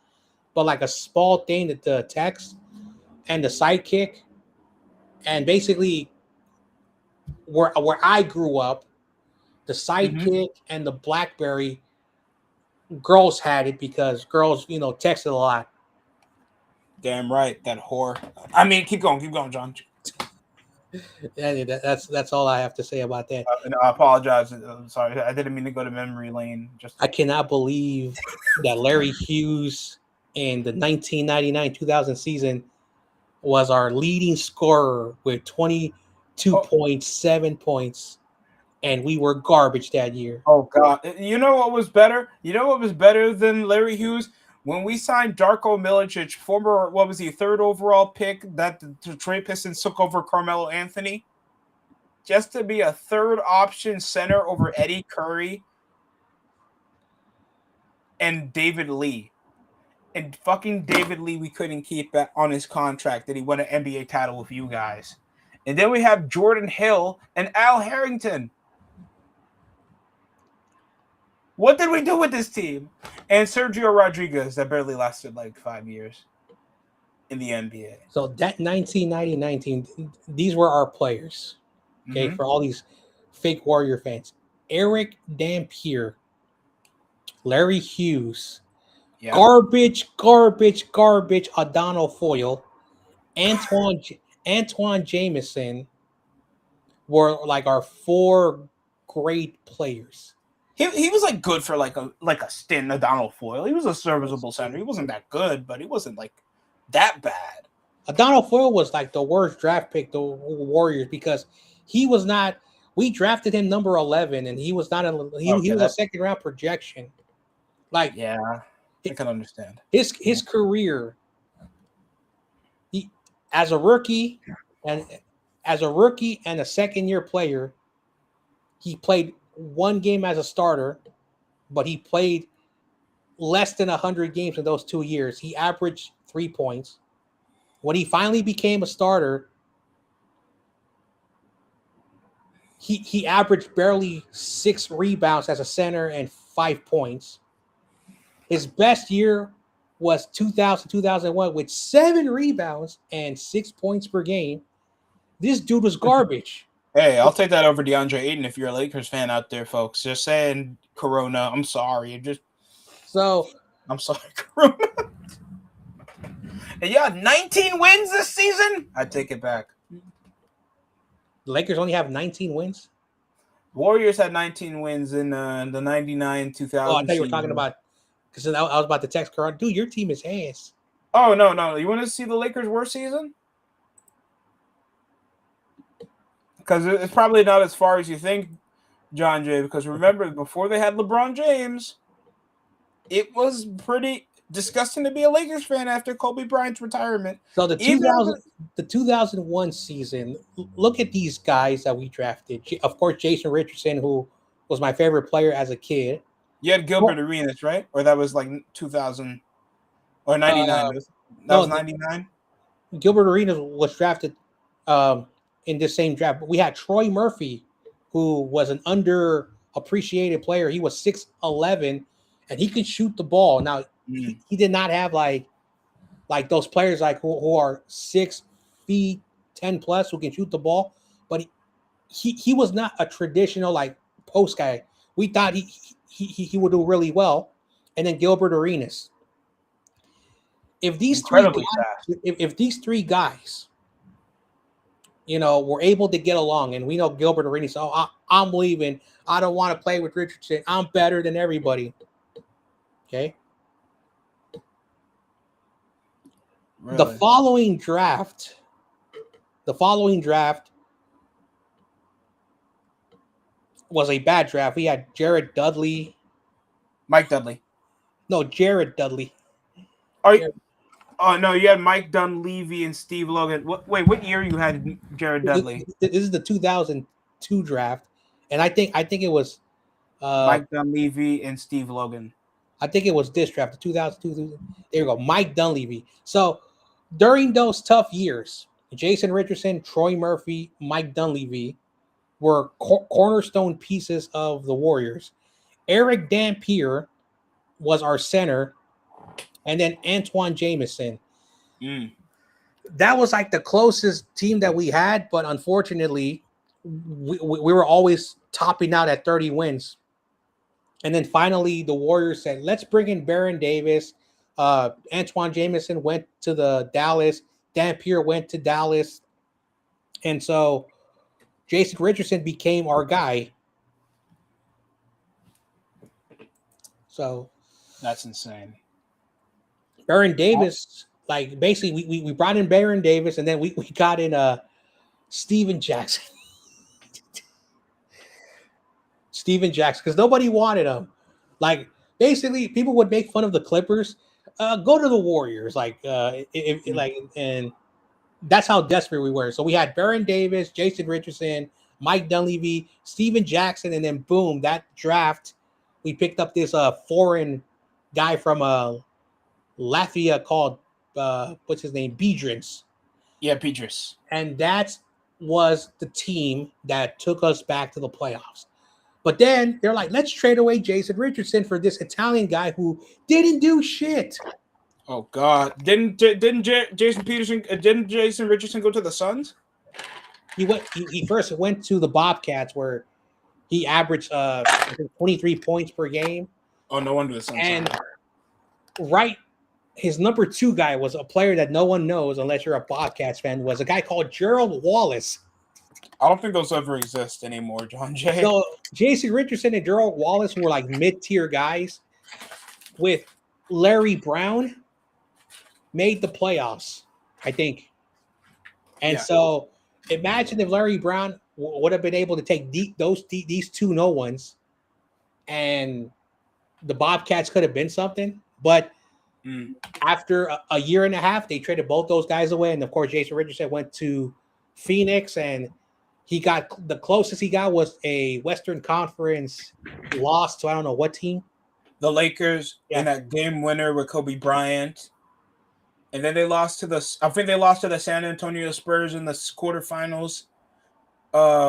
but like a small thing to text, and the Sidekick, and basically where I grew up, the Sidekick and the BlackBerry, girls had it because girls, texted a lot. Damn right, that whore. I mean, keep going, John. Yeah, that's all I have to say about that. No, I apologize. I'm sorry, I didn't mean to go to memory lane. I cannot believe that Larry Hughes in the 1999-2000 season was our leading scorer with 22.7 points, and we were garbage that year. Oh God! You know what was better? You know what was better than Larry Hughes? When we signed Darko Milicic, former, what was he, 3rd overall pick that the Detroit Pistons took over Carmelo Anthony, just to be a 3rd option center over Eddie Curry and David Lee. And fucking David Lee, we couldn't keep that on his contract that he won an NBA title with you guys. And then we have Jordan Hill and Al Harrington. What did we do with this team? And Sergio Rodriguez, that barely lasted like 5 years in the NBA. So that 1990-19, these were our players. Okay, for all these fake Warrior fans. Eric Dampier, Larry Hughes, garbage, Adano Foyle, Antoine Jameson were like our 4 great players. He was like good for like a stint, a Donald Foyle. He was a serviceable center. He wasn't that good, but he wasn't like that bad. Donald Foyle was like the worst draft pick, the Warriors, because he was not. We drafted him number 11, and he was not. He was a 2nd round projection. Like, yeah, I can understand his career. He as a rookie and a 2nd year player, he played 1 game as a starter, but he played less than 100 games in those 2 years. He averaged 3 points. When he finally became a starter, he averaged barely 6 rebounds as a center and 5 points. His best year was 2000-2001 with 7 rebounds and 6 points per game. This dude was garbage. Hey, I'll take that over DeAndre Ayton if you're a Lakers fan out there, folks. Just saying, Corona. I'm sorry. I'm sorry, Corona. And yeah, 19 wins this season. I take it back. The Lakers only have 19 wins. Warriors had 19 wins in the 99-2000. Oh, I thought you were talking about, because I was about to text Corona. Dude, your team is ass. Oh no! You want to see the Lakers' worst season? Because it's probably not as far as you think, John Jay. Because remember, before they had LeBron James, it was pretty disgusting to be a Lakers fan after Kobe Bryant's retirement. So the 2001 season, look at these guys that we drafted. Of course, Jason Richardson, who was my favorite player as a kid. You had Gilbert Arenas, right? Or that was like 2000 or 99. That was 99? Gilbert Arenas was drafted in this same draft. But we had Troy Murphy, who was an underappreciated player. He was 6'11", and he could shoot the ball. Now, he did not have like those players like who are 6 feet 10 plus who can shoot the ball, but he was not a traditional like post guy. We thought he would do really well. And then Gilbert Arenas. If these 3 guys were able to get along. And we know Gilbert Arenas, I'm leaving. I don't want to play with Richardson. I'm better than everybody. Okay. Really? The following draft was a bad draft. We had Jared Dudley. Mike Dudley. No, Jared Dudley. Oh no, you had Mike Dunleavy and Steve Logan. What year you had Jared Dudley? This is the 2002 draft, and I think it was Mike Dunleavy and Steve Logan. I think it was this draft, the 2002. There you go, Mike Dunleavy. So during those tough years, Jason Richardson, Troy Murphy, Mike Dunleavy were cornerstone pieces of the Warriors. Eric Dampier was our center, and then Antoine Jamison. That was like the closest team that we had, but unfortunately, we were always topping out at 30 wins. And then finally, the Warriors said, let's bring in Baron Davis. Antoine Jamison went to the Dallas. Dampier went to Dallas. And so Jason Richardson became our guy. So that's insane. Baron Davis, like basically we brought in Baron Davis, and then we got in Steven Jackson. Steven Jackson, because nobody wanted him. Like basically, people would make fun of the Clippers. Go to the Warriors, and that's how desperate we were. So we had Baron Davis, Jason Richardson, Mike Dunleavy, Steven Jackson, and then boom, that draft, we picked up this foreign guy from Latvia called what's his name, Biedrins. Yeah, Biedrins. And that was the team that took us back to the playoffs. But then they're like, let's trade away Jason Richardson for this Italian guy who didn't do shit. Oh God! Didn't Jason Richardson go to the Suns? He first went to the Bobcats, where he averaged 23 points per game. Oh, no wonder the Suns. And his number 2 guy was a player that no one knows unless you're a Bobcats fan. Was a guy called Gerald Wallace. I don't think those ever exist anymore, John Jay. So Jason Richardson and Gerald Wallace were like mid-tier guys. With Larry Brown, made the playoffs, I think. And so imagine if Larry Brown would have been able to take these 2 no ones, and the Bobcats could have been something. But after a year and a half, they traded both those guys away. And of course, Jason Richardson went to Phoenix, and he got the closest he got was a Western Conference loss to I don't know what team. The Lakers in that game winner with Kobe Bryant. And then they lost to the San Antonio Spurs in the quarterfinals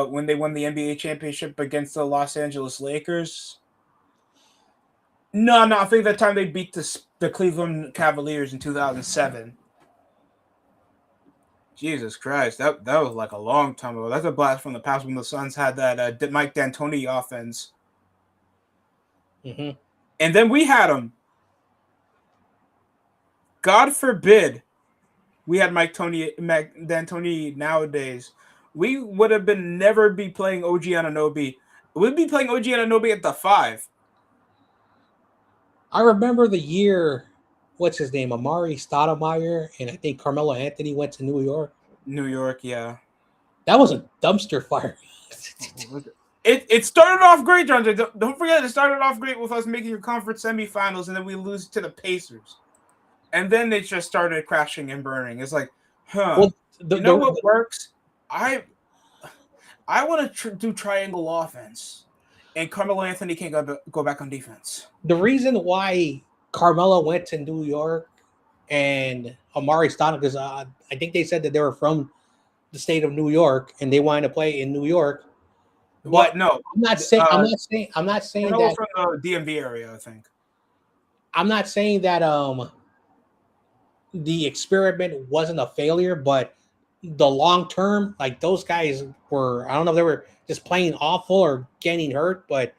when they won the NBA championship against the Los Angeles Lakers. No, I think that time they beat the Cleveland Cavaliers in 2007. Jesus Christ, that was like a long time ago. That's a blast from the past when the Suns had that Mike D'Antoni offense. Mm-hmm. And then we had him. God forbid we had Mike D'Antoni nowadays. We would have never be playing OG Anunoby. We'd be playing OG Anunoby at the 5. I remember the year, what's his name, Amari Stoudemire, and I think Carmelo Anthony went to New York. New York, yeah. That was a dumpster fire. It started off great, John. Don't forget, it started off great with us making the conference semifinals, and then we lose to the Pacers. And then it just started crashing and burning. It's like, what works? I want to do triangle offense, and Carmelo Anthony can't go back on defense. The reason why Carmelo went to New York and Amari Stoudemire, because I think they said that they were from the state of New York and they wanted to play in New York. But no, I'm not saying that from the DMV area. I think I'm not saying that the experiment wasn't a failure, but the long term, like those guys were, I don't know if they were just playing awful or getting hurt, but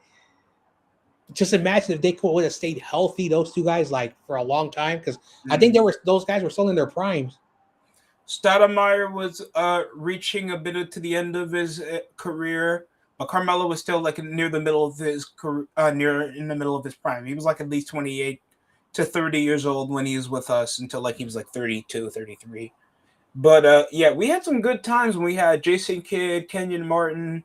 just imagine if they would have stayed healthy, those 2 guys, like for a long time, because I think those guys were still in their primes. Stoudemire was reaching a bit to the end of his career, but Carmelo was still like near the middle of his career, near in the middle of his prime. He was like at least 28 to 30 years old when he was with us until like he was like 32, 33. But yeah, we had some good times when we had Jason Kidd, Kenyon Martin,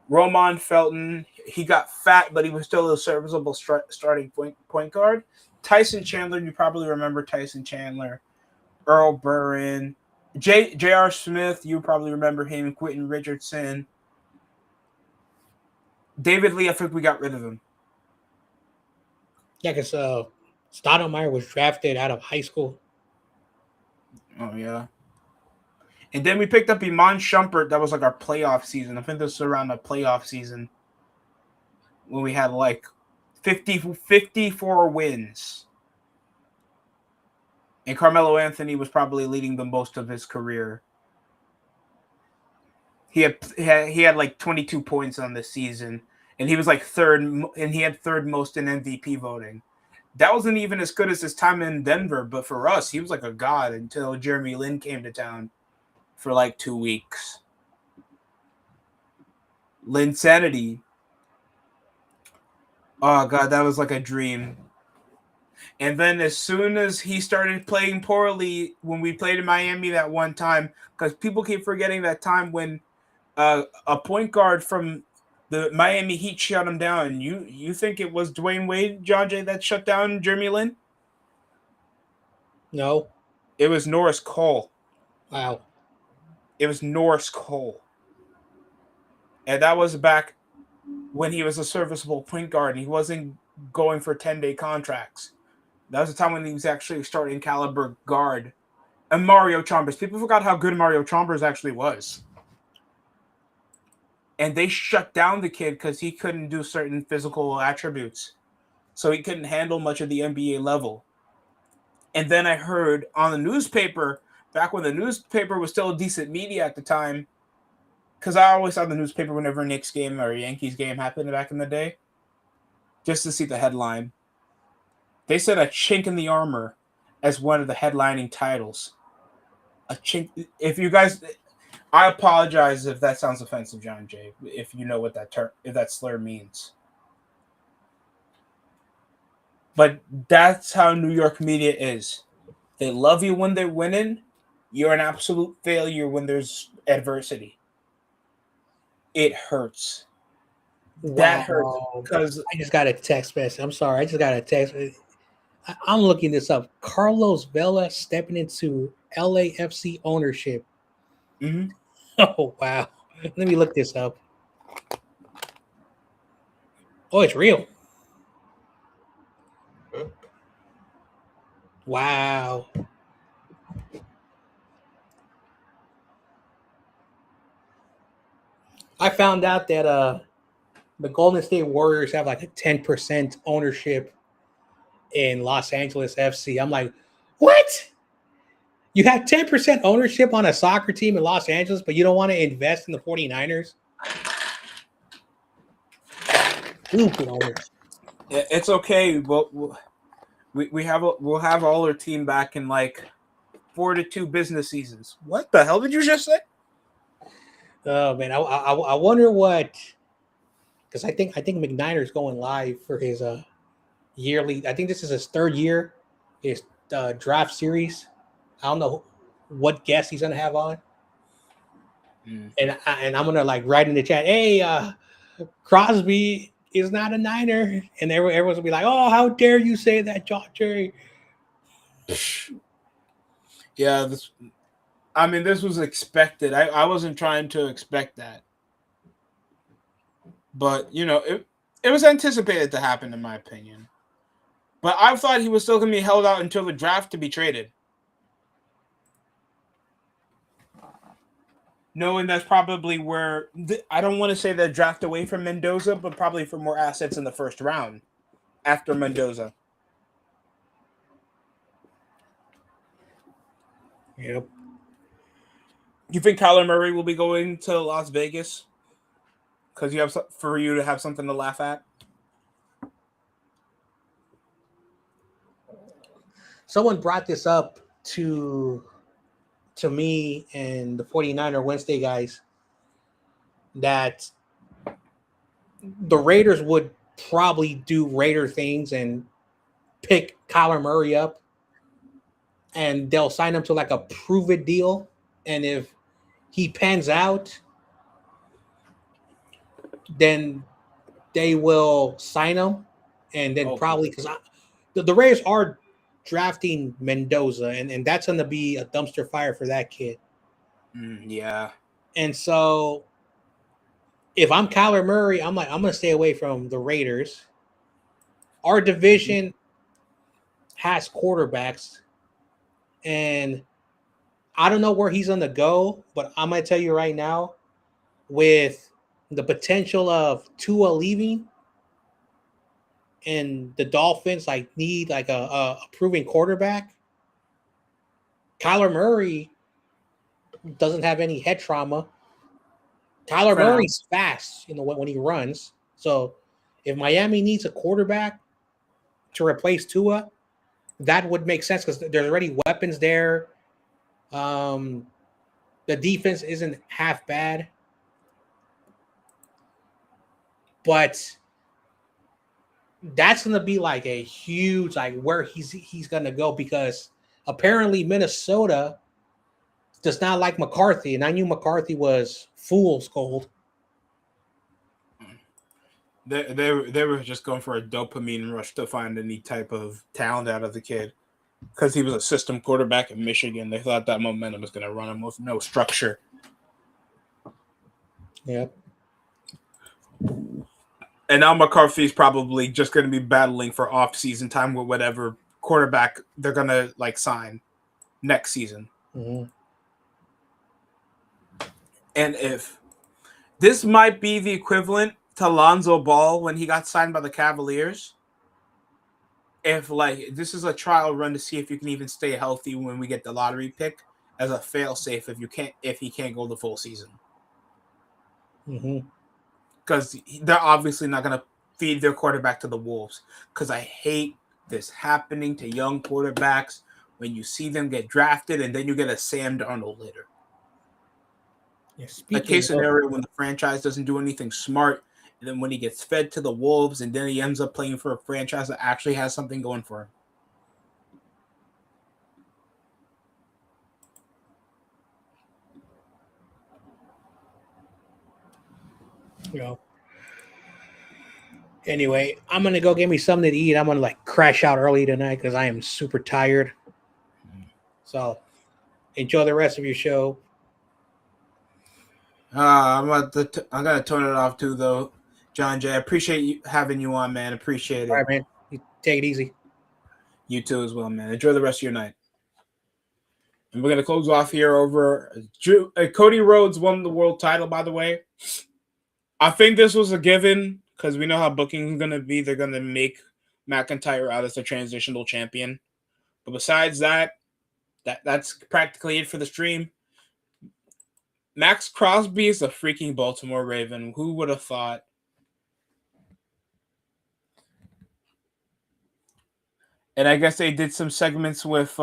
Roman Felton. He got fat, but he was still a serviceable starting point guard. Tyson Chandler, you probably remember Tyson Chandler. Earl Burren. J.R. Smith, you probably remember him. Quentin Richardson. David Lee, I think we got rid of him. Yeah, because Stoudemire was drafted out of high school. Oh, yeah. And then we picked up Iman Shumpert. That was like our playoff season. I think this was around the playoff season when we had like 54 wins. And Carmelo Anthony was probably leading the most of his career. He had like 22 points on this season, and he was like third, and he had third most in MVP voting. That wasn't even as good as his time in Denver, but for us, he was like a god until Jeremy Lin came to town for like 2 weeks. Linsanity. Oh god, that was like a dream. And then as soon as he started playing poorly when we played in Miami that one time, because people keep forgetting that time when a point guard from the Miami Heat shut him down. You think it was Dwayne Wade, John Jay, that shut down Jeremy Lin? No. It was Norris Cole. Wow. It was Norris Cole. And that was back when he was a serviceable point guard and he wasn't going for 10-day contracts. That was the time when he was actually starting caliber guard. And Mario Chalmers. People forgot how good Mario Chalmers actually was. And they shut down the kid because he couldn't do certain physical attributes. So he couldn't handle much of the NBA level. And then I heard on the newspaper, back when the newspaper was still a decent media at the time, because I always saw the newspaper whenever a Knicks game or a Yankees game happened back in the day, just to see the headline. They said a chink in the armor as one of the headlining titles. A chink. If you guys... I apologize if that sounds offensive, John Jay, if you know what if that slur means. But that's how New York media is. They love you when they're winning. You're an absolute failure when there's adversity. It hurts. Wow. That hurts because I just got a text message. I'm sorry. I just got a text. I'm looking this up. Carlos Vela stepping into LAFC ownership. Mm-hmm. Oh, wow. Let me look this up. Oh, it's real. Wow. I found out that the Golden State Warriors have like a 10% ownership in Los Angeles FC. I'm like, what? You have 10% ownership on a soccer team in Los Angeles, but you don't want to invest in the 49ers? It's okay. We'll have all our team back in like 4 to 2 business seasons. What the hell did you just say? Oh man, I wonder what, because I think McNiner's going live for his yearly. I think this is his third year, his draft series. I don't know what guest he's gonna have on, and I'm gonna like write in the chat, hey, Crosby is not a Niner, and everyone's gonna be like, oh, how dare you say that, John Jerry? Yeah, this was expected. I wasn't trying to expect that, but it was anticipated to happen, in my opinion. But I thought he was still gonna be held out until the draft to be traded. Knowing that's probably where I don't want to say they draft away from Mendoza, but probably for more assets in the first round after Mendoza. Yep. You think Kyler Murray will be going to Las Vegas because for you to have something to laugh at? Someone brought this up to to me and the 49er Wednesday guys that the Raiders would probably do Raider things and pick Kyler Murray up, and they'll sign him to like a prove it deal. And if he pans out, then they will sign him. And then probably because the Raiders are drafting Mendoza, and that's going to be a dumpster fire for that kid. Yeah. And so if I'm Kyler Murray, I'm going to stay away from the Raiders. Our division has quarterbacks, and I don't know where he's going to go, but I'm going to tell you right now, with the potential of Tua leaving and the Dolphins need a proven quarterback, Kyler Murray doesn't have any head trauma. Kyler Murray's fast, when he runs. So if Miami needs a quarterback to replace Tua, that would make sense because there's already weapons there. The defense isn't half bad, but that's going to be like a huge where he's going to go, because apparently Minnesota does not like McCarthy, and I knew McCarthy was fool's gold. They were just going for a dopamine rush to find any type of talent out of the kid, because he was a system quarterback in Michigan. They thought that momentum was going to run him with no structure. Yep. And now McCarthy's probably just going to be battling for off-season time with whatever quarterback they're going to sign next season. Mm-hmm. And if this might be the equivalent to Lonzo Ball when he got signed by the Cavaliers, if this is a trial run to see if you can even stay healthy when we get the lottery pick as a fail-safe if he can't go the full season. Mm-hmm. Because they're obviously not going to feed their quarterback to the Wolves. Because I hate this happening to young quarterbacks when you see them get drafted and then you get a Sam Darnold later. Yeah, a case scenario when the franchise doesn't do anything smart, and then when he gets fed to the Wolves, and then he ends up playing for a franchise that actually has something going for him. Anyway, I'm gonna go get me something to eat. I'm gonna crash out early tonight because I am super tired. So enjoy the rest of your show. I'm gonna turn it off too, though, John Jay. I appreciate having you on, man. Appreciate it. All right, man. You take it easy. You too, as well, man. Enjoy the rest of your night. And we're gonna close off here over Cody Rhodes won the world title, by the way. I think this was a given because we know how booking is gonna be. They're gonna make McIntyre out as the transitional champion. But besides that's practically it for the stream. Max Crosby is a freaking Baltimore Raven. Who would have thought? And I guess they did some segments with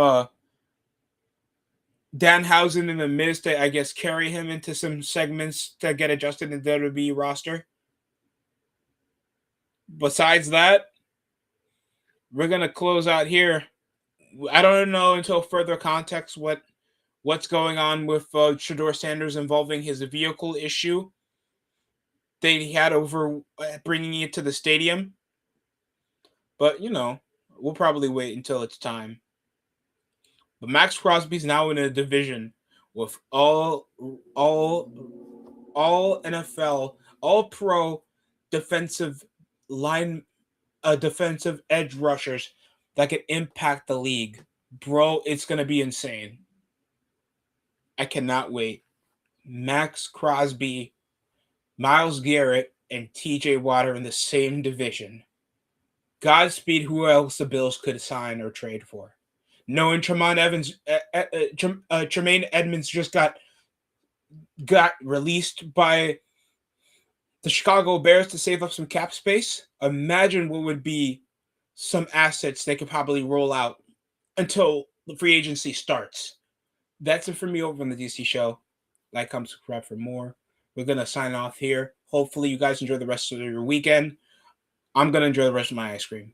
Danhausen and The Miz to, I guess, carry him into some segments to get adjusted in the WWE roster. Besides that, we're going to close out here. I don't know until further context what's going on with Shedeur Sanders involving his vehicle issue that he had over bringing it to the stadium. But, we'll probably wait until it's time. But Max Crosby's now in a division with all NFL, all pro defensive defensive edge rushers that can impact the league. Bro, it's going to be insane. I cannot wait. Max Crosby, Myles Garrett, and TJ Watt in the same division. Godspeed who else the Bills could sign or trade for. Knowing Tremaine Edmonds just got released by the Chicago Bears to save up some cap space. Imagine what would be some assets they could probably roll out until the free agency starts. that's it for me over on the DC show. Like, comment, subscribe for more. We're gonna sign off here. Hopefully, you guys enjoy the rest of your weekend. I'm gonna enjoy the rest of my ice cream.